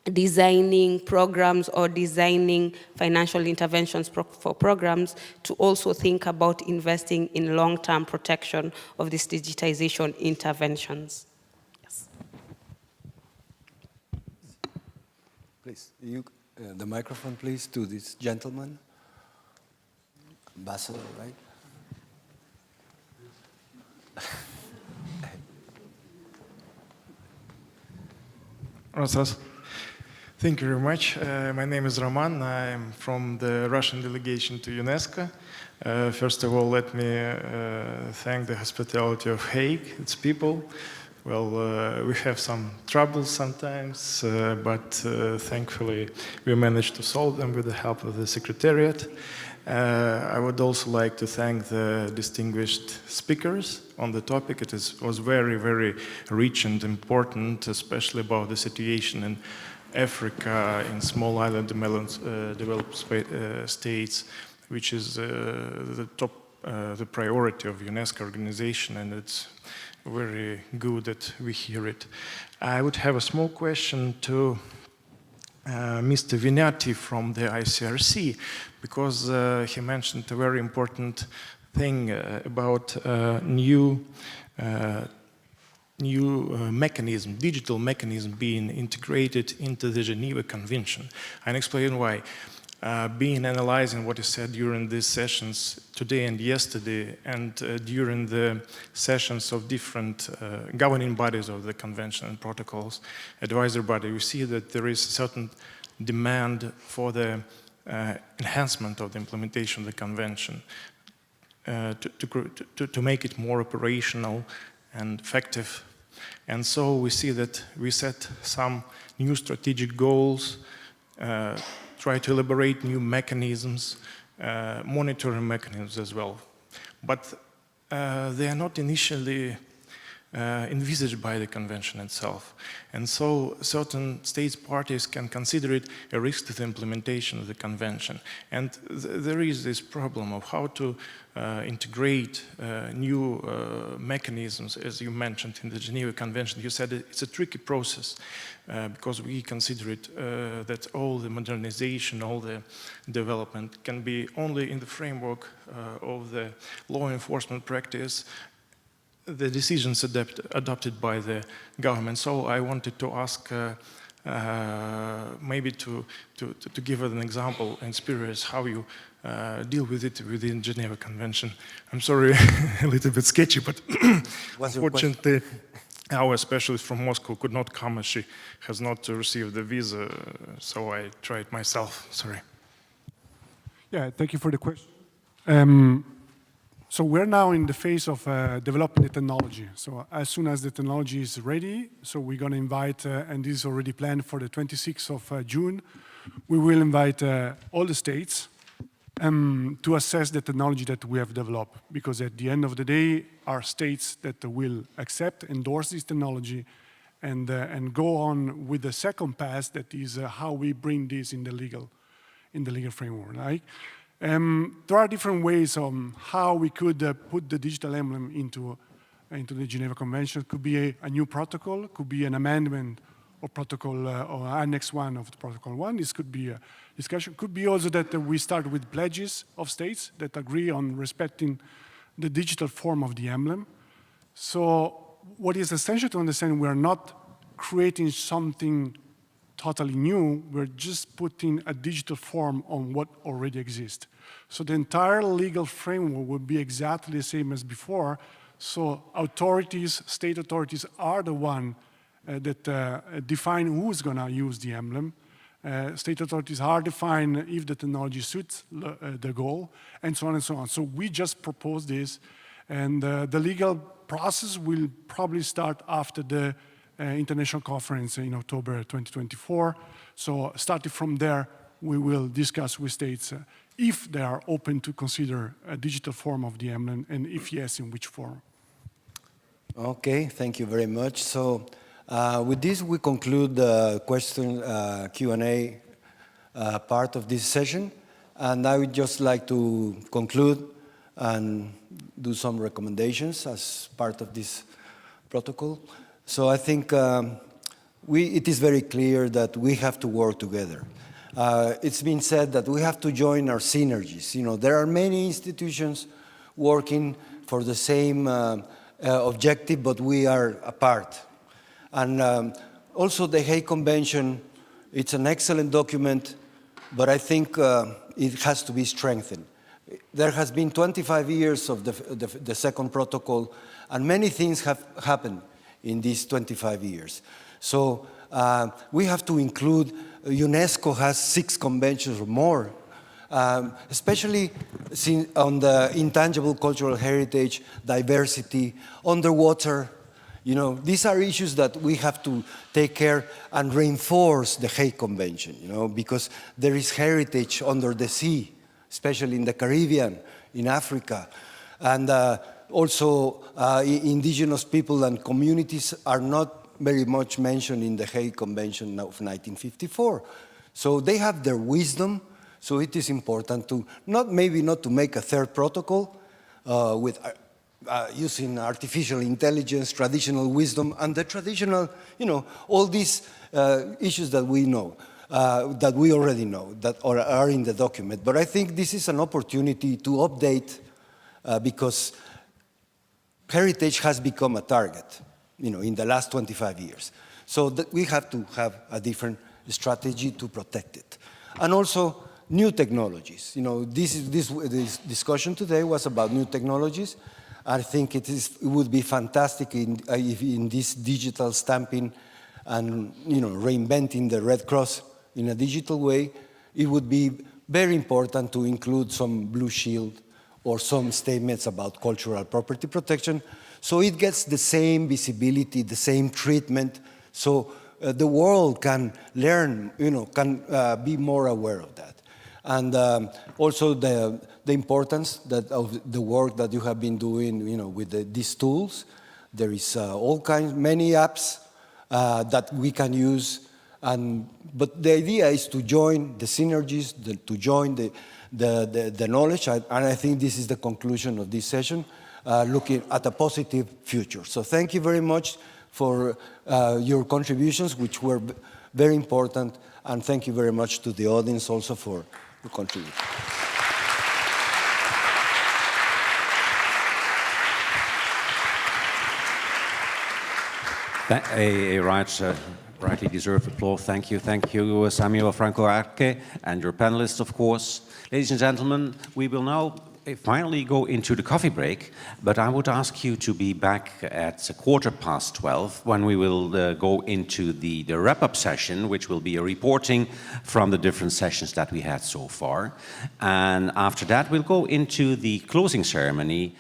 [SPEAKER 17] designing programs or designing financial interventions for programs, to also think about investing in long-term protection of these digitization interventions. Yes.
[SPEAKER 15] Please, the microphone, please, to this gentleman. Ambassador, right?
[SPEAKER 21] Thank you very much. My name is Roman. I'm from the Russian delegation to UNESCO. First of all, let me thank the hospitality of Hague, its people. Well, we have some troubles sometimes, but thankfully we managed to solve them with the help of the Secretariat. I would also like to thank the distinguished speakers on the topic. It was very, very rich and important, especially about the situation in Africa, in small island developed states, which is the priority of UNESCO organization, and it's very good that we hear it. I would have a small question to Mr. Vignati from the ICRC, because he mentioned a very important thing about new mechanism, digital mechanism being integrated into the Geneva Convention. I'll explain why. Being analyzing what is said during these sessions today and yesterday, and during the sessions of different governing bodies of the convention and protocols, advisory body, we see that there is certain demand for the enhancement of the implementation of the convention to make it more operational and effective. And so we see that we set some new strategic goals, try to elaborate new mechanisms, monitoring mechanisms as well. But they are not initially envisaged by the convention itself. And so certain states parties can consider it a risk to the implementation of the convention. And there is this problem of how to integrate new mechanisms, as you mentioned in the Geneva Convention. You said it's a tricky process because we consider it that all the modernization, all the development can be only in the framework of the law enforcement practice, the decisions adopted by the government. So I wanted to ask maybe to give an example and experience how you deal with it within Geneva Convention. I'm sorry, a little bit sketchy, but unfortunately our specialist from Moscow could not come as she has not received the visa, so I tried myself, sorry.
[SPEAKER 18] Yeah, thank you for the question. So we're now in the phase of developing the technology. So as soon as the technology is ready, so we're going to invite, and this is already planned for the 26th of June, we will invite all the states to assess the technology that we have developed. Because at the end of the day, are states that will accept, endorse this technology, and go on with the second pass, that is how we bring this in the legal framework, right? There are different ways on how we could put the digital emblem into the Geneva Convention. It could be a new protocol, could be an amendment or protocol or Annex 1 of the Protocol 1. This could be a discussion. Could be also that we start with pledges of states that agree on respecting the digital form of the emblem. So what is essential to understand, we are not creating something totally new, we're just putting a digital form on what already exists. So the entire legal framework will be exactly the same as before. So authorities, state authorities are the one that define who's gonna use the emblem. State authorities are define if the technology suits the goal, and so on and so on. So we just propose this, and the legal process will probably start after the international conference in October 2024. So starting from there, we will discuss with states if they are open to consider a digital form of the emblem, and if yes, in which form.
[SPEAKER 15] Okay, thank you very much. So with this, we conclude the question Q&A part of this session. And I would just like to conclude and do some recommendations as part of this protocol. So I think it is very clear that we have to work together. It's been said that we have to join our synergies. You know, there are many institutions working for the same objective, but we are apart. And also the Hague Convention, it's an excellent document, but I think it has to be strengthened. There has been 25 years of the second protocol, and many things have happened in these 25 years. So we have to include, UNESCO has 6 conventions or more, especially on the intangible cultural heritage, diversity, underwater. You know, these are issues that we have to take care and reinforce the Hague Convention, you know, because there is heritage under the sea, especially in the Caribbean, in Africa. And also indigenous people and communities are not very much mentioned in the Hague Convention of 1954. So they have their wisdom, so it is important to maybe not to make a third protocol with using artificial intelligence, traditional wisdom, and the traditional, you know, all these issues that we know, that we already know, that are in the document. But I think this is an opportunity to update because heritage has become a target, you know, in the last 25 years. So that we have to have a different strategy to protect it. And also new technologies. You know, this discussion today was about new technologies. I think it would be fantastic if in this digital stamping and, you know, reinventing the Red Cross in a digital way, it would be very important to include some blue shield or some statements about cultural property protection, so it gets the same visibility, the same treatment, so the world can learn, you know, can be more aware of that. And also the importance of the work that you have been doing, you know, with these tools. There is many apps that we can use, but the idea is to join the synergies, to join the knowledge, and I think this is the conclusion of this session, looking at a positive future. So thank you very much for your contributions, which were very important, and thank you very much to the audience also for your contribution.
[SPEAKER 1] Rightly deserved applause. Thank you, Samuel Franco Arce, and your panelists, of course. Ladies and gentlemen, we will now finally go into the coffee break, but I would ask you to be back at 12:15 when we will go into the wrap-up session, which will be a reporting from the different sessions that we had so far. And after that, we'll go into the closing ceremony.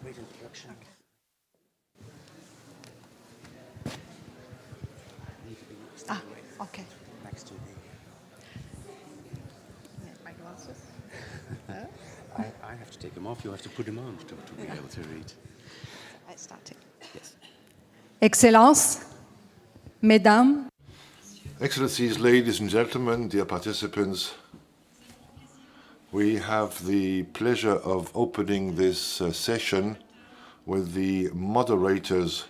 [SPEAKER 1] Great introduction.
[SPEAKER 2] Okay.
[SPEAKER 1] Next to the...
[SPEAKER 2] My glasses.
[SPEAKER 1] I have to take them off. You have to put them on to be able to read.
[SPEAKER 2] I started.
[SPEAKER 1] Yes.
[SPEAKER 2] Excellences, Mesdames,
[SPEAKER 22] Excellencies, ladies and gentlemen, dear participants, we have the pleasure of opening this session with the moderators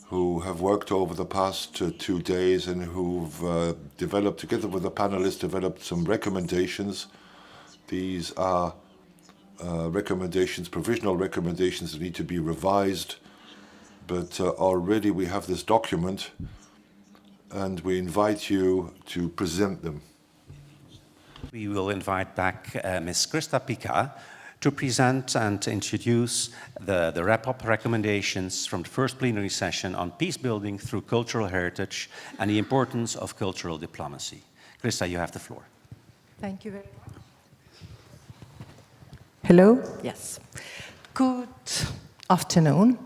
[SPEAKER 22] who have worked over the past 2 days and who've developed, together with the panelists, developed some recommendations. These are recommendations, provisional recommendations that need to be revised, but already we have this document and we invite you to present them.
[SPEAKER 1] We will invite back Ms. Krista Pika to present and introduce the wrap-up recommendations from the first plenary session on peace building through cultural heritage and the importance of cultural diplomacy. Krista, you have the floor.
[SPEAKER 2] thank you very much. Hello? Yes. Good afternoon.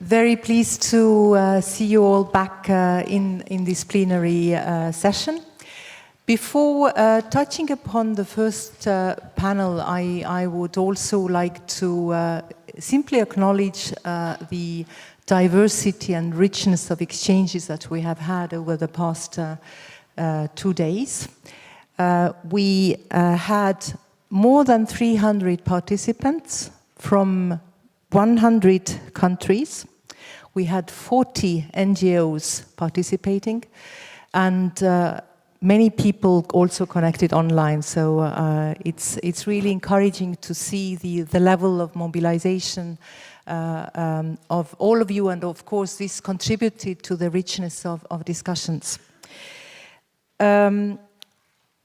[SPEAKER 2] Very pleased to see you all back in this plenary session. Before touching upon the first panel, I would also like to simply acknowledge the diversity and richness of exchanges that we have had over the past 2 days. We had more than 300 participants from 100 countries. We had 40 NGOs participating, and many people also connected online. So it's really encouraging to see the level of mobilization of all of you, and of course this contributed to the richness of discussions.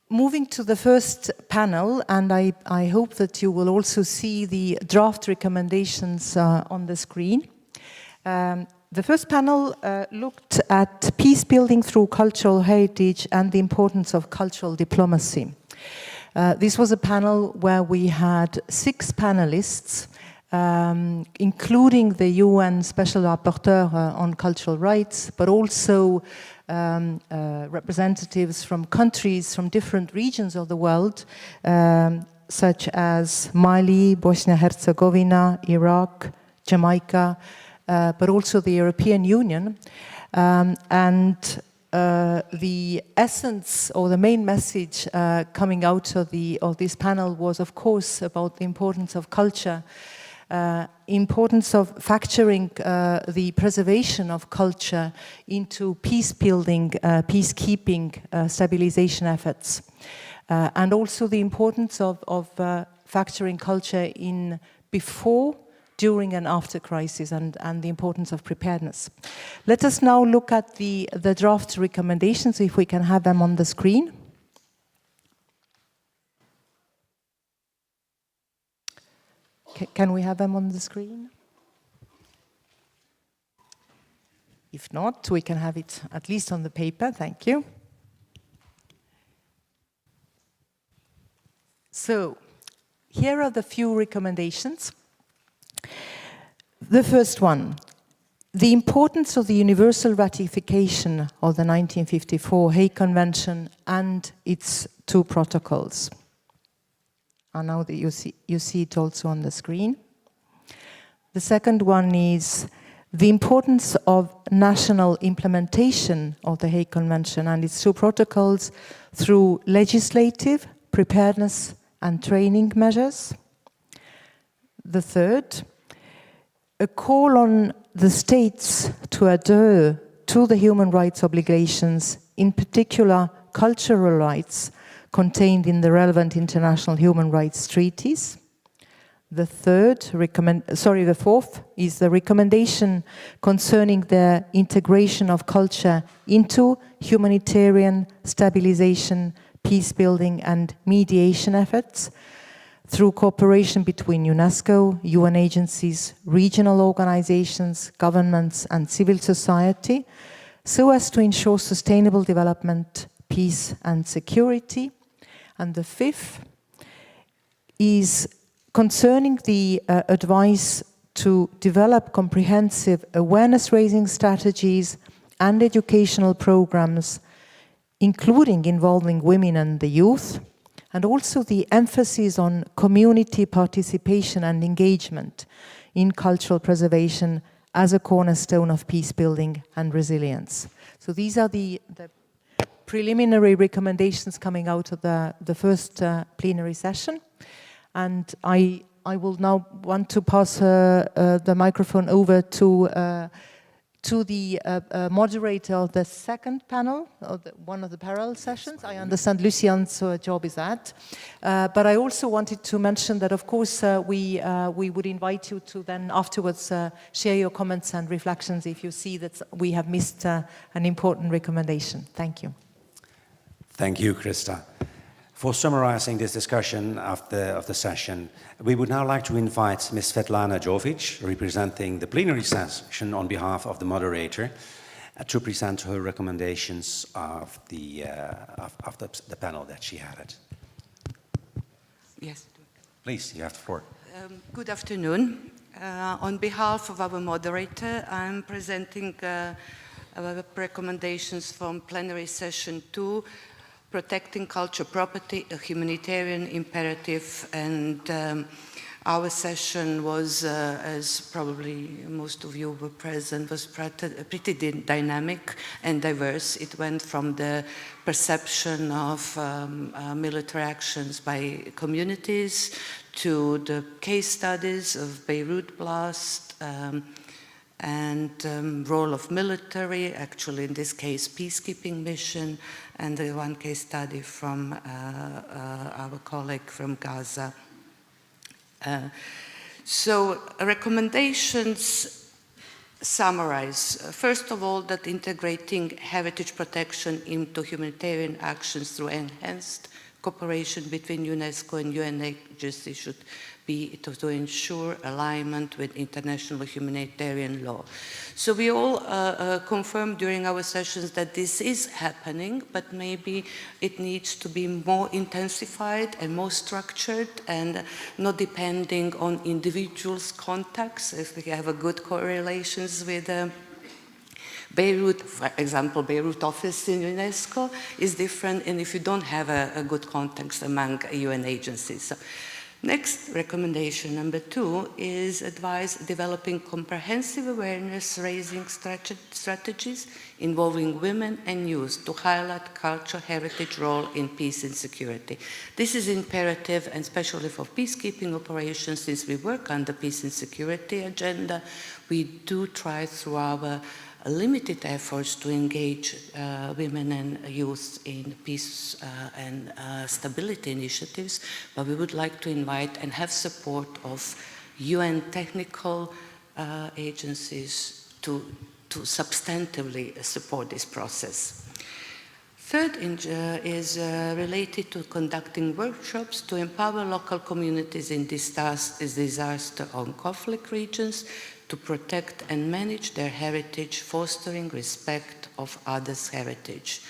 [SPEAKER 2] Moving to the first panel, and I hope that you will also see the draft recommendations on the screen. The first panel looked at peace building through cultural heritage and the importance of cultural diplomacy. This was a panel where we had 6 panelists, including the UN Special Rapporteur on cultural rights, but also representatives from countries from different regions of the world, such as Mali, Bosnia-Herzegovina, Iraq, Jamaica, but also the European Union. The essence or the main message coming out of this panel was, of course, about the importance of culture, importance of factoring the preservation of culture into peace-building, peacekeeping, stabilization efforts, and also the importance of factoring culture in before, during and after crisis, and the importance of preparedness. Let us now look at the draft recommendations, if we can have them on the screen. Can we have them on the screen? If not, we can have it at least on the paper. Thank you. So, here are the few recommendations. The first one, the importance of the universal ratification of the 1954 Hague Convention and its 2 protocols. And now that you see it also on the screen. The second one is the importance of national implementation of the Hague Convention and its 2 protocols through legislative, preparedness and training measures. The third, a call on the states to adhere to the human rights obligations, in particular cultural rights, contained in the relevant international human rights treaties. The fourth is the recommendation concerning the integration of culture into humanitarian stabilization, peace building and mediation efforts through cooperation between UNESCO, UN agencies, regional organizations, governments and civil society, so as to ensure sustainable development, peace and security. And the fifth is concerning the advice to develop comprehensive awareness-raising strategies and educational programs, including involving women and the youth, and also the emphasis on community participation and engagement in cultural preservation as a cornerstone of peace building and resilience. So these are the preliminary recommendations coming out of the first plenary session. And I will now want to pass the microphone over to the moderator of the second panel, or one of the parallel sessions. I understand Lucian's job is that. But I also wanted to mention that, of course, we would invite you to then afterwards share your comments and reflections if you see that we have missed an important recommendation. Thank you.
[SPEAKER 1] Thank you, Krista. For summarizing this discussion of the session, we would now like to invite Ms. Svetlana Jovic, representing the plenary session on behalf of the moderator, to present her recommendations of the panel that she had.
[SPEAKER 4] Yes.
[SPEAKER 1] Please, you have the floor.
[SPEAKER 4] Good afternoon. On behalf of our moderator, I'm presenting our recommendations from plenary session 2, Protecting Cultural Property, a Humanitarian Imperative, and our session was, as probably most of you were present, was pretty dynamic and diverse. It went from the perception of military actions by communities to the case studies of Beirut blast, and role of military, actually in this case peacekeeping mission, and the one case study from our colleague from Gaza. So recommendations summarize, first of all, that integrating heritage protection into humanitarian actions through enhanced cooperation between UNESCO and UN agencies should be to ensure alignment with international humanitarian law. So we all confirmed during our sessions that this is happening, but maybe it needs to be more intensified and more structured and not depending on individuals' contacts. If we have a good correlations with Beirut, for example, Beirut office in UNESCO is different, and if you don't have a good context among UN agencies. So, next recommendation, number 2, is advise developing comprehensive awareness-raising strategies involving women and youth to highlight cultural heritage role in peace and security. This is imperative, and especially for peacekeeping operations, since we work on the peace and security agenda, we do try through our limited efforts to engage women and youth in peace and stability initiatives, but we would like to invite and have support of UN technical agencies to substantively support this process. Third is related to conducting workshops to empower local communities in disaster or conflict regions to protect and manage their heritage, fostering respect of others' heritage.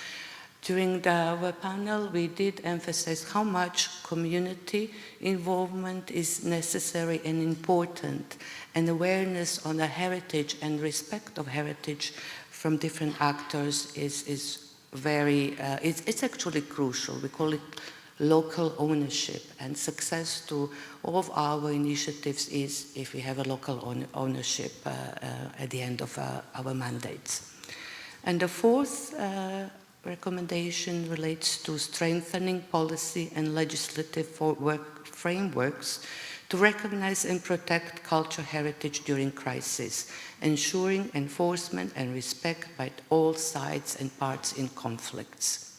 [SPEAKER 4] During our panel, we did emphasize how much community involvement is necessary and important, and awareness on the heritage and respect of heritage from different actors is very, it's actually crucial. We call it local ownership, and success to all of our initiatives is if we have a local ownership at the end of our mandates. And the fourth recommendation relates to strengthening policy and legislative frameworks to recognize and protect cultural heritage during crisis, ensuring enforcement and respect by all sides and parts in conflicts.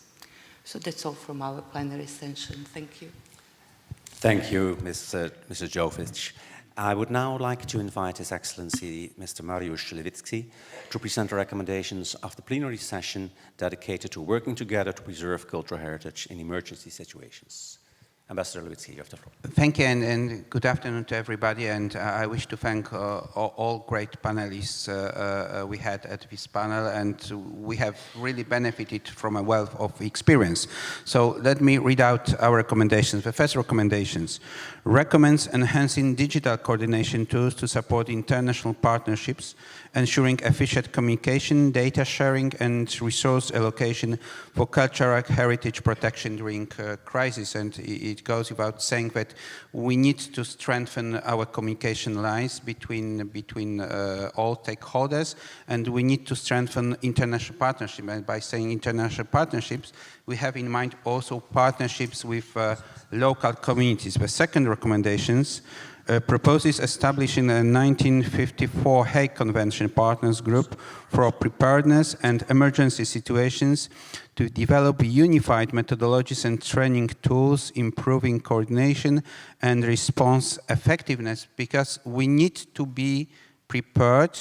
[SPEAKER 4] So that's all from our plenary session. Thank you.
[SPEAKER 1] Thank you, Mrs. Jovic. I would now like to invite His Excellency Mr. Mariusz Lewicki to present the recommendations of the plenary session dedicated to working together to preserve cultural heritage in emergency situations. Ambassador Levitsky, you have the floor.
[SPEAKER 3] Thank you, and good afternoon to everybody. And I wish to thank all great panelists we had at this panel, and we have really benefited from a wealth of experience. So let me read out our recommendations. The first recommendations recommends enhancing digital coordination tools to support international partnerships, ensuring efficient communication, data sharing, and resource allocation for cultural heritage protection during crisis. And it goes without saying that we need to strengthen our communication lines between all stakeholders, and we need to strengthen international partnership. And by saying international partnerships, we have in mind also partnerships with local communities. The second recommendations proposes establishing a 1954 Hague Convention Partners Group for preparedness and emergency situations to develop unified methodologies and training tools, improving coordination and response effectiveness, because we need to be prepared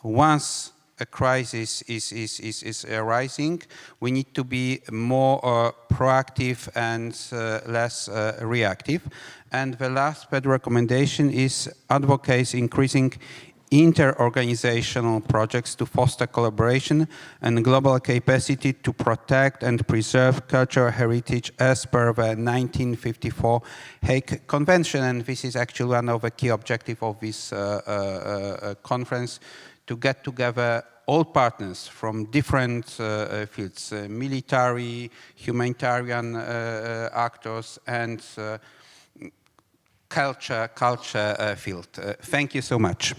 [SPEAKER 3] once a crisis is arising. We need to be more proactive and less reactive. And the last third recommendation is advocates increasing inter-organizational projects to foster collaboration and global capacity to protect and preserve cultural heritage as per the 1954 Hague Convention. And this is actually one of the key objectives of this conference, to get together all partners from different fields, military, humanitarian actors, and culture field. Thank you so much.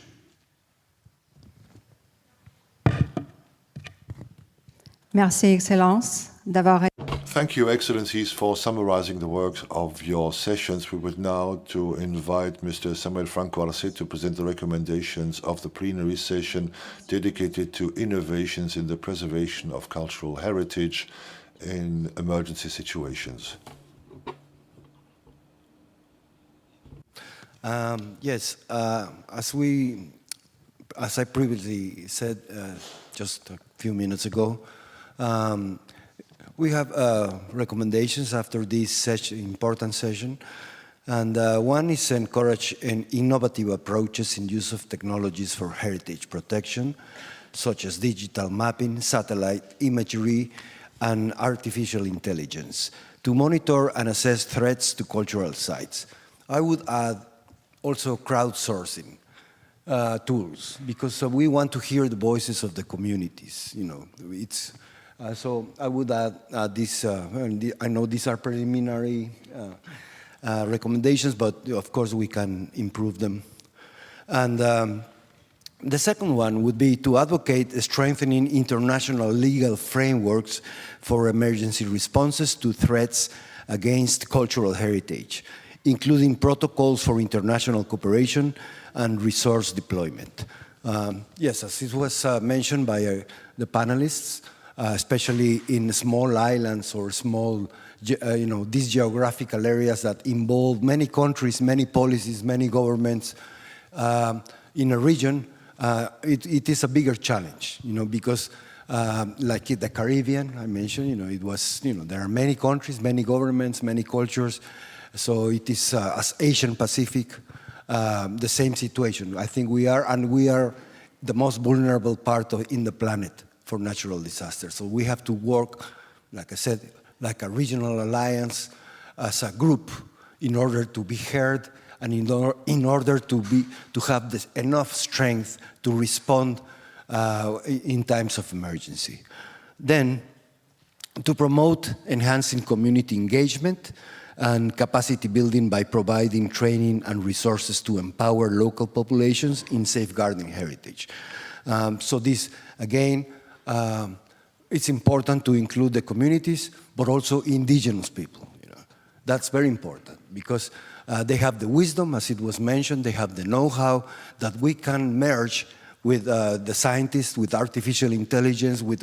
[SPEAKER 6] Merci, Excellence, d'avoir.
[SPEAKER 22] Thank you, Excellencies, for summarizing the works of your sessions. We would now to invite Mr. Samuel Franco Arce to present the recommendations of the plenary session dedicated to innovations in the preservation of cultural heritage in emergency situations.
[SPEAKER 15] Yes, as I previously said just a few minutes ago, we have recommendations after this important session, and one is to encourage innovative approaches in use of technologies for heritage protection, such as digital mapping, satellite imagery, and artificial intelligence, to monitor and assess threats to cultural sites. I would add also crowdsourcing tools, because we want to hear the voices of the communities. You know, it's so I would add this. I know these are preliminary recommendations, but of course we can improve them. And the second one would be to advocate strengthening international legal frameworks for emergency responses to threats against cultural heritage, including protocols for international cooperation and resource deployment. Yes, as it was mentioned by the panelists, especially in small islands or small, these geographical areas that involve many countries, many policies, many governments in a region, it is a bigger challenge, because like in the Caribbean, I mentioned, it was, there are many countries, many governments, many cultures. So it is, as Asian Pacific, the same situation. I think we are the most vulnerable part in the planet for natural disasters. So we have to work, like I said, like a regional alliance, as a group, in order to be heard and in order to have enough strength to respond in times of emergency. Then, to promote enhancing community engagement and capacity building by providing training and resources to empower local populations in safeguarding heritage. So this, again, it's important to include the communities, but also indigenous people. That's very important, because they have the wisdom, as it was mentioned, they have the know-how that we can merge with the scientists, with artificial intelligence, with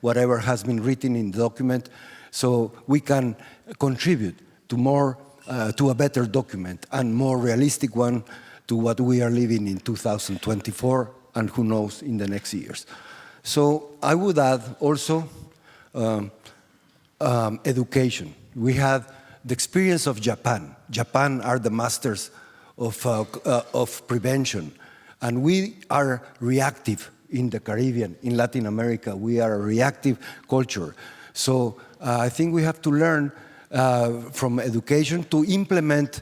[SPEAKER 15] whatever has been written in the document, so we can contribute to to a better document and more realistic one to what we are living in 2024 and who knows in the next years. So I would add also education. We had the experience of Japan. Japan are the masters of prevention. And we are reactive in the Caribbean, in Latin America. We are a reactive culture. So I think we have to learn from education to implement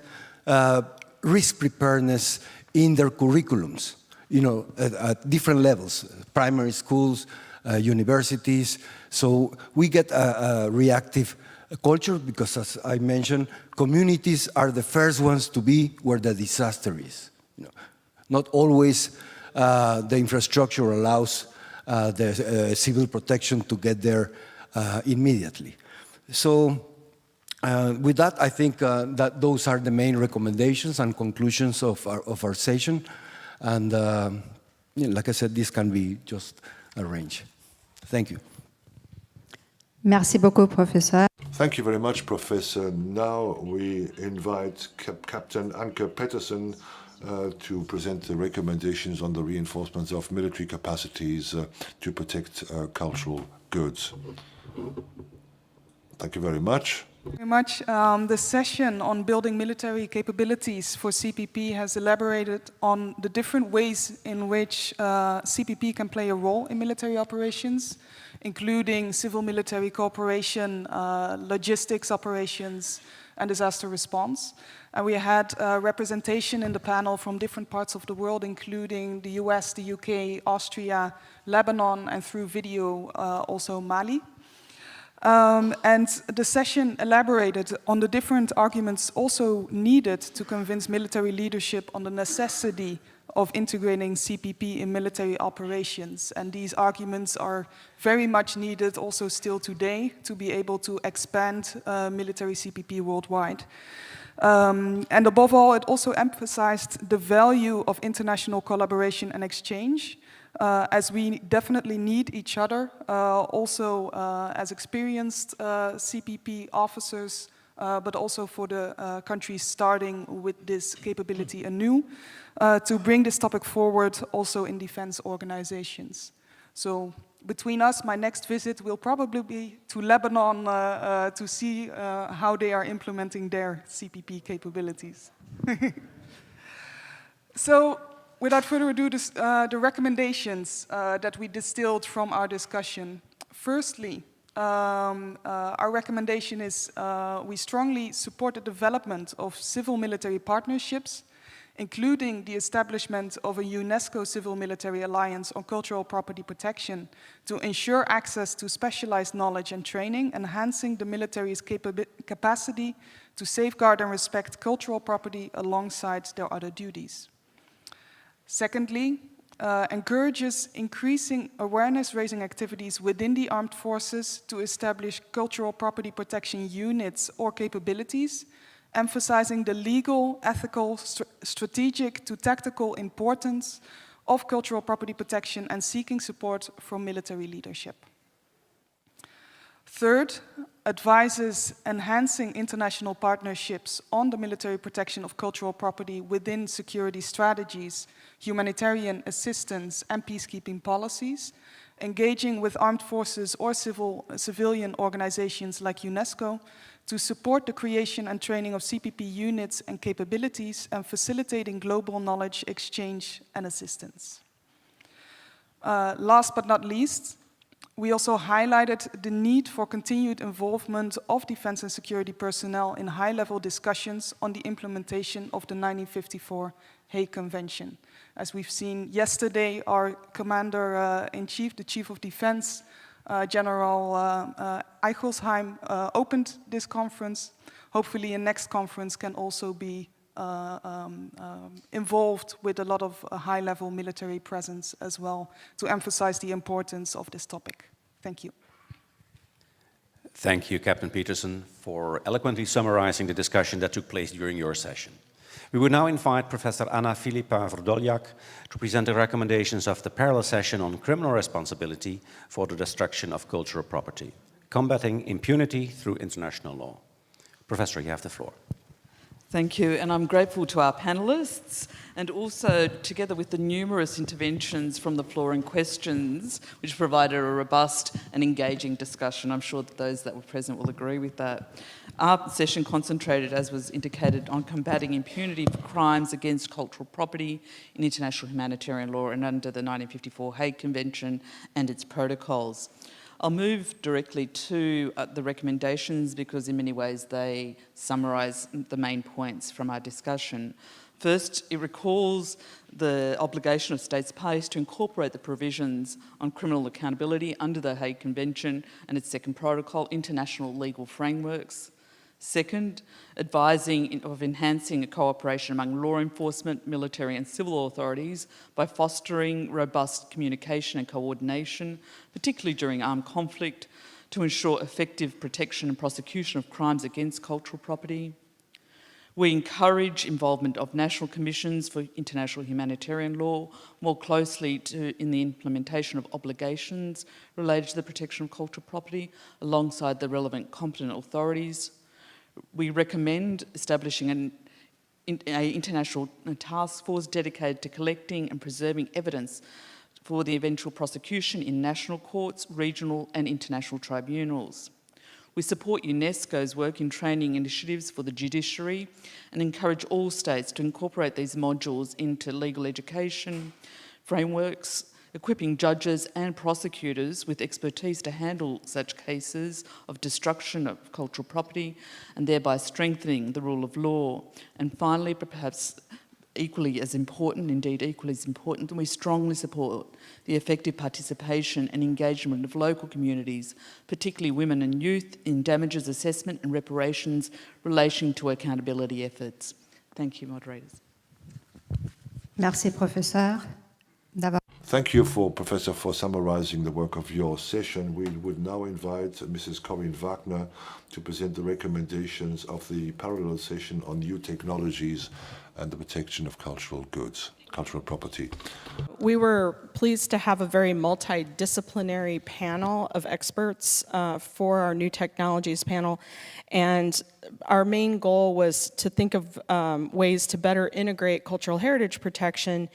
[SPEAKER 15] risk preparedness in their curriculums, at different levels, primary schools, universities. So we get a reactive culture because, as I mentioned, communities are the first ones to be where the disaster is. Not always the infrastructure allows the civil protection to get there immediately. So with that, I think that those are the main recommendations and conclusions of our session. And like I said, this can be just arranged. Thank you.
[SPEAKER 6] Merci beaucoup, Professor.
[SPEAKER 22] Thank you very much, Professor. Now we invite Captain Anke Pettersen to present the recommendations on the reinforcement of military capacities to protect cultural goods. Thank you very much.
[SPEAKER 9] Very much. The session on building military capabilities for CPP has elaborated on the different ways in which CPP can play a role in military operations, including civil-military cooperation, logistics operations, and disaster response. And we had representation in the panel from different parts of the world, including the US, the UK, Austria, Lebanon, and through video, also Mali. And the session elaborated on the different arguments also needed to convince military leadership on the necessity of integrating CPP in military operations. And these arguments are very much needed also still today to be able to expand military CPP worldwide. And above all, it also emphasized the value of international collaboration and exchange, as we definitely need each other, also as experienced CPP officers, but also for the countries starting with this capability anew, to bring this topic forward also in defense organizations. So between us, my next visit will probably be to Lebanon to see how they are implementing their CPP capabilities. So, without further ado, the recommendations that we distilled from our discussion. Firstly, our recommendation is we strongly support the development of civil-military partnerships, including the establishment of a UNESCO civil-military alliance on cultural property protection to ensure access to specialized knowledge and training, enhancing the military's capacity to safeguard and respect cultural property alongside their other duties. Secondly, encourages increasing awareness-raising activities within the armed forces to establish cultural property protection units or capabilities, emphasizing the legal, ethical, strategic to tactical importance of cultural property protection and seeking support from military leadership. Third, advises enhancing international partnerships on the military protection of cultural property within security strategies, humanitarian assistance, and peacekeeping policies, engaging with armed forces or civilian organizations like UNESCO to support the creation and training of CPP units and capabilities and facilitating global knowledge exchange and assistance. Last but not least, we also highlighted the need for continued involvement of defense and security personnel in high-level discussions on the implementation of the 1954 Hague Convention. As we've seen yesterday, our Commander-in-Chief, the Chief of Defense, General Eichelsheim, opened this conference. Hopefully a next conference can also be involved with a lot of high-level military presence as well to emphasize the importance of this topic. Thank you.
[SPEAKER 1] Thank you, Captain Petersen, for eloquently summarizing the discussion that took place during your session. We would now invite Professor Anna Filipa Vrdoljak to present the recommendations of the parallel session on criminal responsibility for the destruction of cultural property, combating impunity through international law. Professor, you have the floor.
[SPEAKER 10] Thank you, and I'm grateful to our panellists and also together with the numerous interventions from the floor and questions which provided a robust and engaging discussion. I'm sure that those that were present will agree with that. Our session concentrated, as was indicated, on combating impunity for crimes against cultural property in international humanitarian law and under the 1954 Hague Convention and its protocols. I'll move directly to the recommendations because in many ways they summarise the main points from our discussion. First, it recalls the obligation of states parties to incorporate the provisions on criminal accountability under the Hague Convention and its second protocol, international legal frameworks. Second, advising of enhancing cooperation among law enforcement, military and civil authorities by fostering robust communication and coordination, particularly during armed conflict, to ensure effective protection and prosecution of crimes against cultural property. We encourage involvement of national commissions for international humanitarian law more closely in the implementation of obligations related to the protection of cultural property alongside the relevant competent authorities. We recommend establishing an international task force dedicated to collecting and preserving evidence for the eventual prosecution in national courts, regional and international tribunals. We support UNESCO's work in training initiatives for the judiciary and encourage all states to incorporate these modules into legal education frameworks, equipping judges and prosecutors with expertise to handle such cases of destruction of cultural property and thereby strengthening the rule of law. And finally, but perhaps equally as important, indeed equally as important, we strongly support the effective participation and engagement of local communities, particularly women and youth, in damages assessment and reparations relating to accountability efforts. Thank you, moderators.
[SPEAKER 6] Merci, professeur.
[SPEAKER 22] Thank you, Professor, for summarizing the work of your session. We would now invite Mrs. Corinne Wagner to present the recommendations of the parallel session on new technologies and the protection of cultural goods, cultural property.
[SPEAKER 11] We were pleased to have a very multidisciplinary panel of experts for our new technologies panel. And our main goal was to think of ways to better integrate cultural heritage protection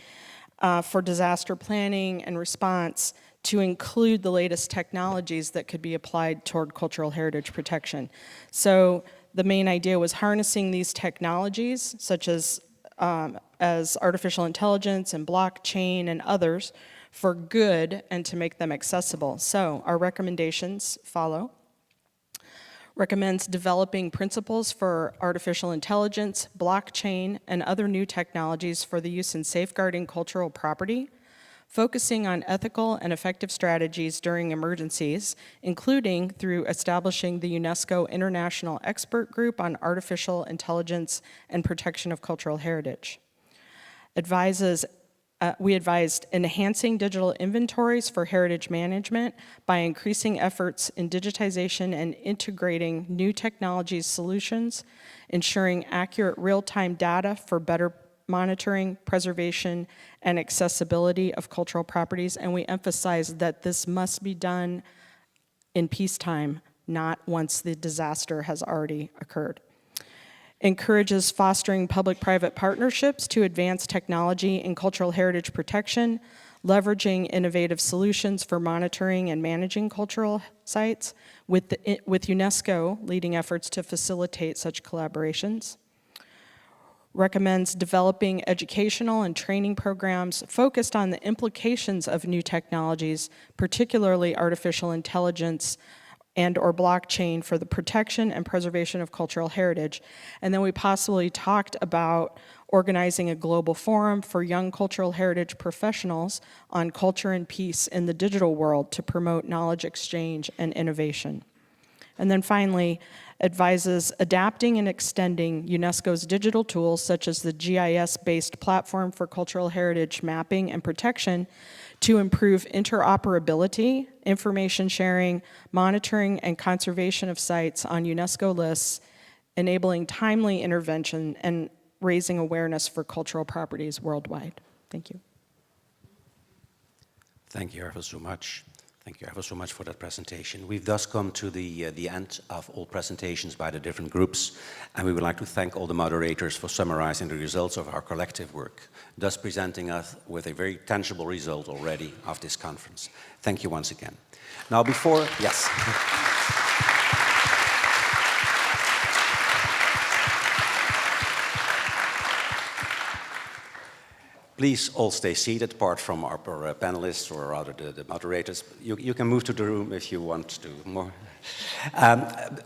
[SPEAKER 11] for disaster planning and response to include the latest technologies that could be applied toward cultural heritage protection. So the main idea was harnessing these technologies, such as artificial intelligence and blockchain and others, for good and to make them accessible. So our recommendations follow. Recommends developing principles for artificial intelligence, blockchain, and other new technologies for the use in safeguarding cultural property, focusing on ethical and effective strategies during emergencies, including through establishing the UNESCO International Expert Group on Artificial Intelligence and Protection of Cultural Heritage. We advised enhancing digital inventories for heritage management by increasing efforts in digitization and integrating new technologies solutions, ensuring accurate real-time data for better monitoring, preservation, and accessibility of cultural properties. And we emphasize that this must be done in peacetime, not once the disaster has already occurred. Encourages fostering public-private partnerships to advance technology in cultural heritage protection, leveraging innovative solutions for monitoring and managing cultural sites, with UNESCO leading efforts to facilitate such collaborations. Recommends developing educational and training programs focused on the implications of new technologies, particularly artificial intelligence and/or blockchain, for the protection and preservation of cultural heritage. And then we possibly talked about organizing a global forum for young cultural heritage professionals on culture and peace in the digital world to promote knowledge exchange and innovation. And then finally, advises adapting and extending UNESCO's digital tools, such as the GIS-based platform for cultural heritage mapping and protection, to improve interoperability, information sharing, monitoring, and conservation of sites on UNESCO lists, enabling timely intervention and raising awareness for cultural properties worldwide. Thank you.
[SPEAKER 1] Thank you ever so much. Thank you ever so much for that presentation. We've thus come to the end of all presentations by the different groups, and we would like to thank all the moderators for summarizing the results of our collective work, thus presenting us with a very tangible result already of this conference. Thank you once again. Now before, yes. Please all stay seated, apart from our panelists or rather the moderators. You can move to the room if you want to more.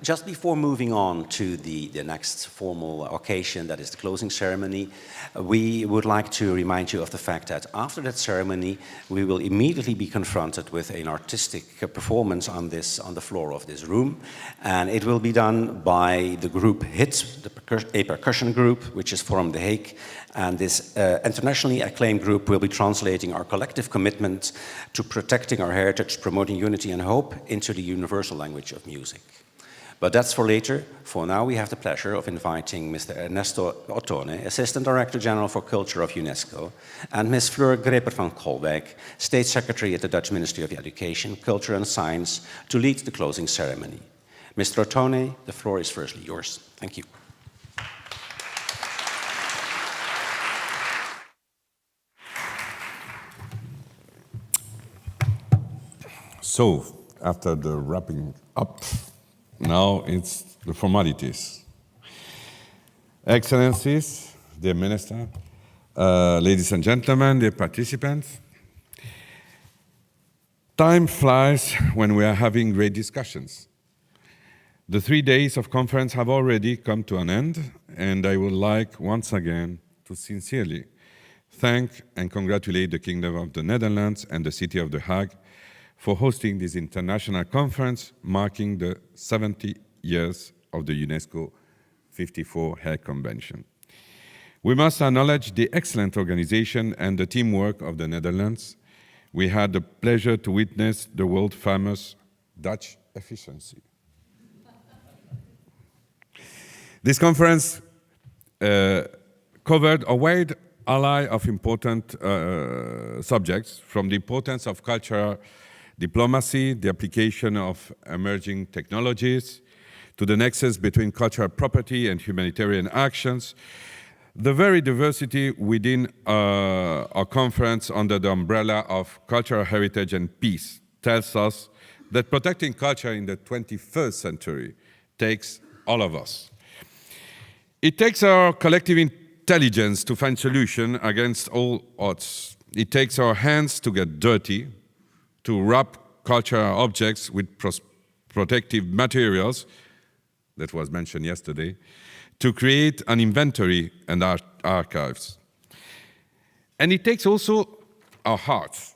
[SPEAKER 1] Just before moving on to the next formal occasion, that is the closing ceremony, we would like to remind you of the fact that after that ceremony, we will immediately be confronted with an artistic performance on the floor of this room. And it will be done by the group HIT, a percussion group, which is from The Hague. And this internationally acclaimed group will be translating our collective commitment to protecting our heritage, promoting unity and hope into the universal language of music. But that's for later. For now, we have the pleasure of inviting Mr. Ernesto Ottone, Assistant Director General for Culture of UNESCO, and Ms. Fleur Greper van Kolwijk, State Secretary at the Dutch Ministry of Education, Culture and Science, to lead the closing ceremony. Mr. Ottone, the floor is firstly yours. Thank you.
[SPEAKER 12] So, after the wrapping up, now it's the formalities. Excellencies, dear Minister, ladies and gentlemen, dear participants, time flies when we are having great discussions. The 3 days of conference have already come to an end, and I would like once again to sincerely thank and congratulate the Kingdom of the Netherlands and the City of The Hague for hosting this international conference marking the 70 years of the UNESCO 54 Hague Convention. We must acknowledge the excellent organization and the teamwork of the Netherlands. We had the pleasure to witness the world-famous Dutch efficiency. This conference covered a wide array of important subjects, from the importance of cultural diplomacy, the application of emerging technologies, to the nexus between cultural property and humanitarian actions. The very diversity within our conference under the umbrella of cultural heritage and peace tells us that protecting culture in the 21st century takes all of us. It takes our collective intelligence to find solutions against all odds. It takes our hands to get dirty, to wrap cultural objects with protective materials, that was mentioned yesterday, to create an inventory and archives. And it takes also our hearts.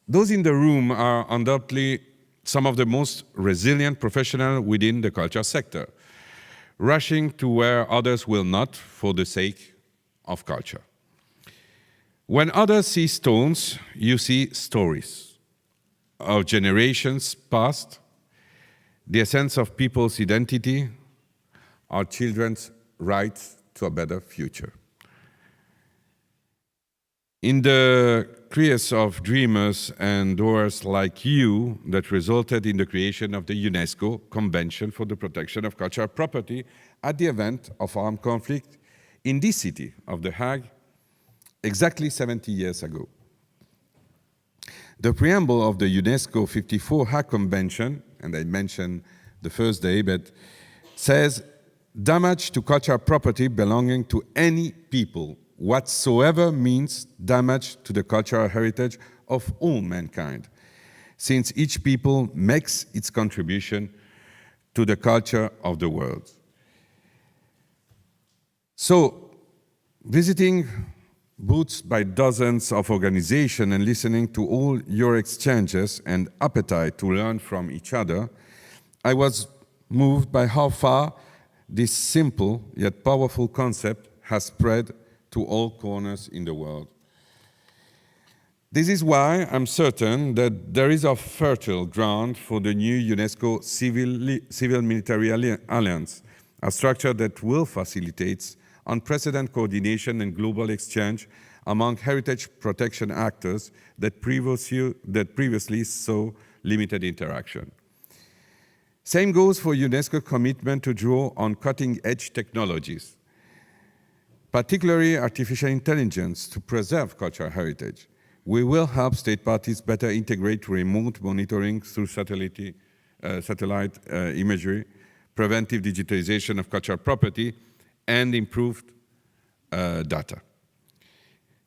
[SPEAKER 12] Those in the room are undoubtedly some of the most resilient professionals within the culture sector, rushing to where others will not for the sake of culture. When others see stones, you see stories of generations past, the essence of people's identity, our children's right to a better future. In the cries of dreamers and doers like you that resulted in the creation of the UNESCO Convention for the Protection of Cultural Property at the event of armed conflict in this city of The Hague exactly 70 years ago. The preamble of the UNESCO 54 Hague Convention, and I mentioned the first day, but says, damage to cultural property belonging to any people whatsoever means damage to the cultural heritage of all mankind, since each people makes its contribution to the culture of the world. So, visiting booths by dozens of organizations and listening to all your exchanges and appetite to learn from each other, I was moved by how far this simple yet powerful concept has spread to all corners in the world. This is why I'm certain that there is a fertile ground for the new UNESCO Civil-Military Alliance, a structure that will facilitate unprecedented coordination and global exchange among heritage protection actors that previously saw limited interaction. Same goes for UNESCO's commitment to draw on cutting-edge technologies, particularly artificial intelligence, to preserve cultural heritage. We will help state parties better integrate remote monitoring through satellite imagery, preventive digitization of cultural property, and improved data.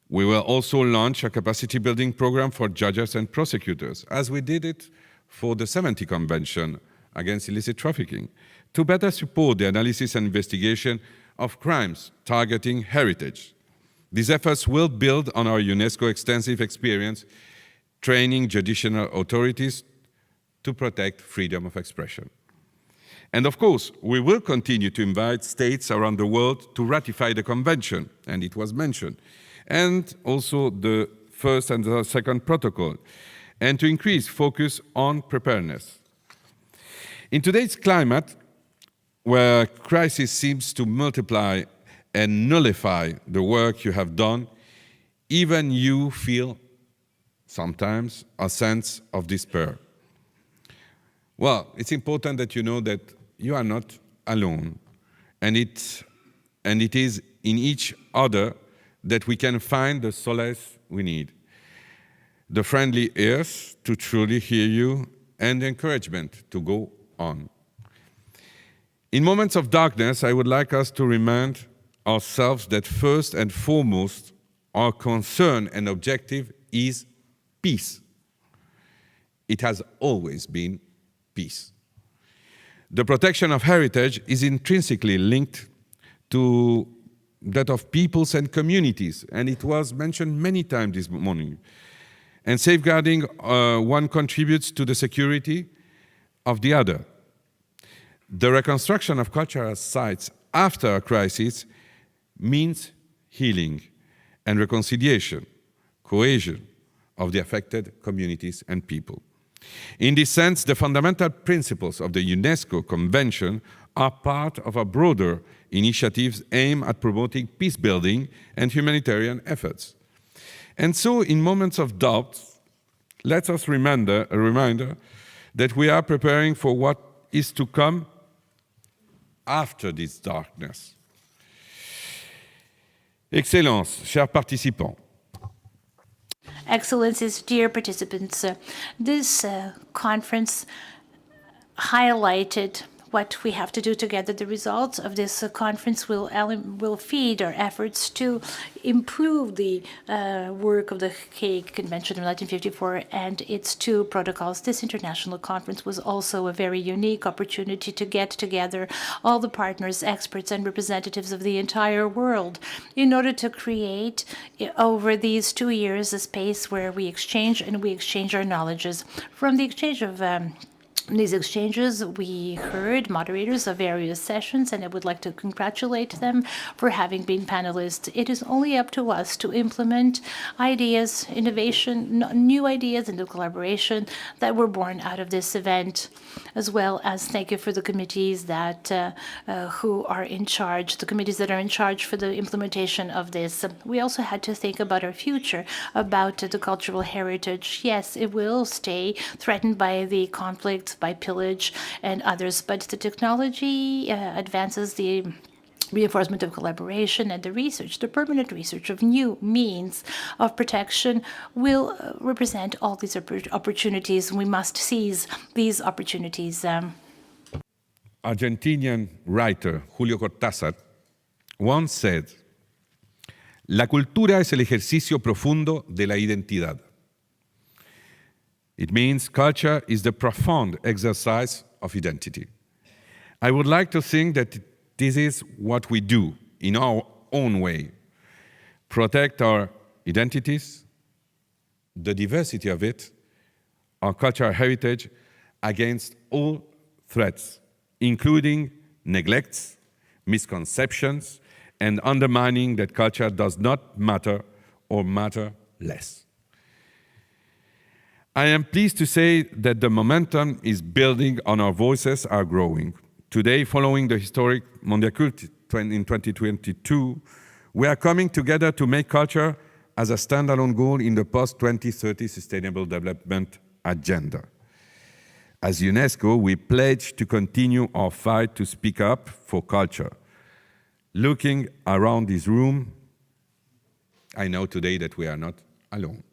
[SPEAKER 12] We will also launch a capacity building program for judges and prosecutors, as we did it for the 70 Convention against illicit trafficking, to better support the analysis and investigation of crimes targeting heritage. These efforts will build on our UNESCO extensive experience training judicial authorities to protect freedom of expression. And of course, we will continue to invite states around the world to ratify the Convention, and it was mentioned, and also the first and the second protocol, and to increase focus on preparedness. In today's climate, where crisis seems to multiply and nullify the work you have done, even you feel sometimes a sense of despair. Well, it's important that you know that you are not alone, and it is in each other that we can find the solace we need, the friendly ears to truly hear you, and the encouragement to go on. In moments of darkness, I would like us to remind ourselves that first and foremost, our concern and objective is peace. It has always been peace. The protection of heritage is intrinsically linked to that of peoples and communities, and it was mentioned many times this morning. And safeguarding one contributes to the security of the other. The reconstruction of cultural sites after a crisis means healing and reconciliation, cohesion of the affected communities and people. In this sense, the fundamental principles of the UNESCO Convention are part of a broader initiative aimed at promoting peace building and humanitarian efforts. And so, in moments of doubt, let us remember a reminder that we are preparing for what is to come after this darkness. Excellences, chers participants.
[SPEAKER 13] Excellencies, dear participants, this conference highlighted what we have to do together. The results of this conference will feed our efforts to improve the work of the Hague Convention of 1954 and its two protocols. This international conference was also a very unique opportunity to get together all the partners, experts, and representatives of the entire world in order to create, over these 2 years, a space where we exchange our knowledges. From the exchange of these exchanges, we heard moderators of various sessions, and I would like to congratulate them for having been panelists. It is only up to us to implement ideas, innovation, new ideas, and the collaboration that were born out of this event, as well as thank you for the committees that who are in charge, the committees that are in charge for the implementation of this. We also had to think about our future, about the cultural heritage. Yes, it will stay threatened by the conflict, by pillage and others, but the technology advances the reinforcement of collaboration, and the research, the permanent research of new means of protection will represent all these opportunities. We must seize these opportunities.
[SPEAKER 12] Argentinian writer Julio Cortázar once said, "La cultura es el ejercicio profundo de la identidad." It means culture is the profound exercise of identity. I would like to think that this is what we do in our own way. Protect our identities, the diversity of it, our cultural heritage against all threats, including neglects, misconceptions, and undermining that culture does not matter or matter less. I am pleased to say that the momentum is building and our voices are growing. Today, following the historic Mondial Cult in 2022, we are coming together to make culture as a standalone goal in the post-2030 Sustainable Development Agenda. As UNESCO, we pledge to continue our fight to speak up for culture. Looking around this room, I know today that we are not alone.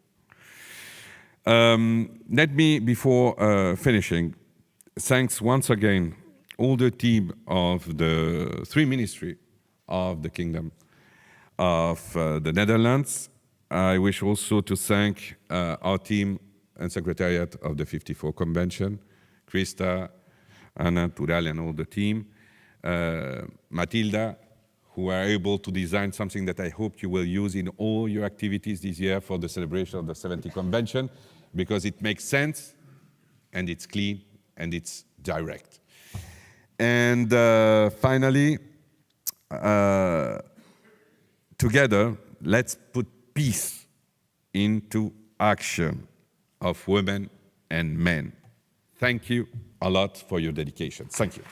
[SPEAKER 12] Let me, before finishing, thanks once again all the team of the 3 ministries of the Kingdom of the Netherlands. I wish also to thank our team and Secretariat of the 54 Convention, Krista, Anna, Tural, and all the team, Matilda, who are able to design something that I hope you will use in all your activities this year for the celebration of the 70th Convention, because it makes sense, and it's clean, and it's direct. And finally, together, let's put peace into action of women and men. Thank you a lot for your dedication. Thank you.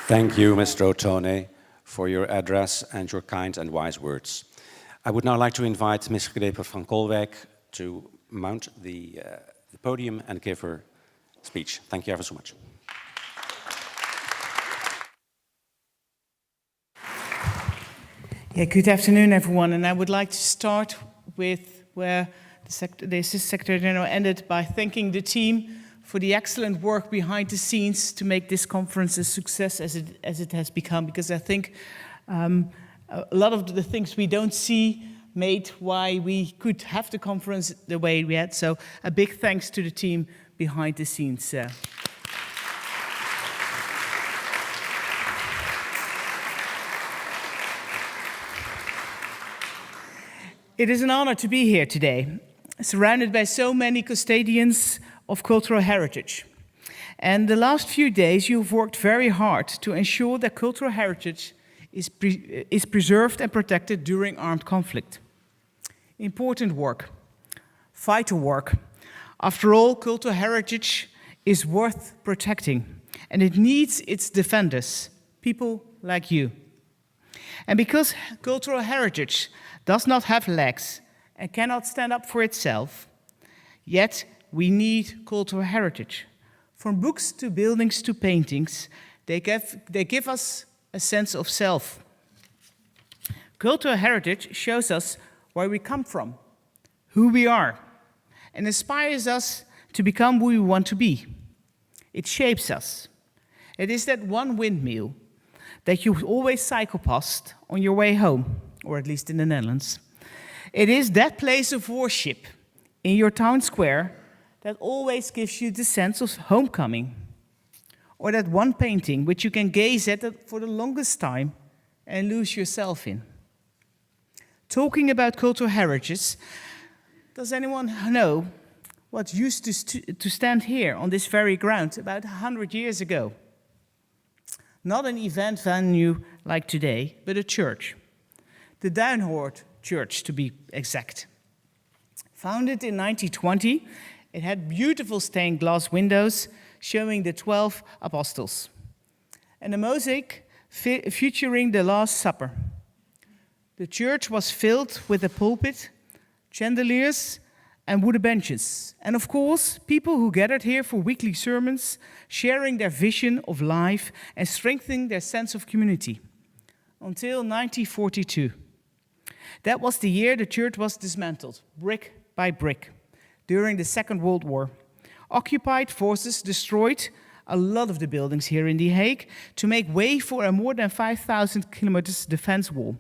[SPEAKER 1] Thank you, Mr. Otone, for your address and your kind and wise words. I would now like to invite Ms. Grepe van Kolwijk to mount the podium and give her speech. Thank you ever so much.
[SPEAKER 7] Yeah, good afternoon, everyone. And I would like to start with where the Assistant Secretary General ended, by thanking the team for the excellent work behind the scenes to make this conference a success as it has become. Because I think a lot of the things we don't see made why we could have the conference the way we had. So a big thanks to the team behind the scenes. It is an honor to be here today, surrounded by so many custodians of cultural heritage. And the last few days you've worked very hard to ensure that cultural heritage is preserved and protected during armed conflict. Important work, vital work. After all, cultural heritage is worth protecting, and it needs its defenders, people like you. And because cultural heritage does not have legs and cannot stand up for itself, yet we need cultural heritage. From books to buildings to paintings, they give us a sense of self. Cultural heritage shows us where we come from, who we are, and inspires us to become who we want to be. It shapes us. It is that one windmill that you always cycle past on your way home, or at least in the Netherlands. It is that place of worship in your town square that always gives you the sense of homecoming. Or that one painting which you can gaze at for the longest time and lose yourself in. Talking about cultural heritage, does anyone know what used to stand here on this very ground about 100 years ago? Not an event venue like today, but a church. The Duinhoort Church, to be exact. Founded in 1920, it had beautiful stained glass windows showing the 12 apostles, and a mosaic featuring the Last Supper. The church was filled with a pulpit, chandeliers, and wooden benches, and of course, people who gathered here for weekly sermons, sharing their vision of life and strengthening their sense of community. Until 1942. That was the year the church was dismantled, brick by brick, during the Second World War. Occupied forces destroyed a lot of the buildings here in The Hague to make way for a more than 5,000 kilometers defense wall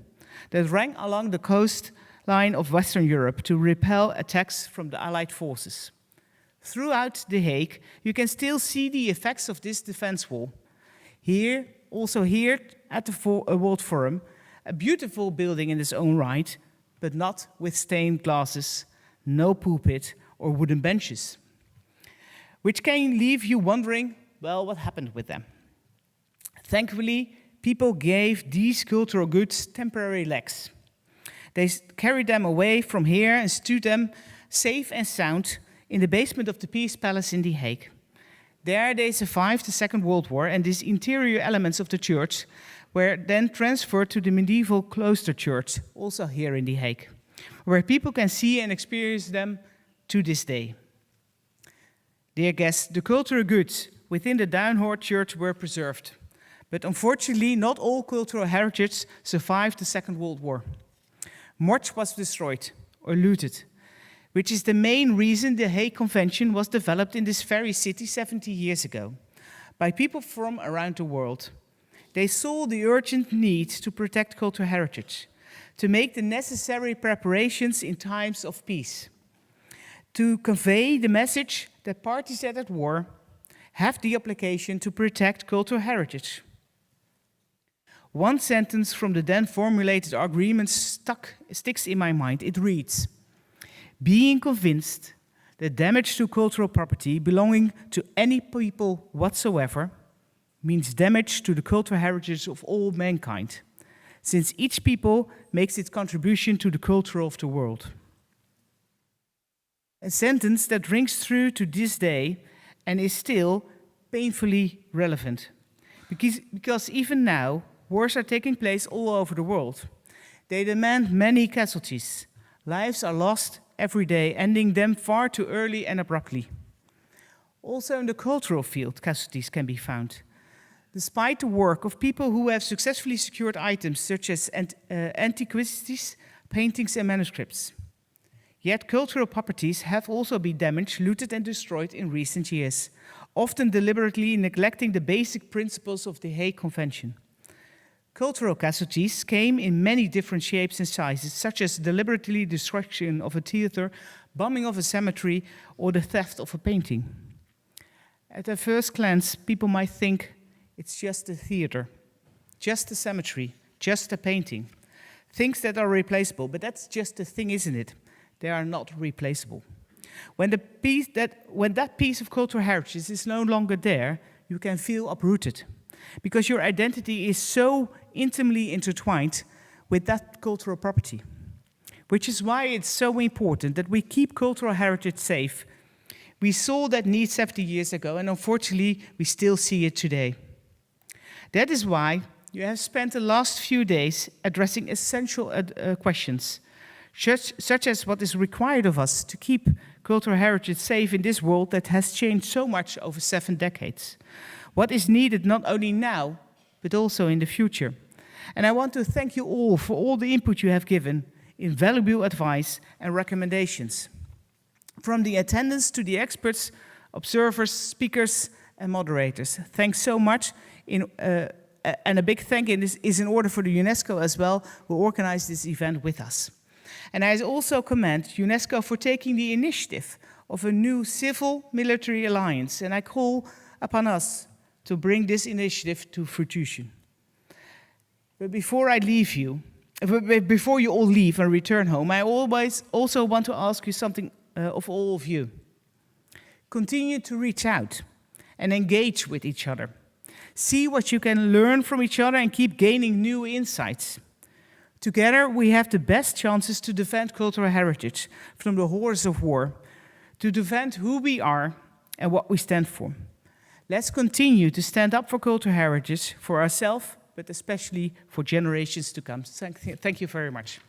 [SPEAKER 7] that ran along the coastline of Western Europe to repel attacks from the Allied forces. Throughout The Hague, you can still see the effects of this defense wall. Here, also here at the World Forum, a beautiful building in its own right, but not with stained glasses, no pulpit or wooden benches, which can leave you wondering, well, what happened with them? Thankfully, people gave these cultural goods temporary legs. They carried them away from here and stood them safe and sound in the basement of the Peace Palace in The Hague. There they survived the Second World War, and these interior elements of the church were then transferred to the medieval cloister church, also here in The Hague, where people can see and experience them to this day. Dear guests, the cultural goods within the Duinhoord Church were preserved, but unfortunately not all cultural heritage survived the Second World War. Much was destroyed or looted, which is the main reason the Hague Convention was developed in this very city 70 years ago by people from around the world. They saw the urgent need to protect cultural heritage, to make the necessary preparations in times of peace, to convey the message that parties that at war have the obligation to protect cultural heritage. One sentence from the then formulated agreement sticks in my mind. It reads, "Being convinced that damage to cultural property belonging to any people whatsoever means damage to the cultural heritage of all mankind, since each people makes its contribution to the culture of the world." A sentence that rings true to this day and is still painfully relevant. Because even now, wars are taking place all over the world. They demand many casualties. Lives are lost every day, ending them far too early and abruptly. Also in the cultural field, casualties can be found. Despite the work of people who have successfully secured items such as antiquities, paintings and manuscripts. Yet cultural properties have also been damaged, looted and destroyed in recent years, often deliberately neglecting the basic principles of the Hague Convention. Cultural casualties came in many different shapes and sizes, such as deliberately destruction of a theater, bombing of a cemetery, or the theft of a painting. At a first glance, people might think it's just a theater, just a cemetery, just a painting. Things that are replaceable, but that's just the thing, isn't it? They are not replaceable. When that piece of cultural heritage is no longer there, you can feel uprooted, because your identity is so intimately intertwined with that cultural property, which is why it's so important that we keep cultural heritage safe. We saw that need 70 years ago, and unfortunately, we still see it today. That is why you have spent the last few days addressing essential questions, such as what is required of us to keep cultural heritage safe in this world that has changed so much over 7 decades. What is needed not only now, but also in the future. And I want to thank you all for all the input you have given, invaluable advice and recommendations. From the attendants to the experts, observers, speakers, and moderators. Thanks so much. And a big thank you is in order for the UNESCO as well, who organized this event with us. And I also commend UNESCO for taking the initiative of a new civil-military alliance, and I call upon us to bring this initiative to fruition. But before you all leave and return home, I always also want to ask you something of all of you. Continue to reach out and engage with each other. See what you can learn from each other and keep gaining new insights. Together, we have the best chances to defend cultural heritage from the horrors of war, to defend who we are and what we stand for. Let's continue to stand up for cultural heritage, for ourselves, but especially for generations to come. Thank you very much.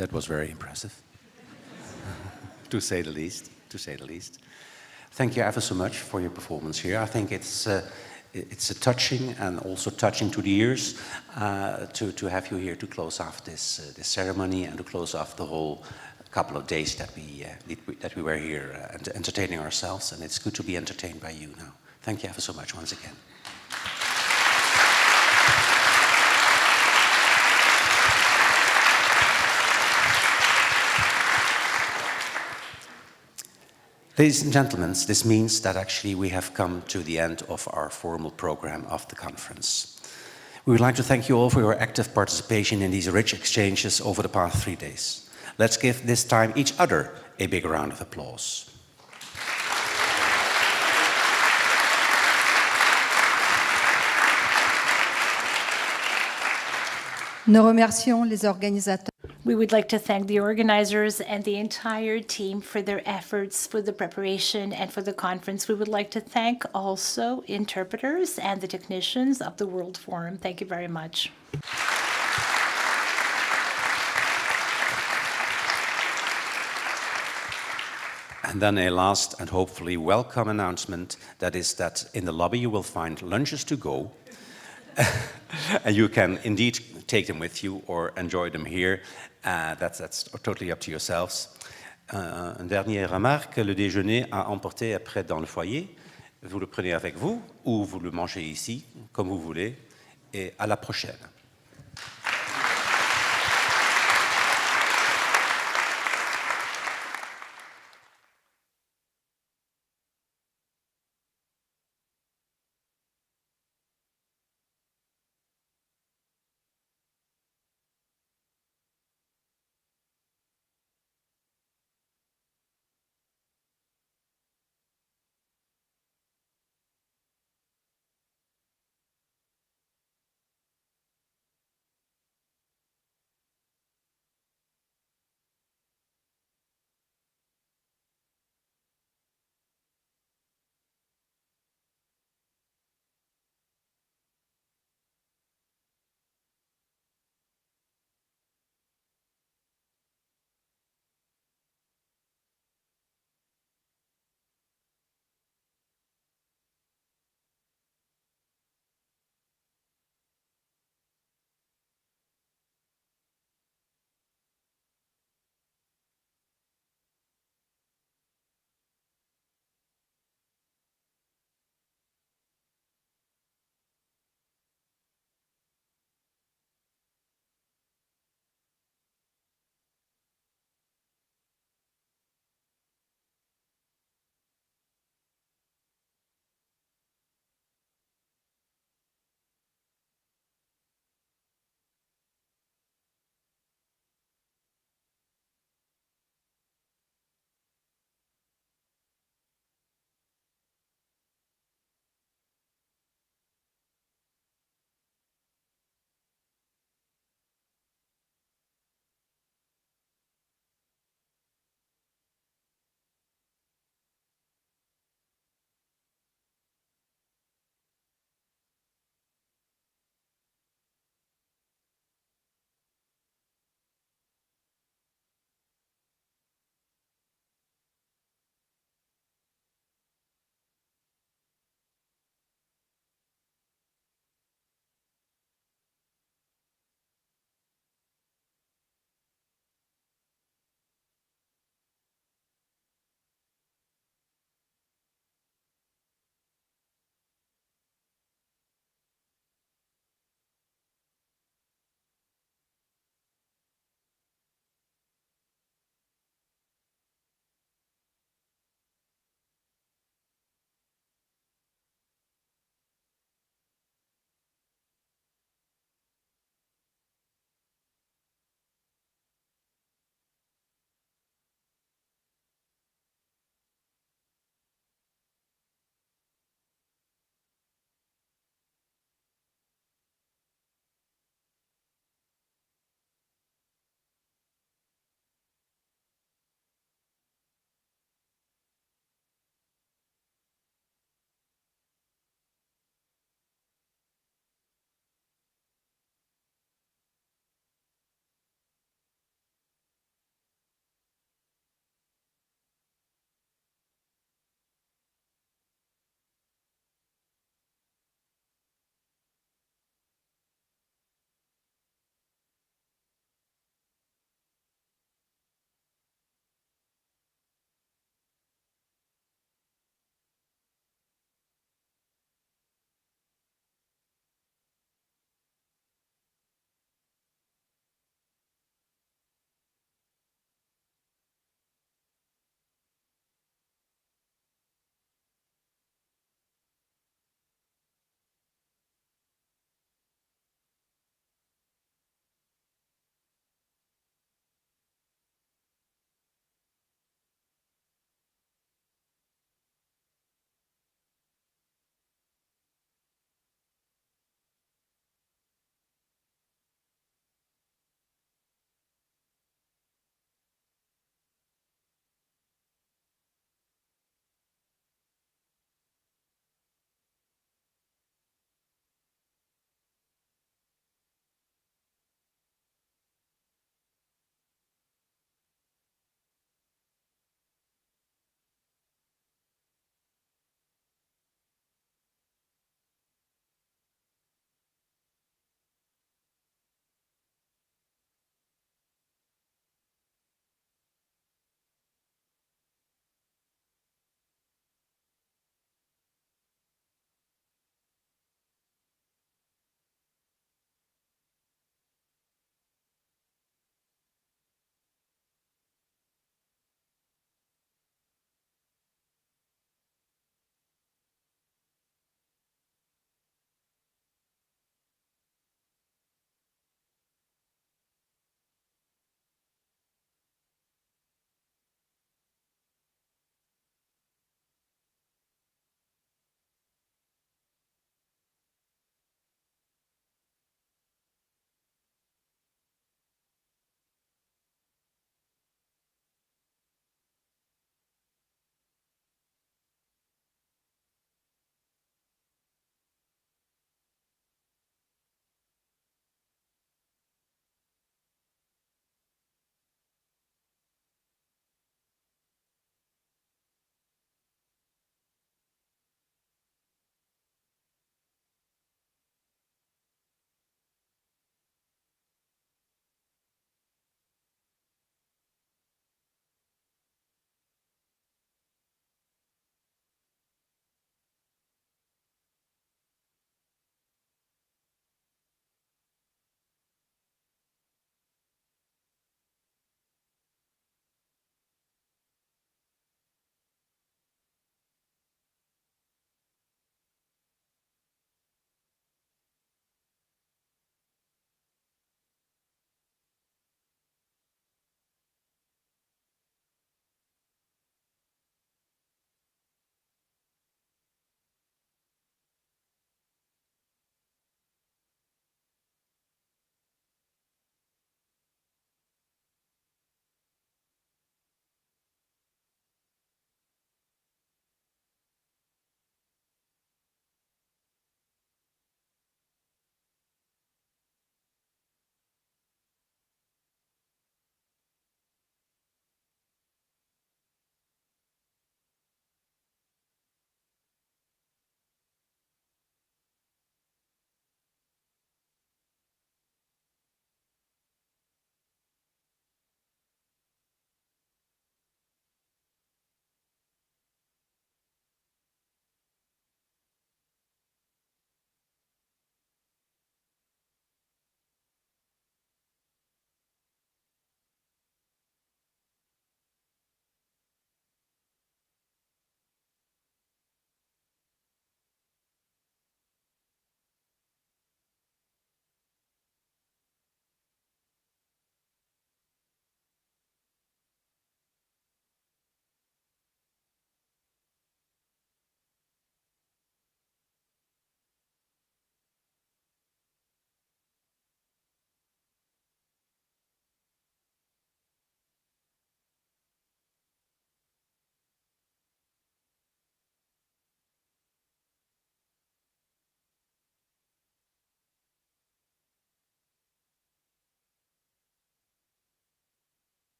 [SPEAKER 1] That was very impressive. to say the least. Thank you ever so much for your performance here. I think it's a touching and also touching to the ears to have you here to close off this ceremony and to close off the whole couple of days that we were here entertaining ourselves, and it's good to be entertained by you now. Thank you ever so much once again. Ladies and gentlemen, this means that actually we have come to the end of our formal program of the conference. We would like to thank you all for your active participation in these rich exchanges over the past 3 days. Let's give this time each other a big round of applause.
[SPEAKER 5] Nous remercions les organisateurs.
[SPEAKER 13] We would like to thank the organizers and the entire team for their efforts, for the preparation, and for the conference. We would like to thank also interpreters and the technicians of the World Forum. Thank you very much.
[SPEAKER 1] And then a last and hopefully welcome announcement, that is that in the lobby you will find lunches to go. And you can indeed take them with you or enjoy them here. That's totally up to yourselves. Une dernière remarque, le déjeuner à emporter après dans le foyer. Vous le prenez avec vous ou vous le mangez ici, comme vous voulez. Et à la prochaine.